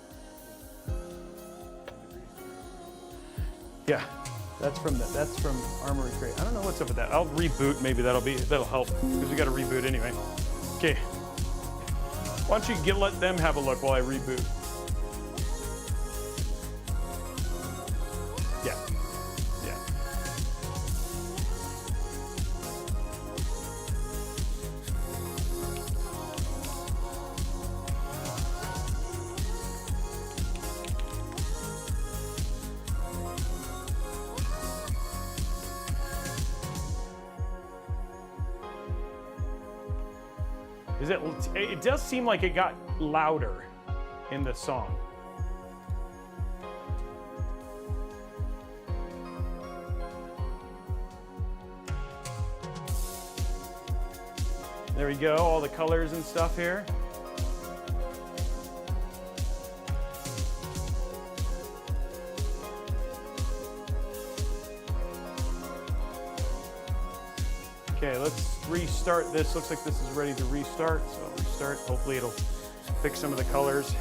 Yeah, that's from Armory Crate. I don't know what's up with that. I'll reboot. Maybe that'll help because we got to reboot anyway. Okay. Why don't you let them have a look while I reboot? Yeah. Yeah. It does seem like it got louder in the song. There we go, all the colors and stuff here. Okay, let's restart this. Looks like this is ready to restart, so I'll restart. Hopefully it'll fix some of the colors.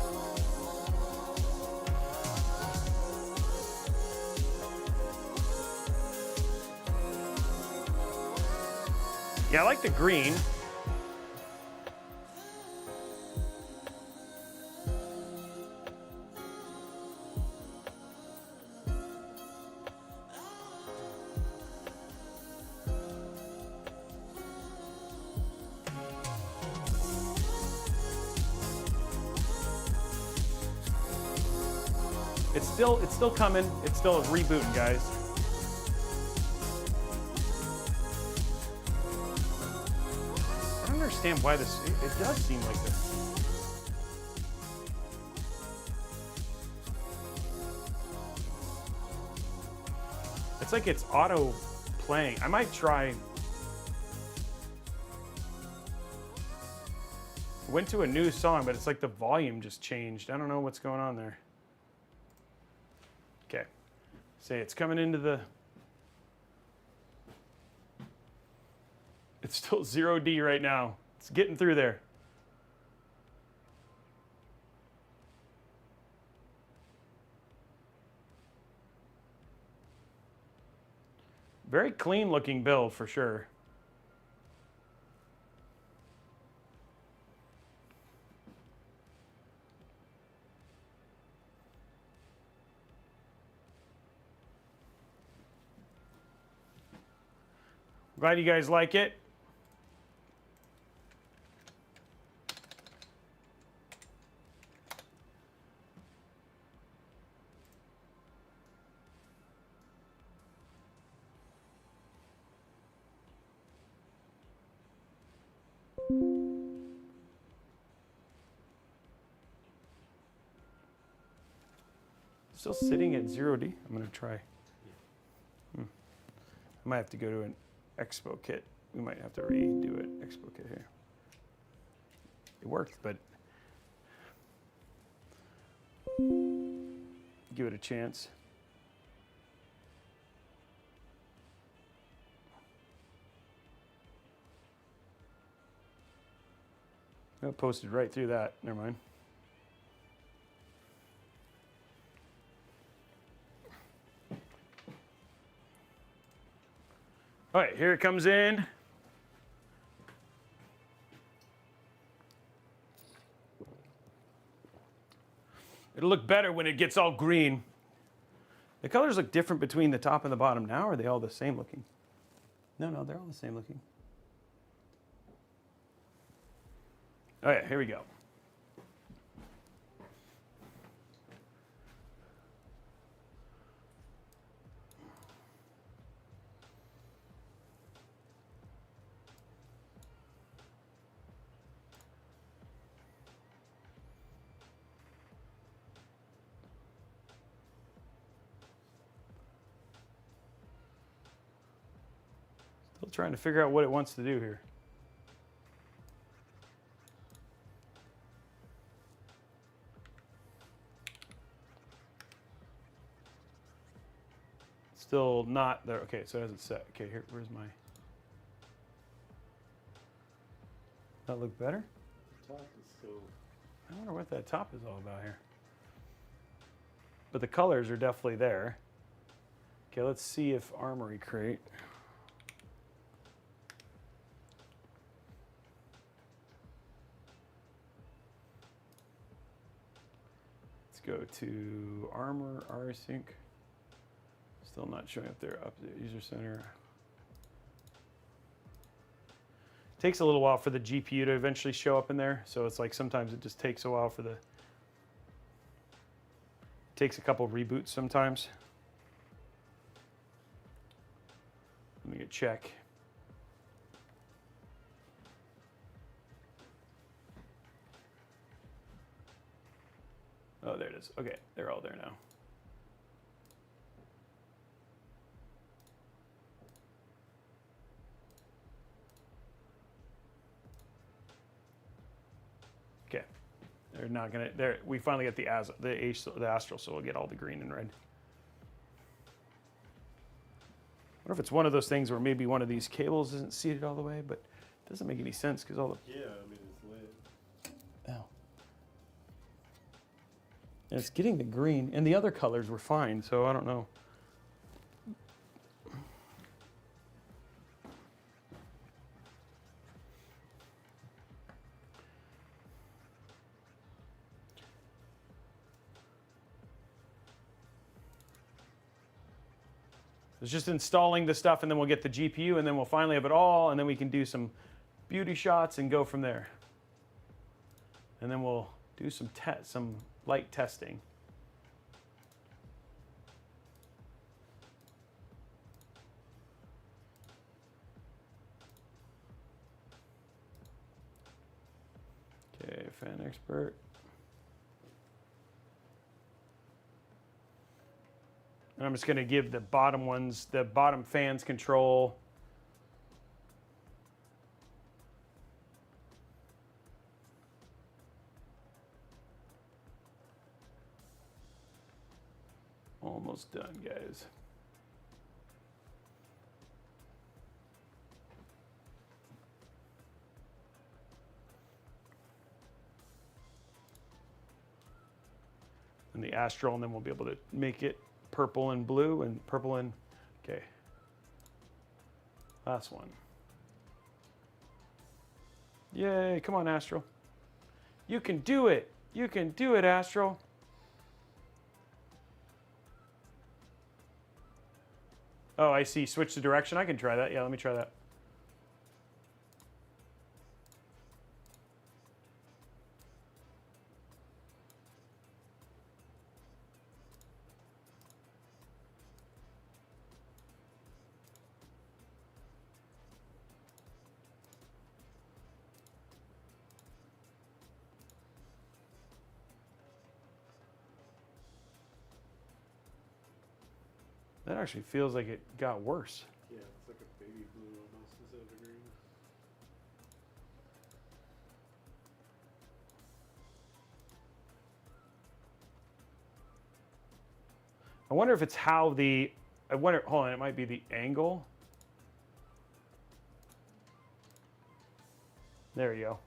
Yeah, I like the green. It's still coming. It's still rebooting, guys. I don't understand why this. It does seem like this. It's like it's auto playing. I might try. Went to a new song, but it's like the volume just changed. I don't know what's going on there. Okay, say it's coming into the, it's still 0D right now. It's getting through there. Very clean looking build for sure. Glad you guys like it. Still sitting at 0D. I'm going to try. I might have to go to an Expo kit. We might have to redo it. Expo kit here. It worked, but give it a chance. Oh, it posted right through that. Never mind. All right, here it comes in. It'll look better when it gets all green. The colors look different between the top and the bottom now, or are they all the same looking? No, they're all the same looking. All right, here we go. Still trying to figure out what it wants to do here. Still not there. Okay, so it hasn't set. Okay, here, where's my... That look better? The top is still... I wonder what that top is all about here. But the colors are definitely there. Okay, let's see if Armory Crate. Let's go to Armor, rsync. Still not showing up there. Up the user center. Takes a little while for the GPU to eventually show up in there. So it's like sometimes it just takes a while for the... Takes a couple reboots sometimes. Let me get check. Oh, there it is. Okay, they're all there now. Okay, they're not gonna. There, we finally get the Astral, so we'll get all the green and red. I wonder if it's one of those things where maybe one of these cables isn't seated all the way, but it doesn't make any sense because all the... Yeah, I mean, it's lit. Oh. And it's getting the green, and the other colors were fine, so I don't know. It's just installing the stuff, and then we'll get the GPU, and then we'll finally have it all, and then we can do some beauty shots and go from there. And then we'll do some light testing. Okay, fan expert. And I'm just going to give the bottom ones, the bottom fans control. Almost done, guys. And the Astral, and then we'll be able to make it purple and blue and purple and, okay. Last one. Yay, come on, Astral. You can do it. You can do it, Astral. Oh, I see. Switch the direction. I can try that. Yeah, let me try that. That actually feels like it got worse. Yeah, it's like a baby blue almost instead of a green. I wonder if it's how the, hold on, it might be the angle. There you go.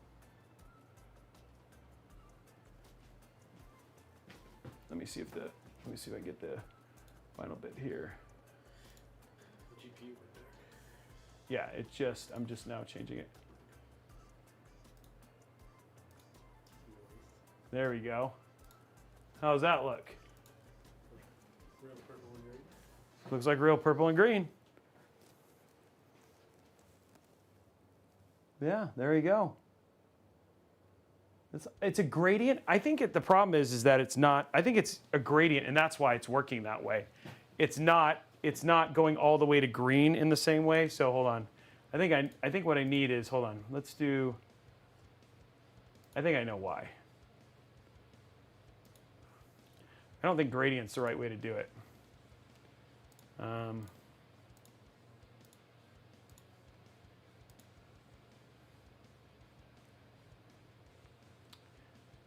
Let me see if I get the final bit here. The GPU went dark. Yeah, I'm just now changing it. There we go. How's that look? Real purple and green. Looks like real purple and green. Yeah, there you go. It's a gradient. I think the problem is that it's not. I think it's a gradient, and that's why it's working that way. It's not going all the way to green in the same way. So hold on. I think what I need is, hold on. Let's do. I think I know why. I don't think gradient's the right way to do it.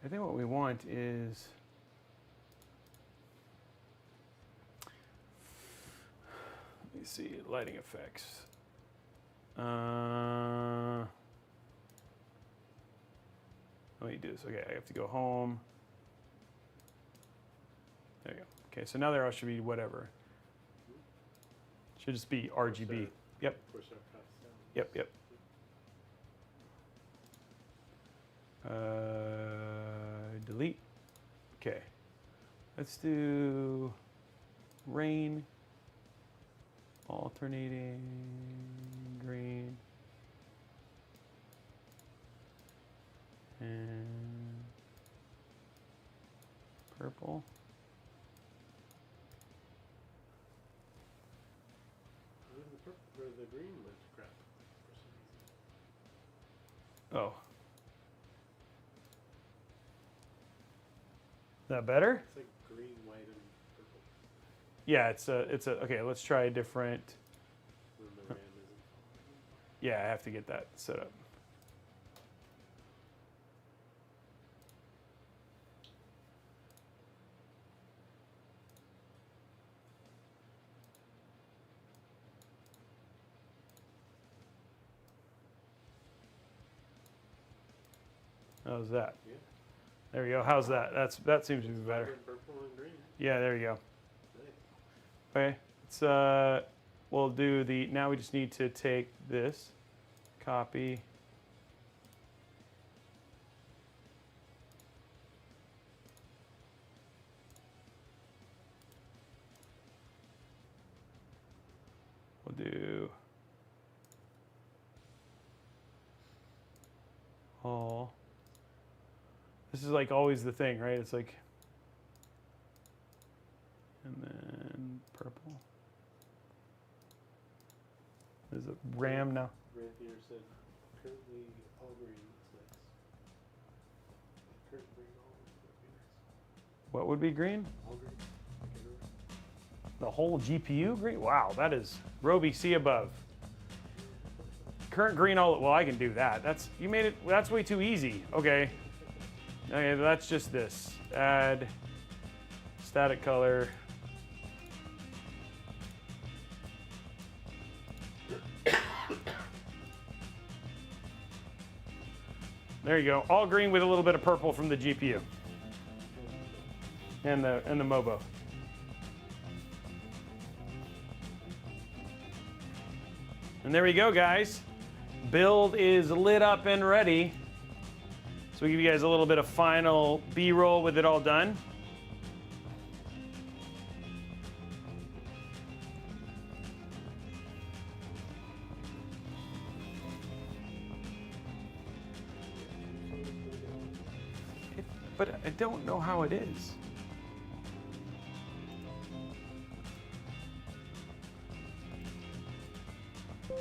I think what we want is, let me see, lighting effects. Let me do this. Okay, I have to go home. There you go. Okay, so now there all should be whatever. Should just be RGB. Corsair. Yep. Corsair custom. Yep, yep. Delete. Okay. Let's do rain, alternating green, and purple. The purple or the green was crap for some reason. Oh. Is that better? It's like green, white, and purple. Yeah, it's a, okay, let's try a different, When the RAM isn't. yeah, I have to get that set up. How's that? Yeah. There we go. How's that? That seems to be better. Vibrant purple and green. Yeah, there you go. Nice. Okay, it's we'll do the, now we just need to take this, copy. We'll do all. This is like always the thing, right? It's like, and then purple. There's a RAM now. Rampier said currently all green looks nice. Current green all green would be nice. What would be green? All green. Like everywhere. The whole GPU green? Wow, that is Robey, see above. Current green all, well, I can do that. That's, you made it, that's way too easy. Okay. Okay, that's just this. Add static color. There you go. All green with a little bit of purple from the GPU. And the MOBO. And there we go, guys. Build is lit up and ready. So we give you guys a little bit of final B-roll with it all done. But I don't know how it is.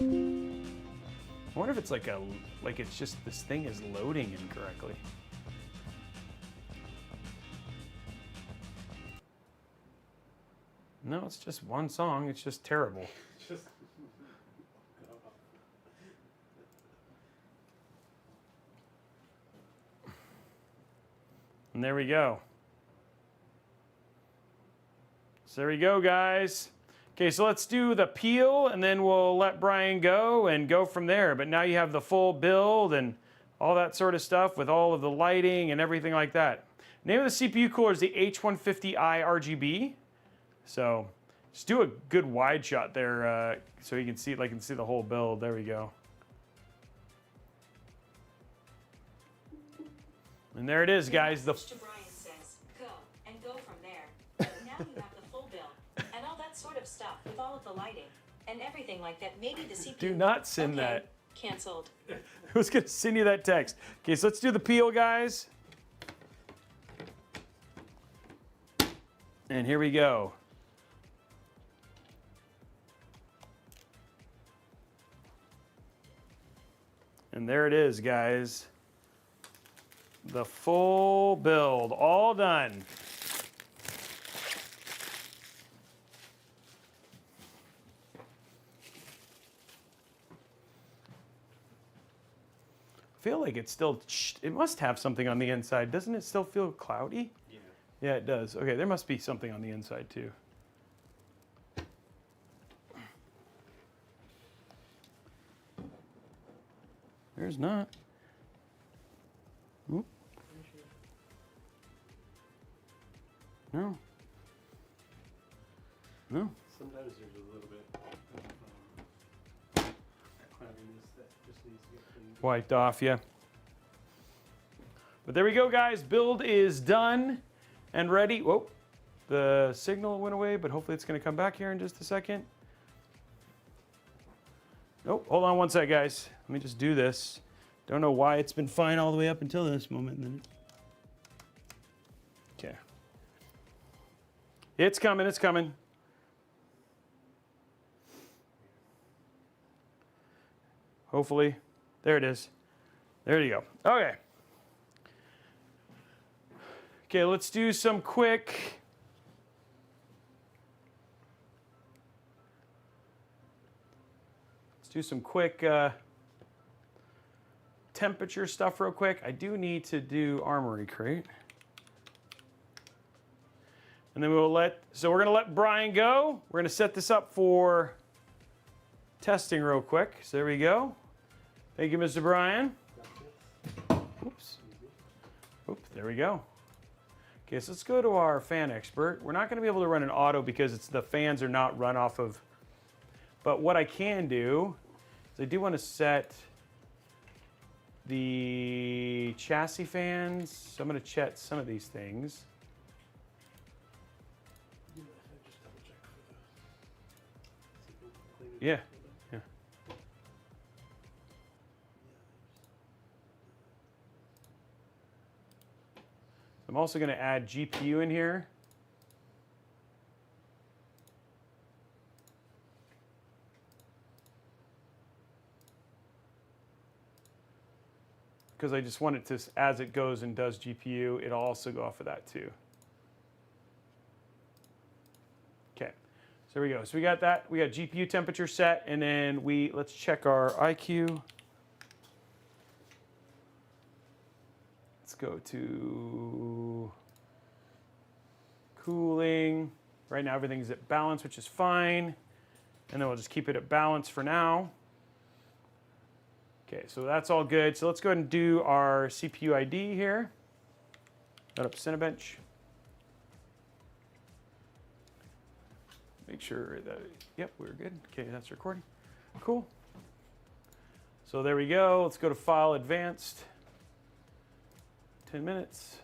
I wonder if it's like it's just this thing is loading incorrectly. No, it's just one song. It's just terrible. Just And there we go. So there we go, guys. Okay, so let's do the peel, and then we'll let Brian go and go from there. But now you have the full build and all that sort of stuff with all of the lighting and everything like that. Name of the CPU cooler is the H150i RGB. So just do a good wide shot there so you can see, like, see the whole build. There we go. And there it is, guys. The Mr. Brian says, go, and go from there. But now you have the full build, and all that sort of stuff with all of the lighting, and everything like that. Maybe the CPU... do not send okay, that. Canceled. Who's gonna send you that text? Okay, so let's do the peel, guys. And here we go. And there it is, guys. The full build, all done. I feel like it's still, it must have something on the inside. Doesn't it still feel cloudy? Yeah. Yeah, it does. Okay, there must be something on the inside too. There's not. Oop. No. No. Sometimes there's a little bit of cloudiness that just needs to get cleaned. Wiped off, yeah. But there we go, guys. Build is done and ready. Whoa. The signal went away, but hopefully it's going to come back here in just a second. Nope. Hold on one sec, guys. Let me just do this. Don't know why it's been fine all the way up until this moment. Then. Okay. It's coming. It's coming. Hopefully. There it is. There you go. Okay. Okay, let's do some quick... Let's do some quick temperature stuff real quick. I do need to do Armory Crate. And then we'll so we're gonna let Brian go. We're gonna set this up for testing real quick. So there we go. Thank you, Mr. Brian. Oops. Oops, there we go. Okay, so let's go to our fan expert. We're not gonna be able to run an auto because the fans are not run off of, but what I can do is I do want to set the chassis fans. So I'm going to check some of these things. Yeah, yeah. I'm also going to add GPU in here. Because I just want it to, as it goes and does GPU, it'll also go off of that too. Okay, so there we go. So we got that. We got GPU temperature set, and then let's check our iCUE. Let's go to cooling. Right now everything's at balance, which is fine. And then we'll just keep it at balance for now. Okay, so that's all good. So let's go ahead and do our CPU ID here. Got up Cinebench. Make sure that, yep, we're good. Okay, that's recording. Cool. So there we go. Let's go to File Advanced. 10 minutes.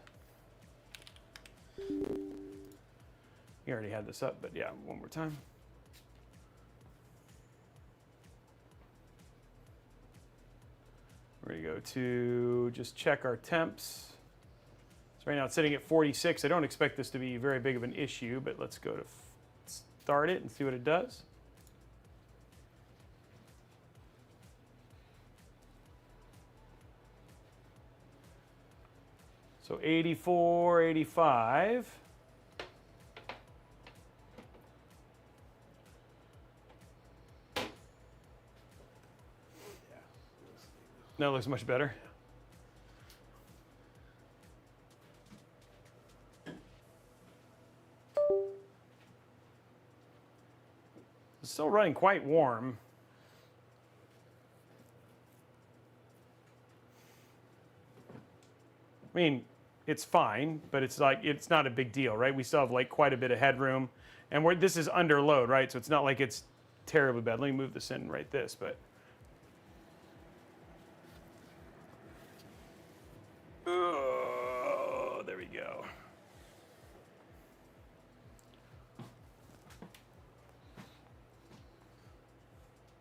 You already had this up, but yeah, one more time. We're gonna go to just check our temps. So right now it's sitting at 46. I don't expect this to be very big of an issue, but let's go to start it and see what it does. So 84, 85. That looks much better. It's still running quite warm. I mean, it's fine, but it's not a big deal, right? We still have like quite a bit of headroom, and this is under load, right? So it's not like it's terribly bad. Let me move this in right this, but. Oh, there we go.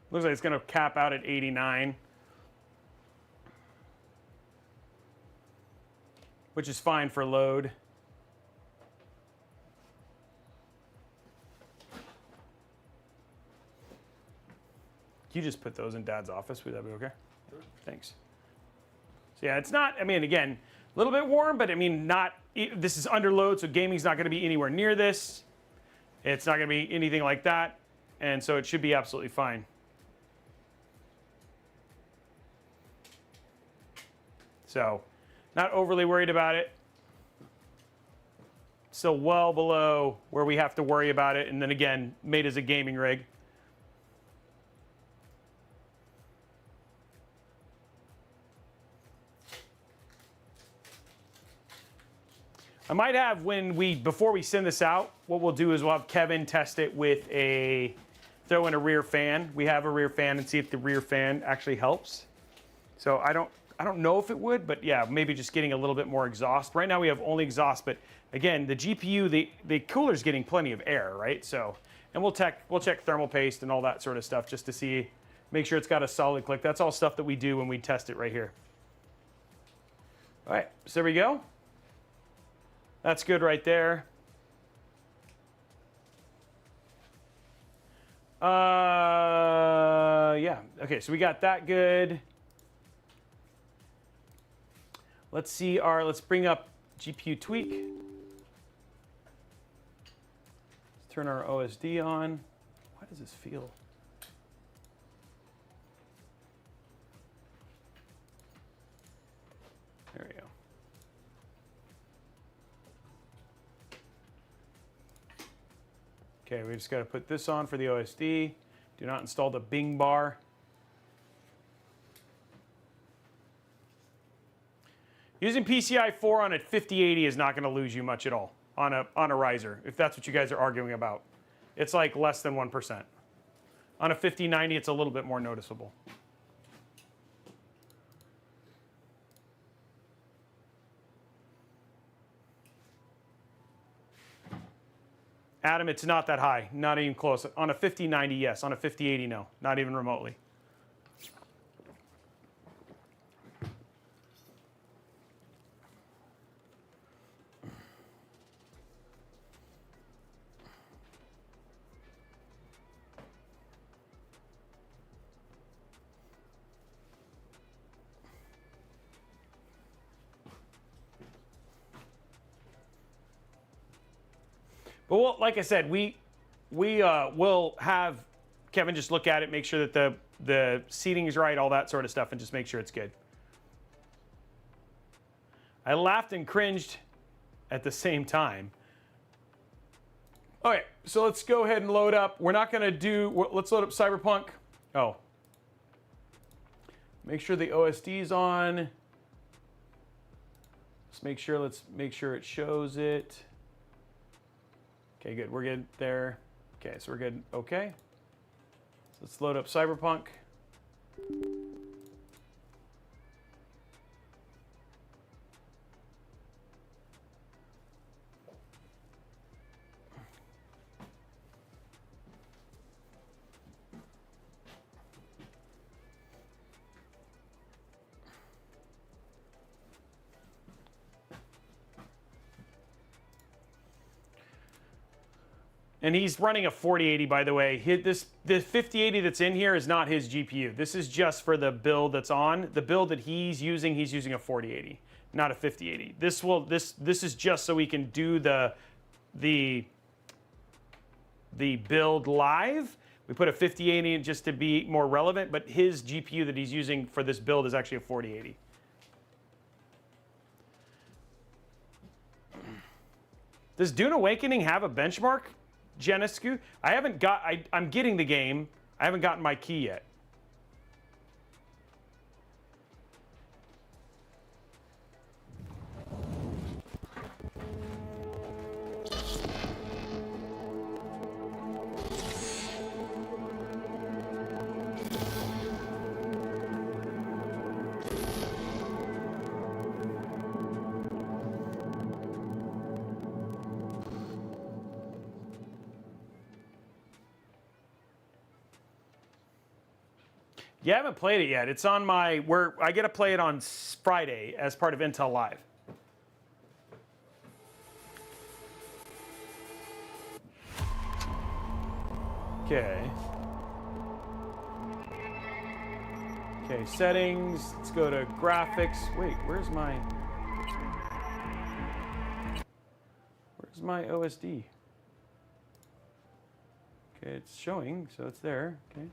Looks like it's going to cap out at 89, which is fine for load. Can you just put those in Dad's office? Would that be okay? Sure. Thanks. So yeah, it's not, I mean, again, a little bit warm, but I mean, this is under load, so gaming's not going to be anywhere near this. It's not going to be anything like that, and so it should be absolutely fine. So not overly worried about it. Still well below where we have to worry about it. And then again, made as a gaming rig. I might have before we send this out, what we'll do is we'll have Kevin test it with throw in a rear fan. We have a rear fan and see if the rear fan actually helps. So I don't know if it would, but yeah, maybe just getting a little bit more exhaust. Right now we have only exhaust, but again, the GPU, the cooler's getting plenty of air, right? So, and we'll check thermal paste and all that sort of stuff just to make sure it's got a solid click. That's all stuff that we do when we test it right here. All right, so there we go. That's good right there. Yeah, okay, so we got that good. Let's bring up GPU tweak. Let's turn our OSD on. Why does this feel? There we go. Okay, we just got to put this on for the OSD. Do not install the Bing bar. Using PCI 4 on a 5080 is not going to lose you much at all on a riser, if that's what you guys are arguing about. It's like less than 1%. On a 5090, it's a little bit more noticeable. Adam, it's not that high, not even close. On a 5090, yes. On a 5080, no, not even remotely. But well, like I said, we will have Kevin just look at it, make sure that the seating is right, all that sort of stuff, and just make sure it's good. I laughed and cringed at the same time. Okay, so let's go ahead and load up. We're not going to let's load up Cyberpunk. Oh. Make sure the OSD is on. Let's make sure it shows it. Okay, good. We're good there. Okay, so we're good. Okay. So let's load up Cyberpunk. And he's running a 4080, by the way. The 5080 that's in here is not his GPU. This is just for the build that's on. The build that he's using a 4080, not a 5080. This is just so we can do the build live. We put a 5080 in just to be more relevant, but his GPU that he's using for this build is actually a 4080. Does Dune Awakening have a benchmark? Genescu? I'm getting the game. I haven't gotten my key yet. Yeah, I haven't played it yet. It's on I get to play it on Friday as part of Intel Live. Okay. Okay, settings. Let's go to graphics. Wait, where's my OSD? Okay, it's showing, so it's there. Okay.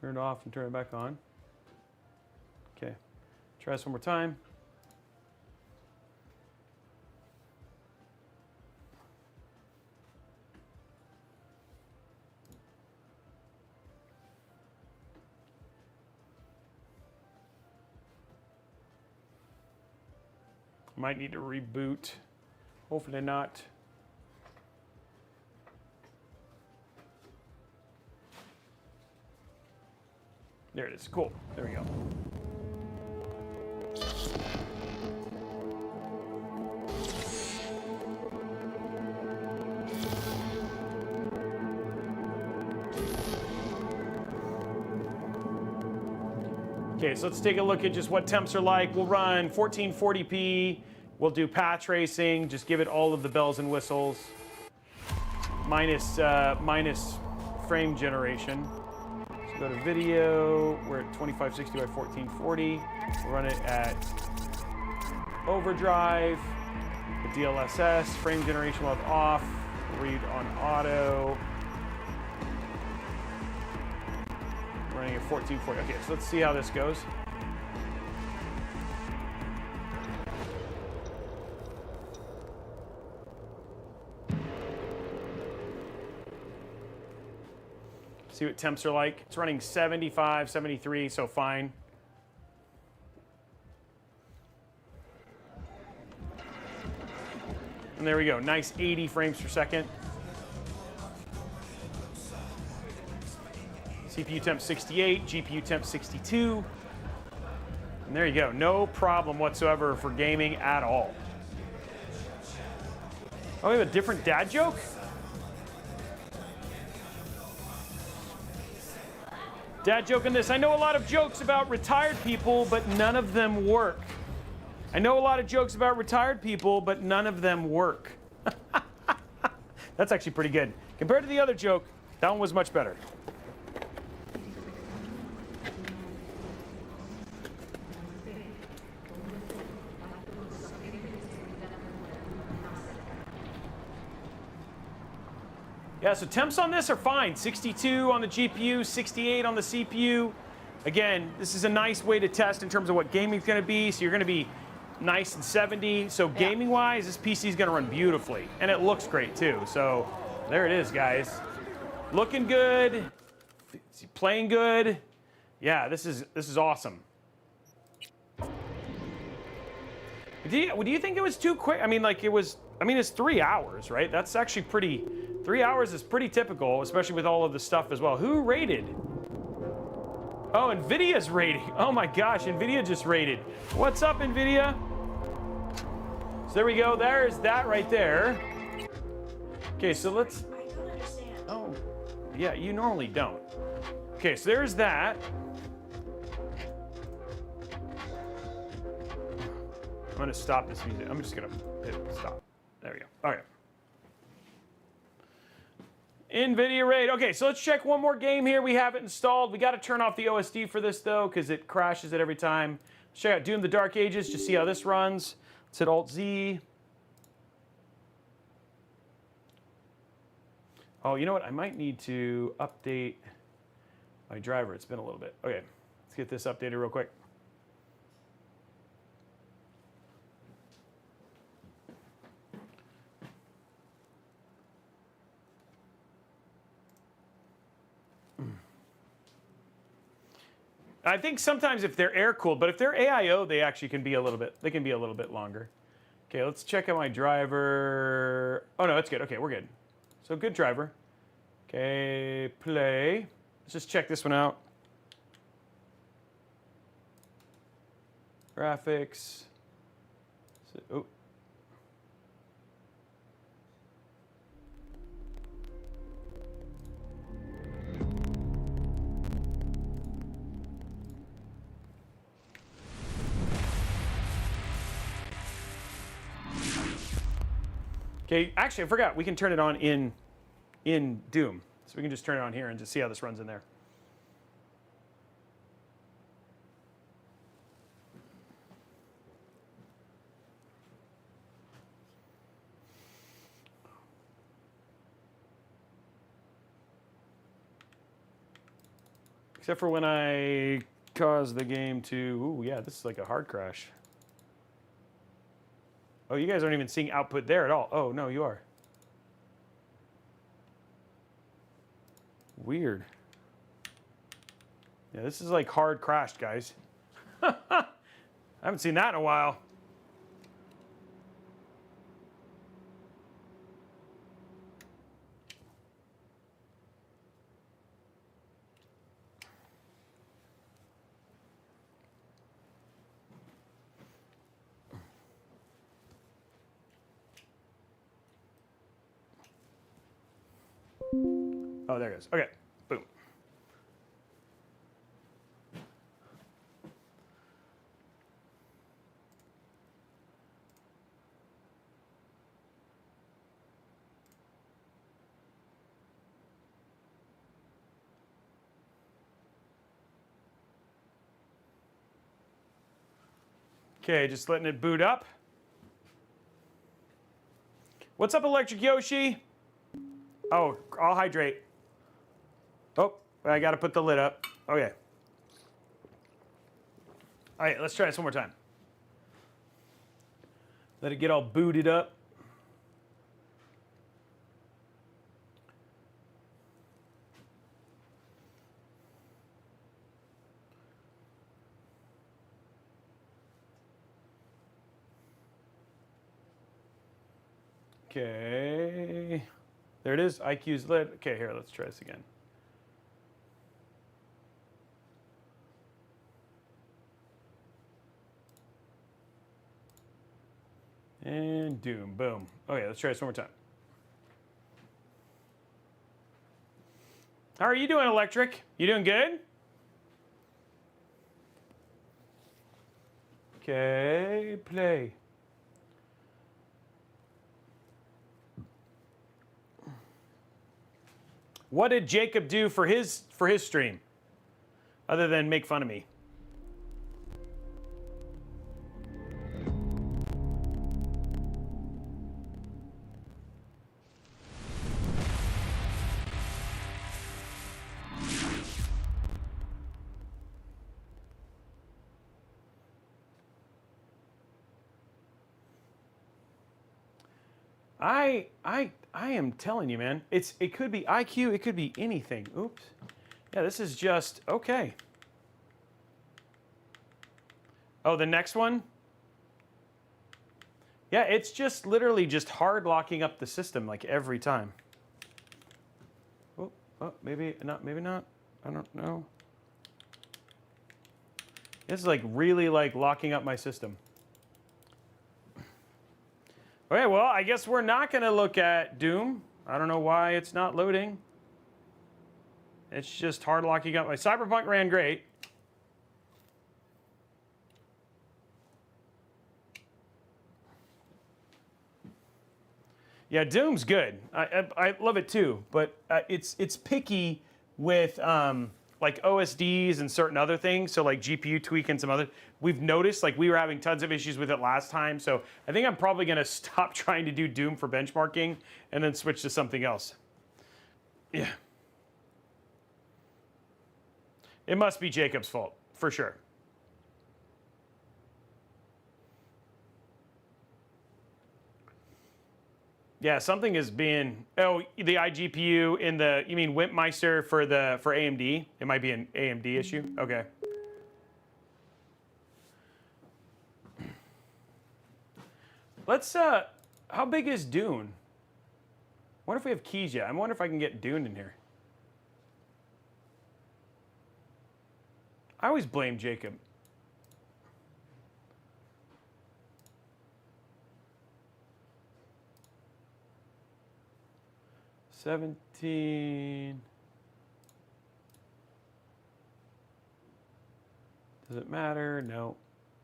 Turn it off and turn it back on. Okay. Try this one more time. Might need to reboot. Hopefully not. There it is. Cool. There we go. Okay, so let's take a look at just what temps are like. We'll run 1440p. We'll do path tracing. Just give it all of the bells and whistles. Minus frame generation. So go to video. We're at 2560 by 1440. We'll run it at overdrive. The DLSS. Frame generation will have off. Read on auto. Running at 1440. Okay, so let's see how this goes. See what temps are like. It's running 75, 73, so fine. And there we go, nice 80 frames per second. CPU temp 68, GPU temp 62. And there you go, no problem whatsoever for gaming at all. Oh, we have a different dad joke? Dad joke on this. I know a lot of jokes about retired people, but none of them work. I know a lot of jokes about retired people, but none of them work. That's actually pretty good. Compared to the other joke, that one was much better. Yeah, so temps on this are fine. 62 on the GPU, 68 on the CPU. Again, this is a nice way to test in terms of what gaming's gonna be. So you're gonna be nice and 70. So gaming-wise, this PC is gonna run beautifully. And it looks great too. So there it is, guys. Looking good, playing good. Yeah, this is awesome. Do you think it was too quick? I mean, like it's 3 hours, right? That's actually pretty, 3 hours is pretty typical, especially with all of the stuff as well. Who rated? Oh, NVIDIA's rating. Oh my gosh, NVIDIA just rated. What's up, NVIDIA? So there we go, there's that right there. Okay, so let's, I don't understand. oh, yeah, you normally don't. Okay, so there's that. I'm gonna stop this music. I'm just gonna hit stop. There we go. Okay. NVIDIA RAID. Okay, so let's check one more game here. We have it installed. We got to turn off the OSD for this though, because it crashes it every time. Let's check out Dune: The Dark Ages. Just see how this runs. Let's hit Alt-Z. Oh, you know what? I might need to update my driver. It's been a little bit. Okay, let's get this updated real quick. I think sometimes if they're air cooled, but if they're AIO, they actually can be a little bit longer. Okay, let's check out my driver. Oh no, it's good. Okay, we're good. So good driver. Okay, play. Let's just check this one out. Graphics. Oh. Okay, actually I forgot, we can turn it on in Doom. So we can just turn it on here and just see how this runs in there. Except for when I cause the game to, ooh, yeah, this is like a hard crash. Oh, you guys aren't even seeing output there at all. Oh, no, you are. Weird. Yeah, this is like hard crashed, guys. I haven't seen that in a while. Oh, there it goes. Okay, boom. Okay, just letting it boot up. What's up, Electric Yoshi? Oh, I'll hydrate. Oh, I gotta put the lid up. Okay. All right, let's try this one more time. Let it get all booted up. Okay. There it is, iCUE's lid. Okay, here, let's try this again. And Doom, boom. Okay, let's try this one more time. How are you doing, Electric? You doing good? Okay, play. What did Jacob do for his stream, other than make fun of me? I am telling you, man. It could be iCUE, it could be anything. Oops. Yeah, this is just okay. Oh, the next one? Yeah, it's just literally just hard locking up the system like every time. Oh, maybe not, maybe not. I don't know. This is like really like locking up my system. Okay, well, I guess we're not going to look at Doom. I don't know why it's not loading. It's just hard locking up. My Cyberpunk ran great. Yeah, Doom's good. I love it too, but it's picky with like OSDs and certain other things. So like GPU tweak and some other. We've noticed like we were having tons of issues with it last time. So I think I'm probably going to stop trying to do Doom for benchmarking and then switch to something else. Yeah. It must be Jacob's fault for sure. Yeah, something is being, oh, the iGPU in the, you mean Wimpmeister for AMD? It might be an AMD issue? Okay. Let's, how big is Dune? I wonder if we have keys yet. I wonder if I can get Dune in here. I always blame Jacob. $17. Does it matter? No.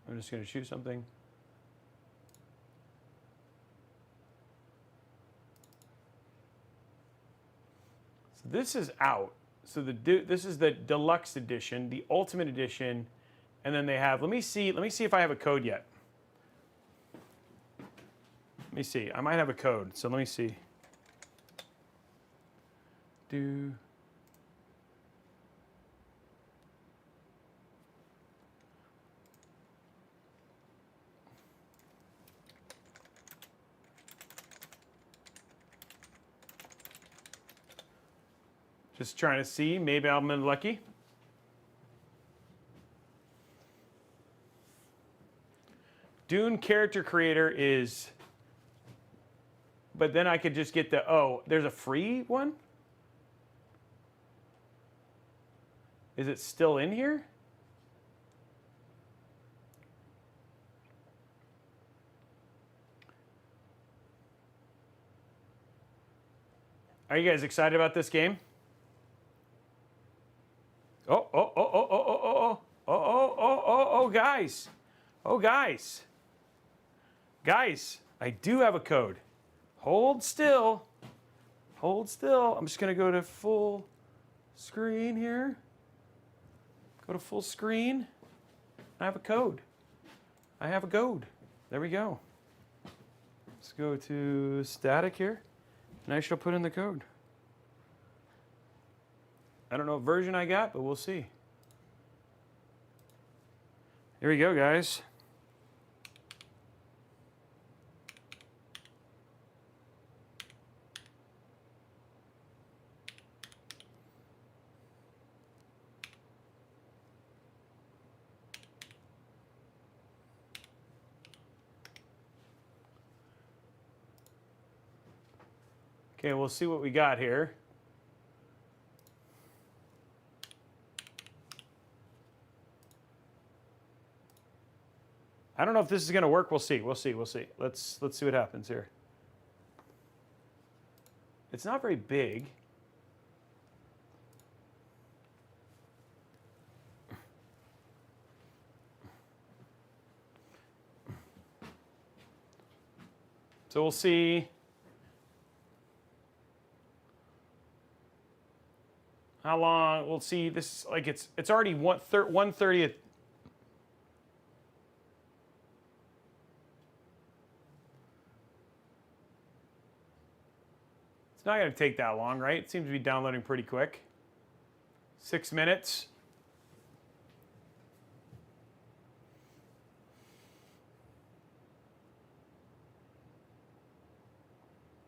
I'm just going to shoot something. So this is out. So this is the deluxe edition, the ultimate edition, and then they have. Let me see if I have a code yet. Let me see. I might have a code. So let me see. Just trying to see. Maybe I'm lucky. Dune character creator is... But then I could just get the... Oh, there's a free one? Is it still in here? Are you guys excited about this game? Guys. Oh, guys. Guys, I do have a code. Hold still. Hold still. I'm just going to go to full screen here. Go to full screen. I have a code. I have a code. There we go. Let's go to static here. And I shall put in the code. I don't know what version I got, but we'll see. Here we go, guys. Okay, we'll see what we got here. I don't know if this is going to work. We'll see. We'll see. We'll see. Let's see what happens here. It's not very big. So we'll see how long. We'll see. This like it's already 1/30th. It's not going to take that long, right? It seems to be downloading pretty quick. 6 minutes.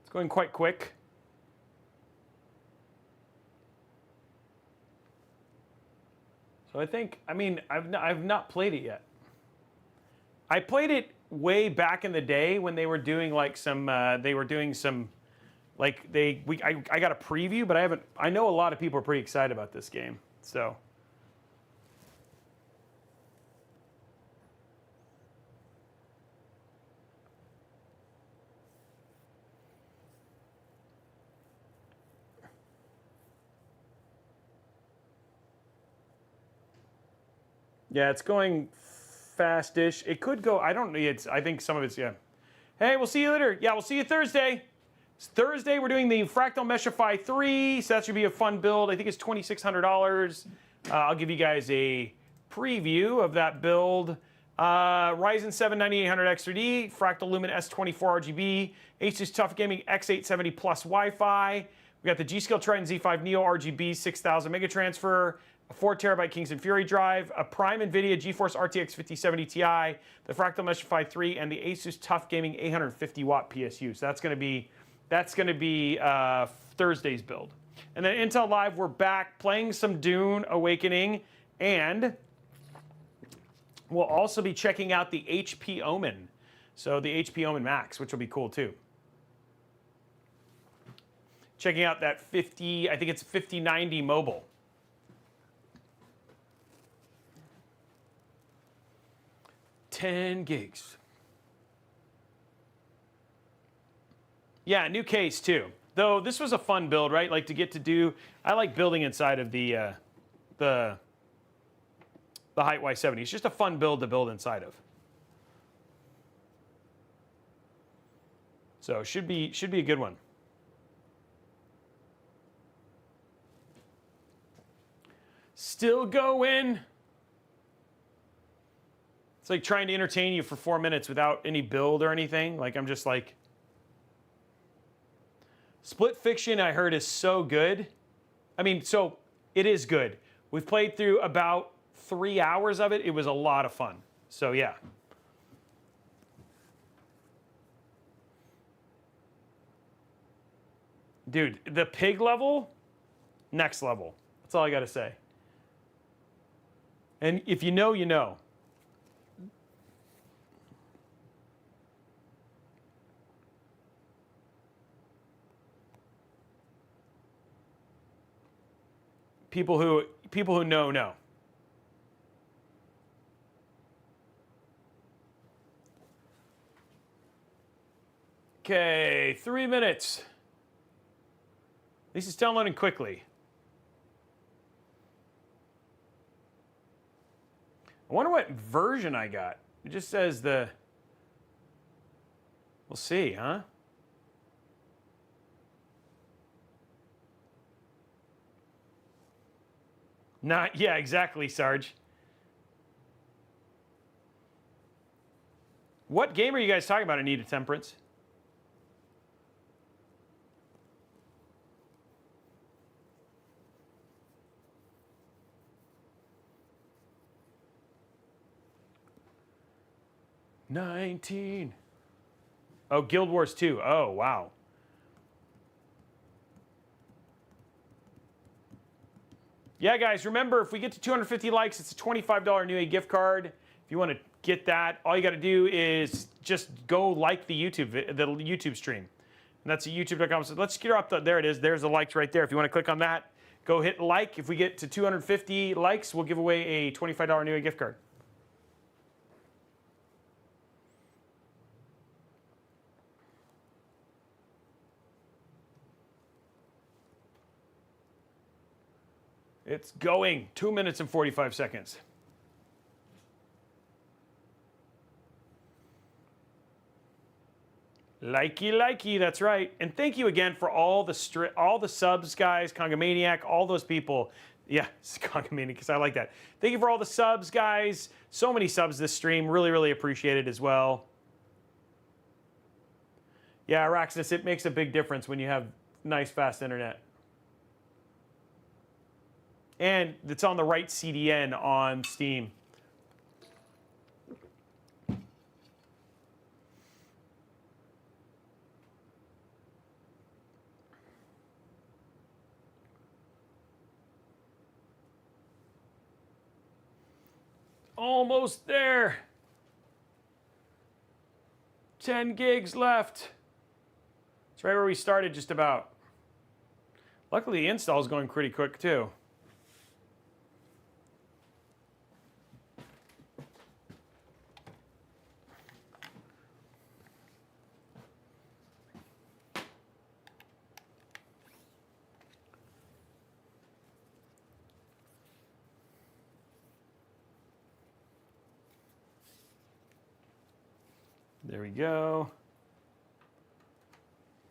It's going quite quick. So I think, I mean, I've not played it yet. I played it way back in the day when they were doing like some, like I got a preview, but I know a lot of people are pretty excited about this game, so. Yeah, it's going fast-ish. It could go, I don't know, I think some of it's, yeah. Hey, we'll see you later. Yeah, we'll see you Thursday. It's Thursday, we're doing the Fractal Meshify 3, so that should be a fun build. I think it's $2,600. I'll give you guys a preview of that build. Ryzen 7 9800X3D, Fractal Lumen S24 RGB, ASUS TUF Gaming X870 Plus Wi-Fi. We got the G.Skill Triton Z5 Neo RGB 6000 Mega Transfer, a 4TB Kingston Fury drive, a Prime NVIDIA GeForce RTX 5070 Ti, the Fractal Meshify 3, and the ASUS TUF Gaming 850-watt PSU. So that's going to be Thursday's build. And then Intel Live, we're back playing some Dune Awakening, and we'll also be checking out the HP Omen. So the HP Omen Max, which will be cool too. Checking out that 5090 mobile. $10 gigs. Yeah, new case too. Though this was a fun build, right? Like to get to do, I like building inside of the Hyte Y70. It's just a fun build to build inside of. So should be a good one. Still going. It's like trying to entertain you for 4 minutes without any build or anything. Like I'm just like. Split Fiction, I heard, is so good. I mean, so it is good. We've played through about 3 hours of it. It was a lot of fun. So yeah. Dude, the pig level, next level. That's all I got to say. And if you know, you know. People who know. Okay, 3 minutes. At least it's downloading quickly. I wonder what version I got. It just says the... We'll see, huh? Not, yeah, exactly, Sarge. What game are you guys talking about, Anita Temperance? $19. Oh, Guild Wars 2. Oh, wow. Yeah, guys, remember, if we get to 250 likes, it's a $25 New A gift card. If you want to get that, all you got to do is just go like the YouTube stream. And that's at youtube.com. So let's get up. There it is. There's the likes right there. If you want to click on that, go hit like. If we get to 250 likes, we'll give away a $25 New A gift card. It's going. 2 minutes and 45 seconds. Likey, that's right. And thank you again for all the subs, guys. Congamaniac, all those people. Yeah, it's Congamaniac, because I like that. Thank you for all the subs, guys. So many subs this stream. Really, really appreciate it as well. Yeah, Araxis, it makes a big difference when you have nice, fast internet. And it's on the right CDN on Steam. Almost there. 10 gigs left. It's right where we started, just about. Luckily, the install is going pretty quick, too. There we go.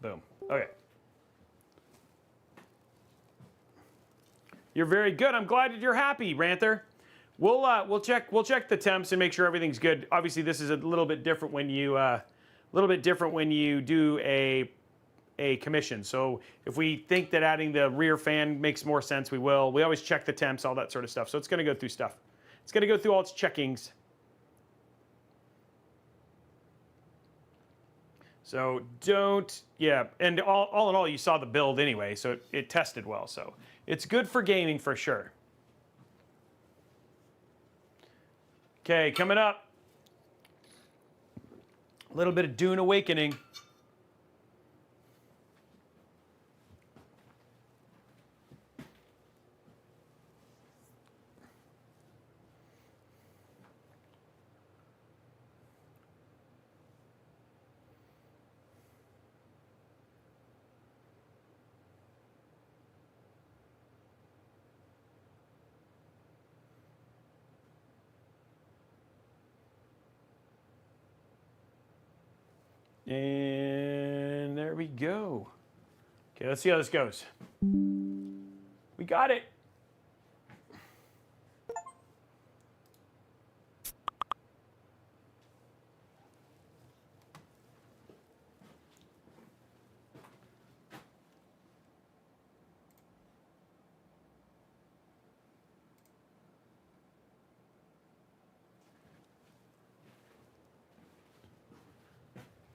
Boom. Okay. You're very good. I'm glad that you're happy, Ranther. We'll check the temps and make sure everything's good. Obviously, this is a little bit different when you do a commission. So if we think that adding the rear fan makes more sense, we will. We always check the temps, all that sort of stuff. So it's going to go through stuff. It's going to go through all its checkings. So and all in all, you saw the build anyway, so it tested well. So it's good for gaming for sure. Okay, coming up, a little bit of Dune Awakening. And there we go. Okay, let's see how this goes. We got it.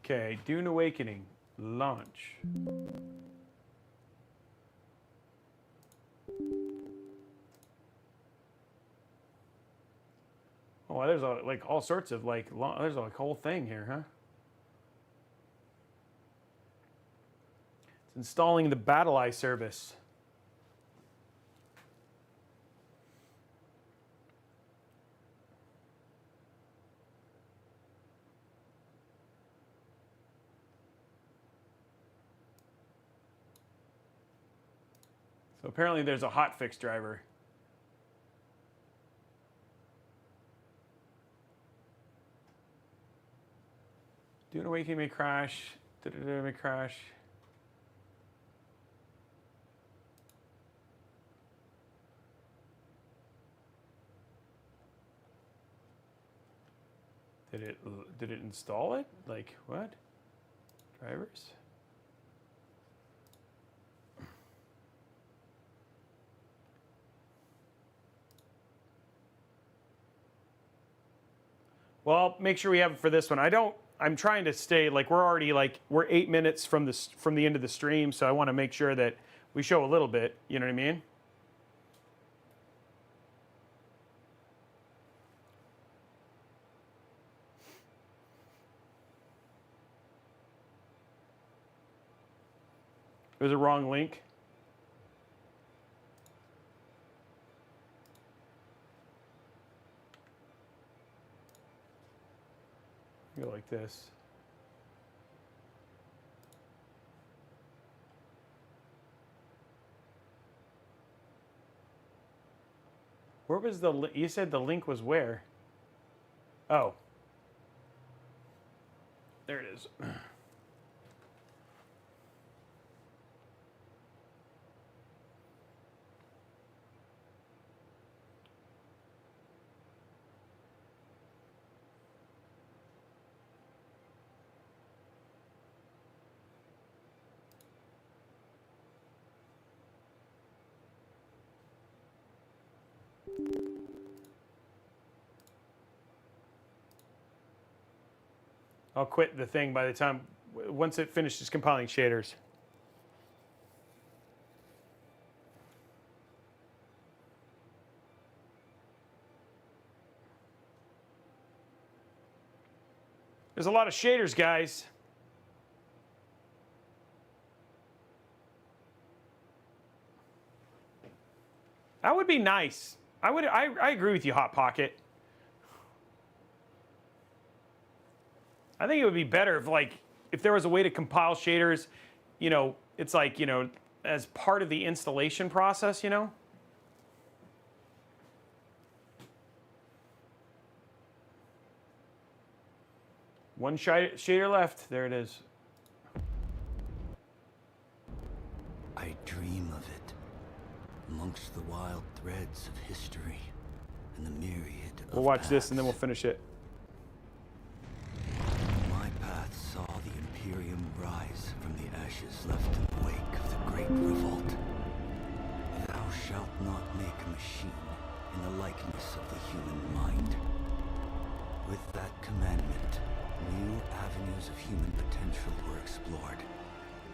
Okay, Dune Awakening, launch. Oh, there's like all sorts of like there's a whole thing here, huh? It's installing the BattleEye service. So apparently there's a hotfix driver. Dune Awakening may crash. May crash. Did it install it? Like what? Drivers? Well, make sure we have it for this one. I'm trying to stay, like we're 8 minutes from the end of the stream, so I want to make sure that we show a little bit, you know what I mean? It was a wrong link. Go like this. Where was you said the link was where? Oh. There it is. I'll quit the thing by the time, once it finishes compiling shaders. There's a lot of shaders, guys. That would be nice. I agree with you, Hot Pocket. I think it would be better if there was a way to compile shaders, you know, it's like, you know, as part of the installation process, you know? One shader left. There it is. I dream of it, amongst the wild threads of history and the myriad of We'll watch paths. this and then we'll finish it. My path saw the Imperium rise from the ashes left in the wake of the Great Revolt. Thou shalt not make a machine in the likeness of the human mind. With that commandment, new avenues of human potential were explored.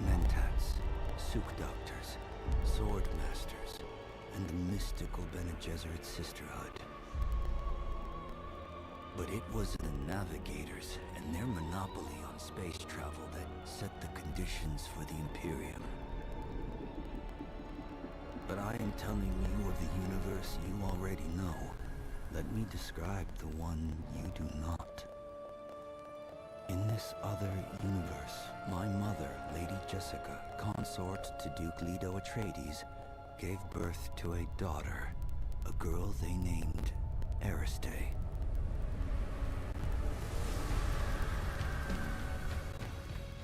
Mentats, Suk Doctors, Sword Masters, and the mystical Bene Gesserit Sisterhood. But it was the Navigators and their monopoly on space travel that set the conditions for the Imperium. But I am telling you of the universe you already know. Let me describe the one you do not. In this other universe, my mother, Lady Jessica, consort to Duke Leto Atreides, gave birth to a daughter, a girl they named Ariste.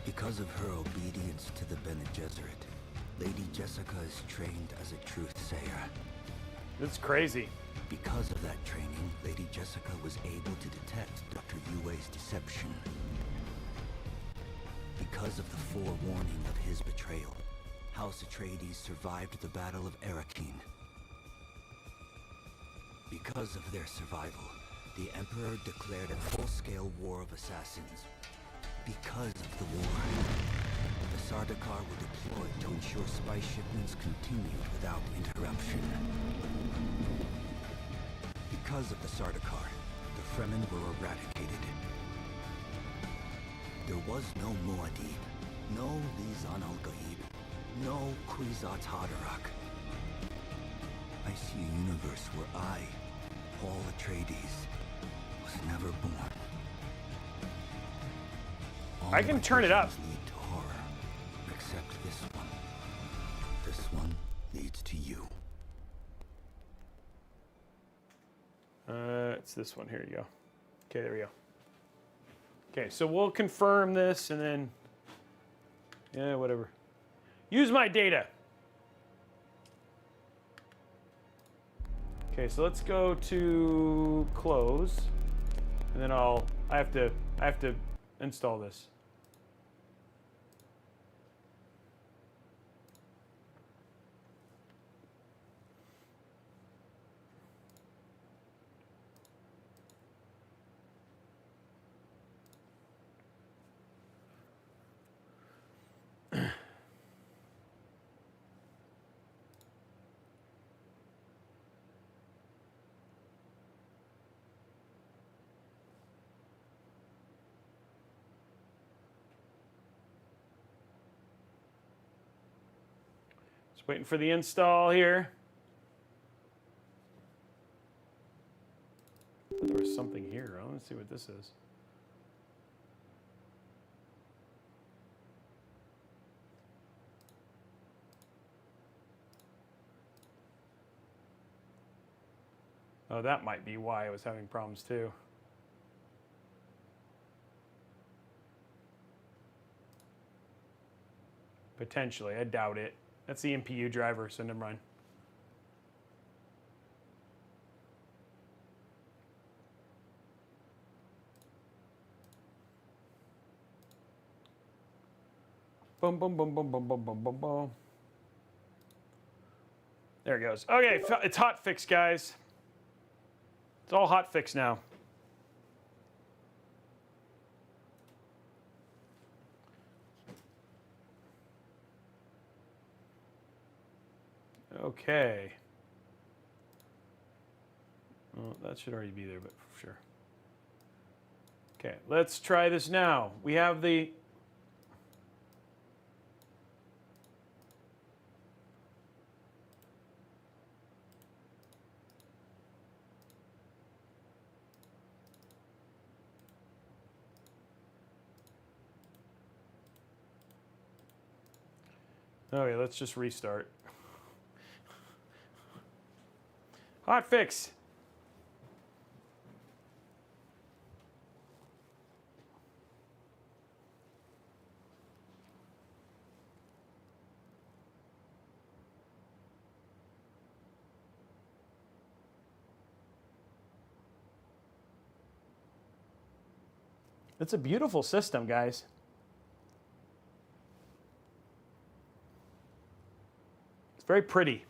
Because of her obedience to the Bene Gesserit, Lady Jessica is trained as a truth-sayer. It's crazy. Because of that training, Lady Jessica was able to detect Dr. Yue's deception. Because of the forewarning of his betrayal, House Atreides survived the Battle of Arrakeen. Because of their survival, the Emperor declared a full-scale war of assassins. Because of the war, the Sardaukar were deployed to ensure spice shipments continued without interruption. Because of the Sardaukar, the Fremen were eradicated. There was no Muad'Dib, no Lisan al-Gaib, no Kwisatz Haderach. I see a universe where I, Paul Atreides, was never born. All I can turn it up. visions lead to horror, except this one. This one leads to you. It's this one. Here you go. Okay, there we go. Okay, so we'll confirm this and then, yeah, whatever. Use my data. Okay, so let's go to close, and then I have to install this. Waiting for the install here. There was something here. Let's see what this is. Oh, that might be why I was having problems too. Potentially, I doubt it. That's the MPU driver, so never mind. Boom, boom, boom, boom, boom, boom, boom, boom, boom. There it goes. Okay, it's hot fix, guys. It's all hot fix now. Okay. Well, that should already be there, but for sure. Okay, let's try this now. We have the... Okay, let's just restart. Hot fix. It's a beautiful system, guys. It's very pretty.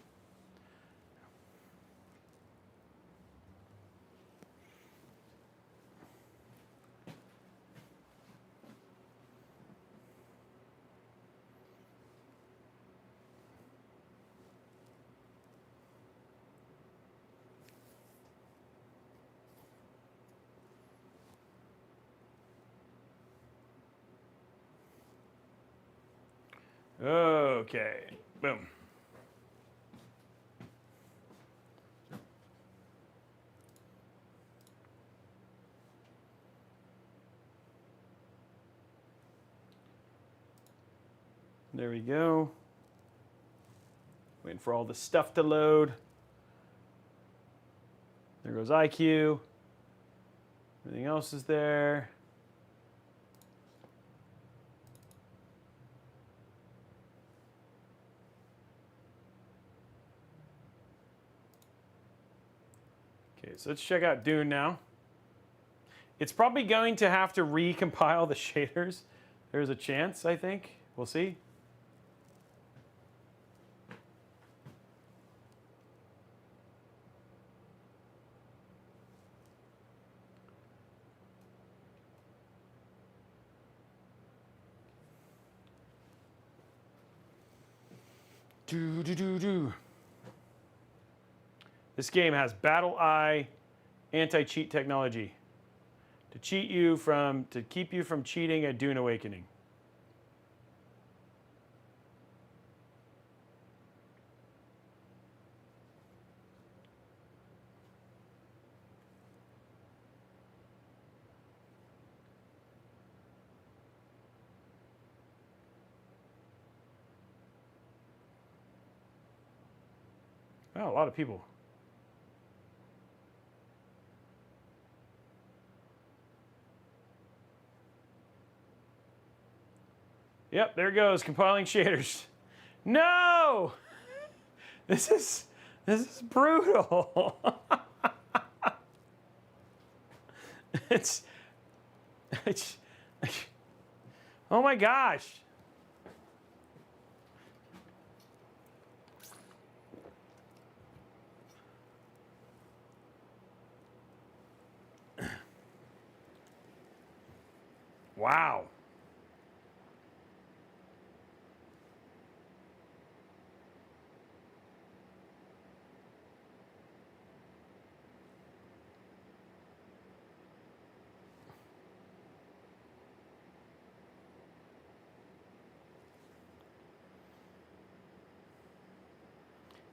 Okay, boom. There we go. Waiting for all the stuff to load. There goes iCUE. Everything else is there. Okay, so let's check out Dune now. It's probably going to have to recompile the shaders. There's a chance, I think. We'll see. This game has Battle Eye anti-cheat technology. to keep you from cheating at Dune Awakening. Oh, a lot of people. Yep, there it goes, compiling shaders. No! This is brutal. it's oh my gosh. Wow.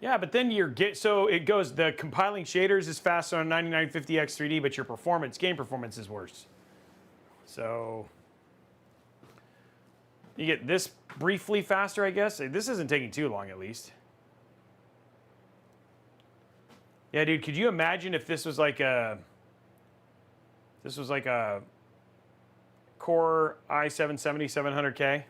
Yeah, but then so it goes, the compiling shaders is faster on 9950X 3D, but your game performance is worse. So you get this briefly faster, I guess. This isn't taking too long, at least. Yeah, dude, could you imagine if this was like a Core i770 700K?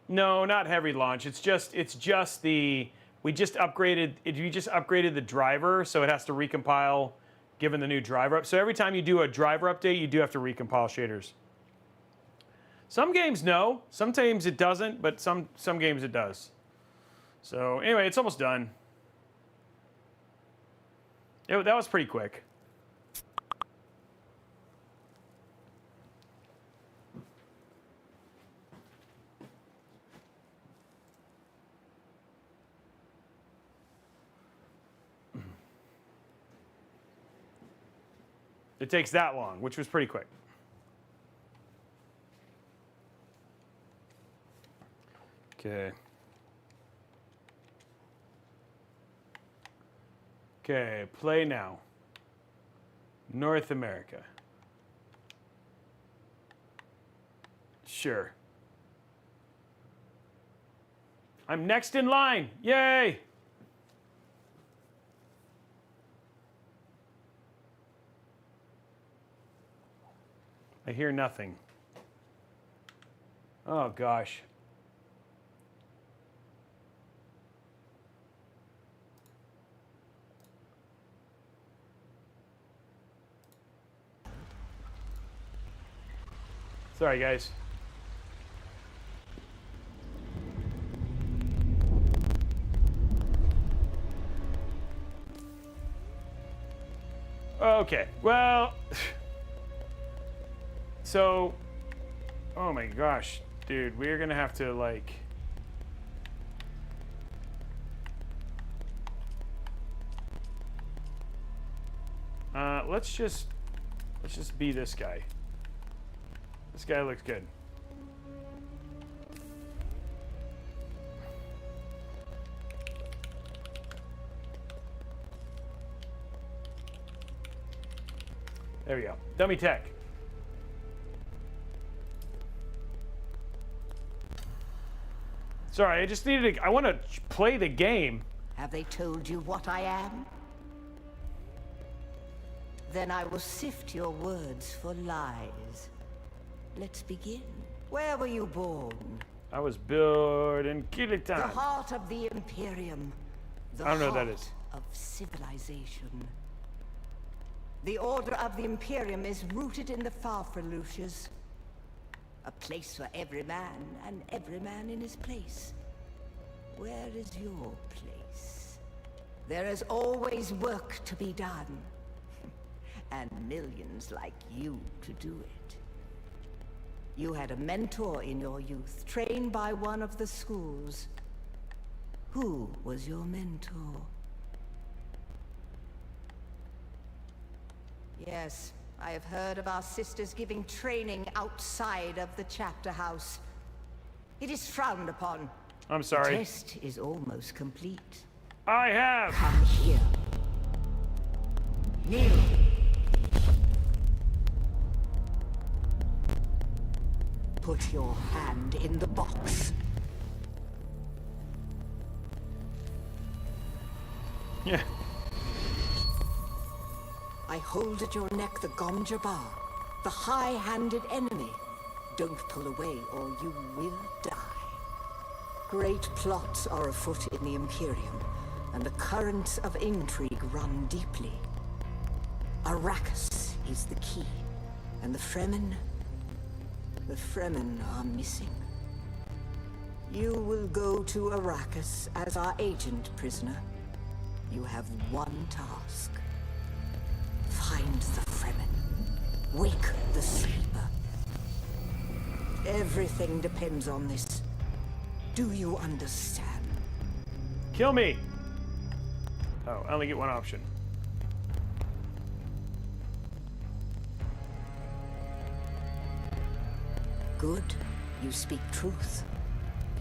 No, not heavy launch. It's just the we just upgraded the driver, so it has to recompile given the new driver up. So every time you do a driver update, you do have to recompile shaders. Some games no, sometimes it doesn't, but some games it does. So anyway, it's almost done. That was pretty quick. It takes that long, which was pretty quick. Okay. Okay, play now. North America. Sure. I'm next in line. Yay! I hear nothing. Oh, gosh. Sorry, guys. Okay, well... So, oh my gosh, dude, we're gonna have to like, let's just be this guy. This guy looks good. There we go, dummy tech. Sorry, I just needed to, I want to play the game. Have they told you what I am? Then I will sift your words for lies. Let's begin. Where were you born? I was born in Kiliktan. The heart of the Imperium. The I don't know what that heart is. Of civilization. The order of the Imperium is rooted in the Farfaluches. A place for every man, and every man in his place. Where is your place? There is always work to be done. And millions like you to do it. You had a mentor in your youth, trained by one of the schools. Who was your mentor? Yes, I have heard of our sisters giving training outside of the chapter house. It is frowned upon. I'm The sorry. test is almost complete. I have. Come here. Kneel. Put your hand in the box. Yeah. I hold at your neck the Gomjabar, the high-handed enemy. Don't pull away or you will die. Great plots are afoot in the Imperium, and the currents of intrigue run deeply. Arrakis is the key, and the Fremen are missing. You will go to Arrakis as our agent, prisoner. You have one task. Find the Fremen. Wake the sleeper. Everything depends on this. Do you understand? Kill me. Oh, I only get one option. Good. You speak truth.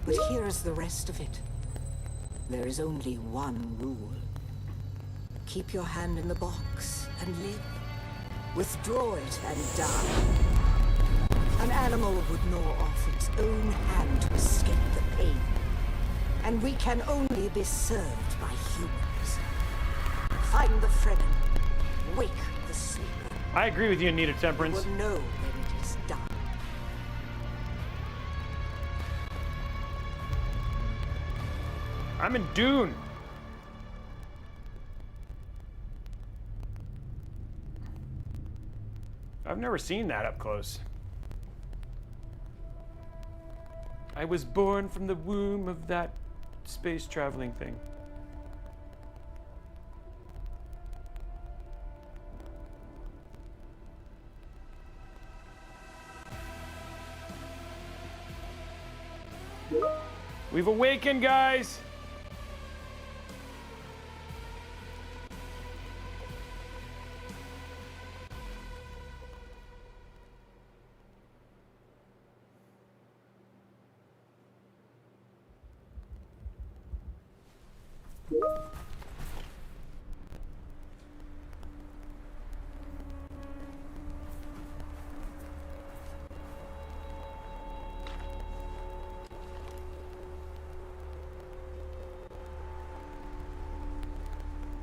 But here is the rest of it. There is only one rule. Keep your hand in the box and live. Withdraw it and die. An animal would gnaw off its own hand to escape the pain. And we can only be served by humans. Find the Fremen. Wake the sleeper. I agree with you, Anita Temperance. You will know when it is done. I'm in Dune. I've never seen that up close. I was born from the womb of that space traveling thing. We've awakened, guys.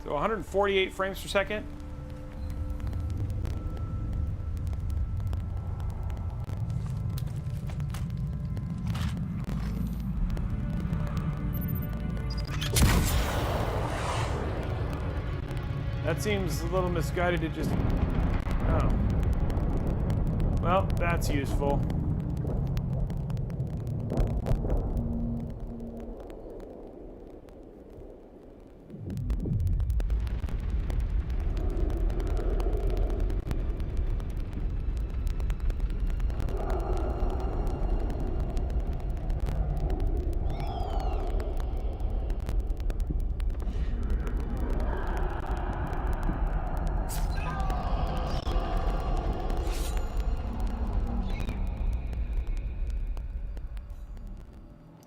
So 148 frames per second. That seems a little misguided to just... Oh. Well, that's useful.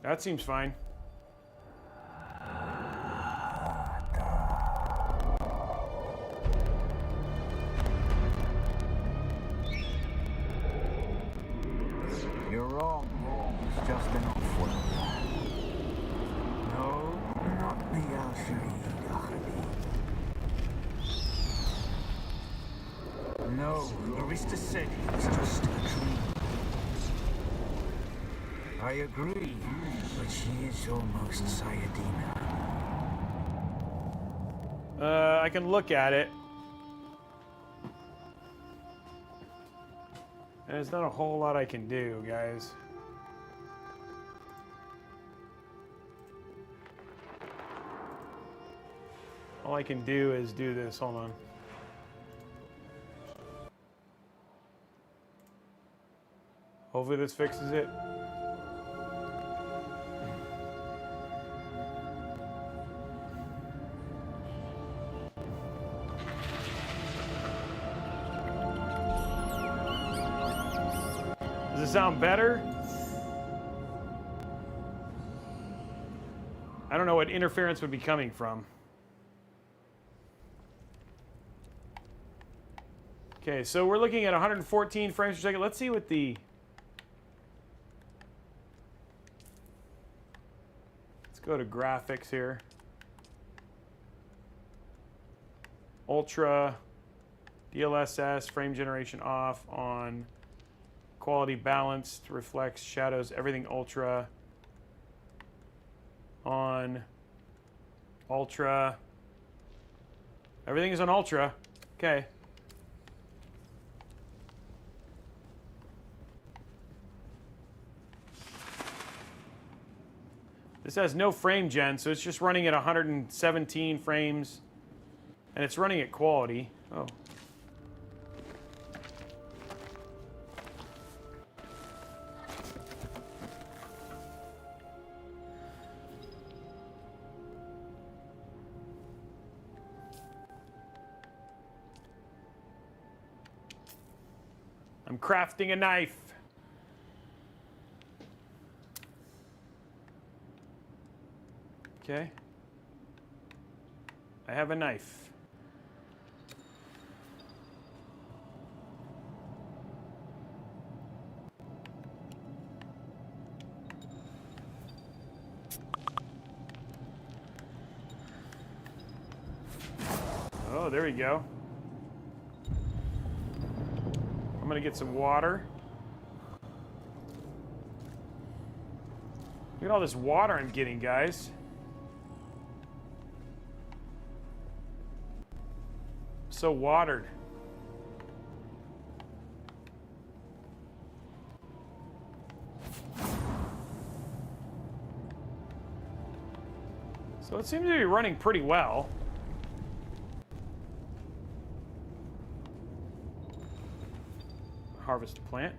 That seems fine. You're wrong. It's just an awful. No, not the Al-Shahid. No, Arista said it was just a dream. I agree, but she is almost Sayadina. I can look at it. And there's not a whole lot I can do, guys. All I can do is do this. Hold on. Hopefully this fixes it. Does it sound better? I don't know what interference would be coming from. Okay, so we're looking at 114 frames per second. Let's see what the... Let's go to graphics here. Ultra, DLSS, frame generation off, on. Quality balanced, reflects, shadows, everything ultra. On. Ultra. Everything is on ultra. Okay. This has no frame gen, so it's just running at 117 frames. And it's running at quality. Oh. I'm crafting a knife. Okay. I have a knife. Oh, there we go. I'm gonna get some water. Look at all this water I'm getting, guys. So watered. So it seems to be running pretty well. Harvest a plant.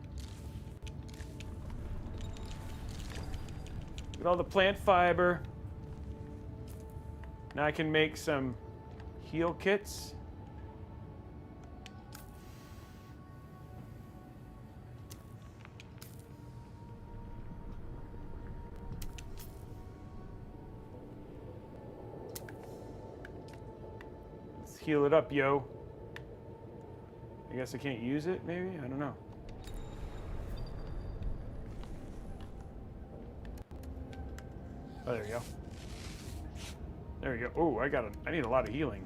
Get all the plant fiber. Now I can make some heal kits. Let's heal it up, yo. I guess I can't use it, maybe? I don't know. Oh, there we go. There we go. Oh, I need a lot of healing.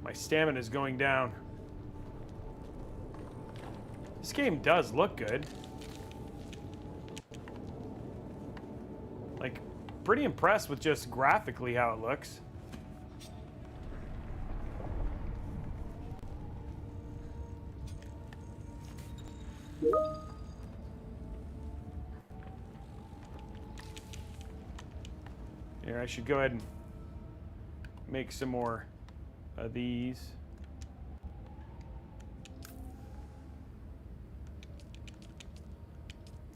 My stamina is going down. This game does look good. Like, pretty impressed with just graphically how it looks. Here, I should go ahead and make some more of these.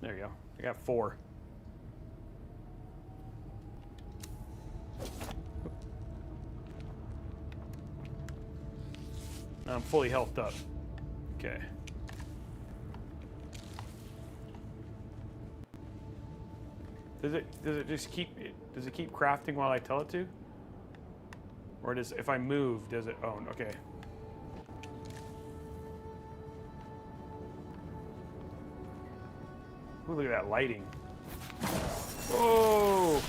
There you go. I got 4. Now I'm fully healthed up. Okay. Does it just keep crafting while I tell it to? Or does, if I move, does it? Oh, okay. Ooh, look at that lighting. Whoa!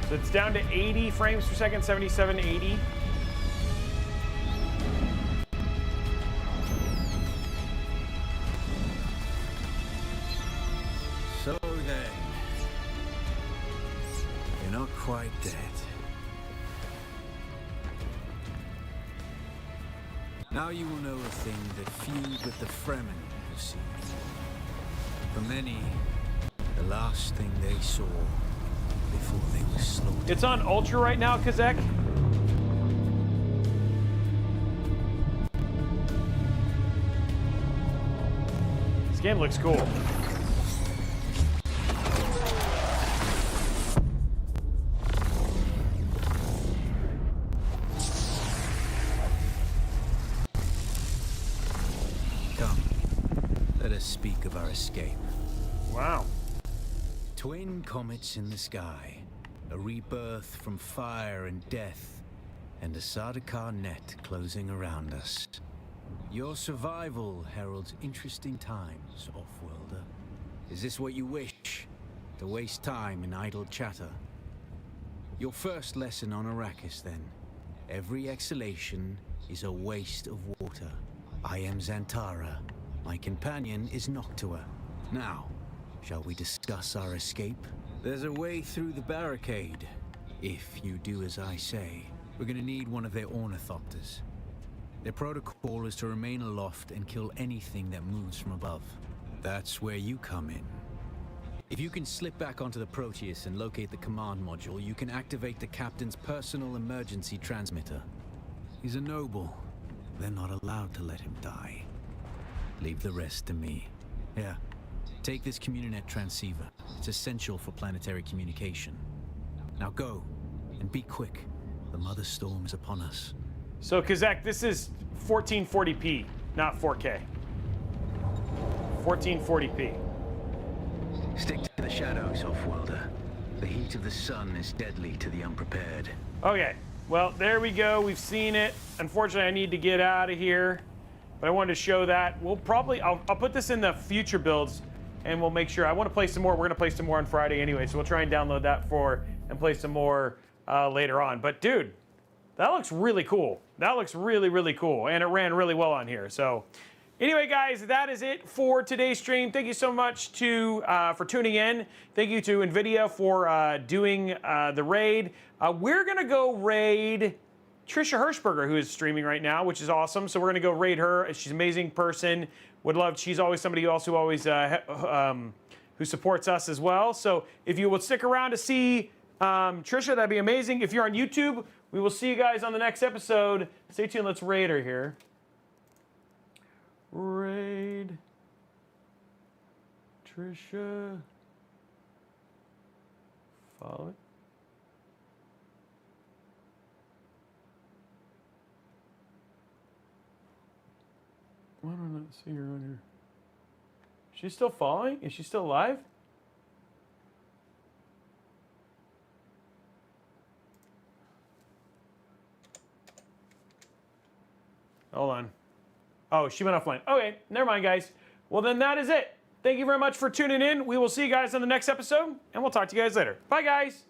So it's down to 80 frames per second, 77, 80. not quite dead. Now you will know a thing that few but the Fremen have seen. For many, the last thing they saw before they were slaughtered. It's on Ultra right now, Kazek. This game looks cool. Come, let us speak of our escape. Wow. Twin comets in the sky, a rebirth from fire and death, and a Sardaukar net closing around us. Your survival heralds interesting times, Offworlder. Is this what you wish? To waste time in idle chatter? Your first lesson on Arrakis, then. Every exhalation is a waste of water. I am Xantara. My companion is Noctua. Now, shall we discuss our escape? There's a way through the barricade. If you do as I say, we're gonna need one of their ornithopters. Their protocol is to remain aloft and kill anything that moves from above. That's where you come in. If you can slip back onto the Proteus and locate the command module, you can activate the captain's personal emergency transmitter. He's a noble. They're not allowed to let him die. Leave the rest to me. Here, take this Communinet transceiver. It's essential for planetary communication. Now go, and be quick. The Mother Storm is upon us. So, Kazek, this is 1440p, not 4K. 1440p. Stick to the shadows, Offworlder. The heat of the sun is deadly to the unprepared. Okay, well, there we go. We've seen it. Unfortunately, I need to get out of here, but I wanted to show that. We'll probably, I'll put this in the future builds, and we'll make sure. I want to play some more. We're going to play some more on Friday anyway, so we'll try and download that and play some more later on. But, dude, that looks really cool. That looks really, really cool, and it ran really well on here. So, anyway, guys, that is it for today's stream. Thank you so much for tuning in. Thank you to NVIDIA for doing the raid. We're going to go raid Trisha Hirschberger, who is streaming right now, which is awesome. So we're going to go raid her. She's an amazing person. Would love. She's always somebody else who always who supports us as well. So if you would stick around to see Trisha, that'd be amazing. If you're on YouTube, we will see you guys on the next episode. Stay tuned. Let's raid her here. Raid Trisha. Follow it. Why do I not see her on here? She's still following? Is she still live? Hold on. Oh, she went offline. Okay, never mind, guys. Well, then that is it. Thank you very much for tuning in. We will see you guys on the next episode, and we'll talk to you guys later. Bye, guys.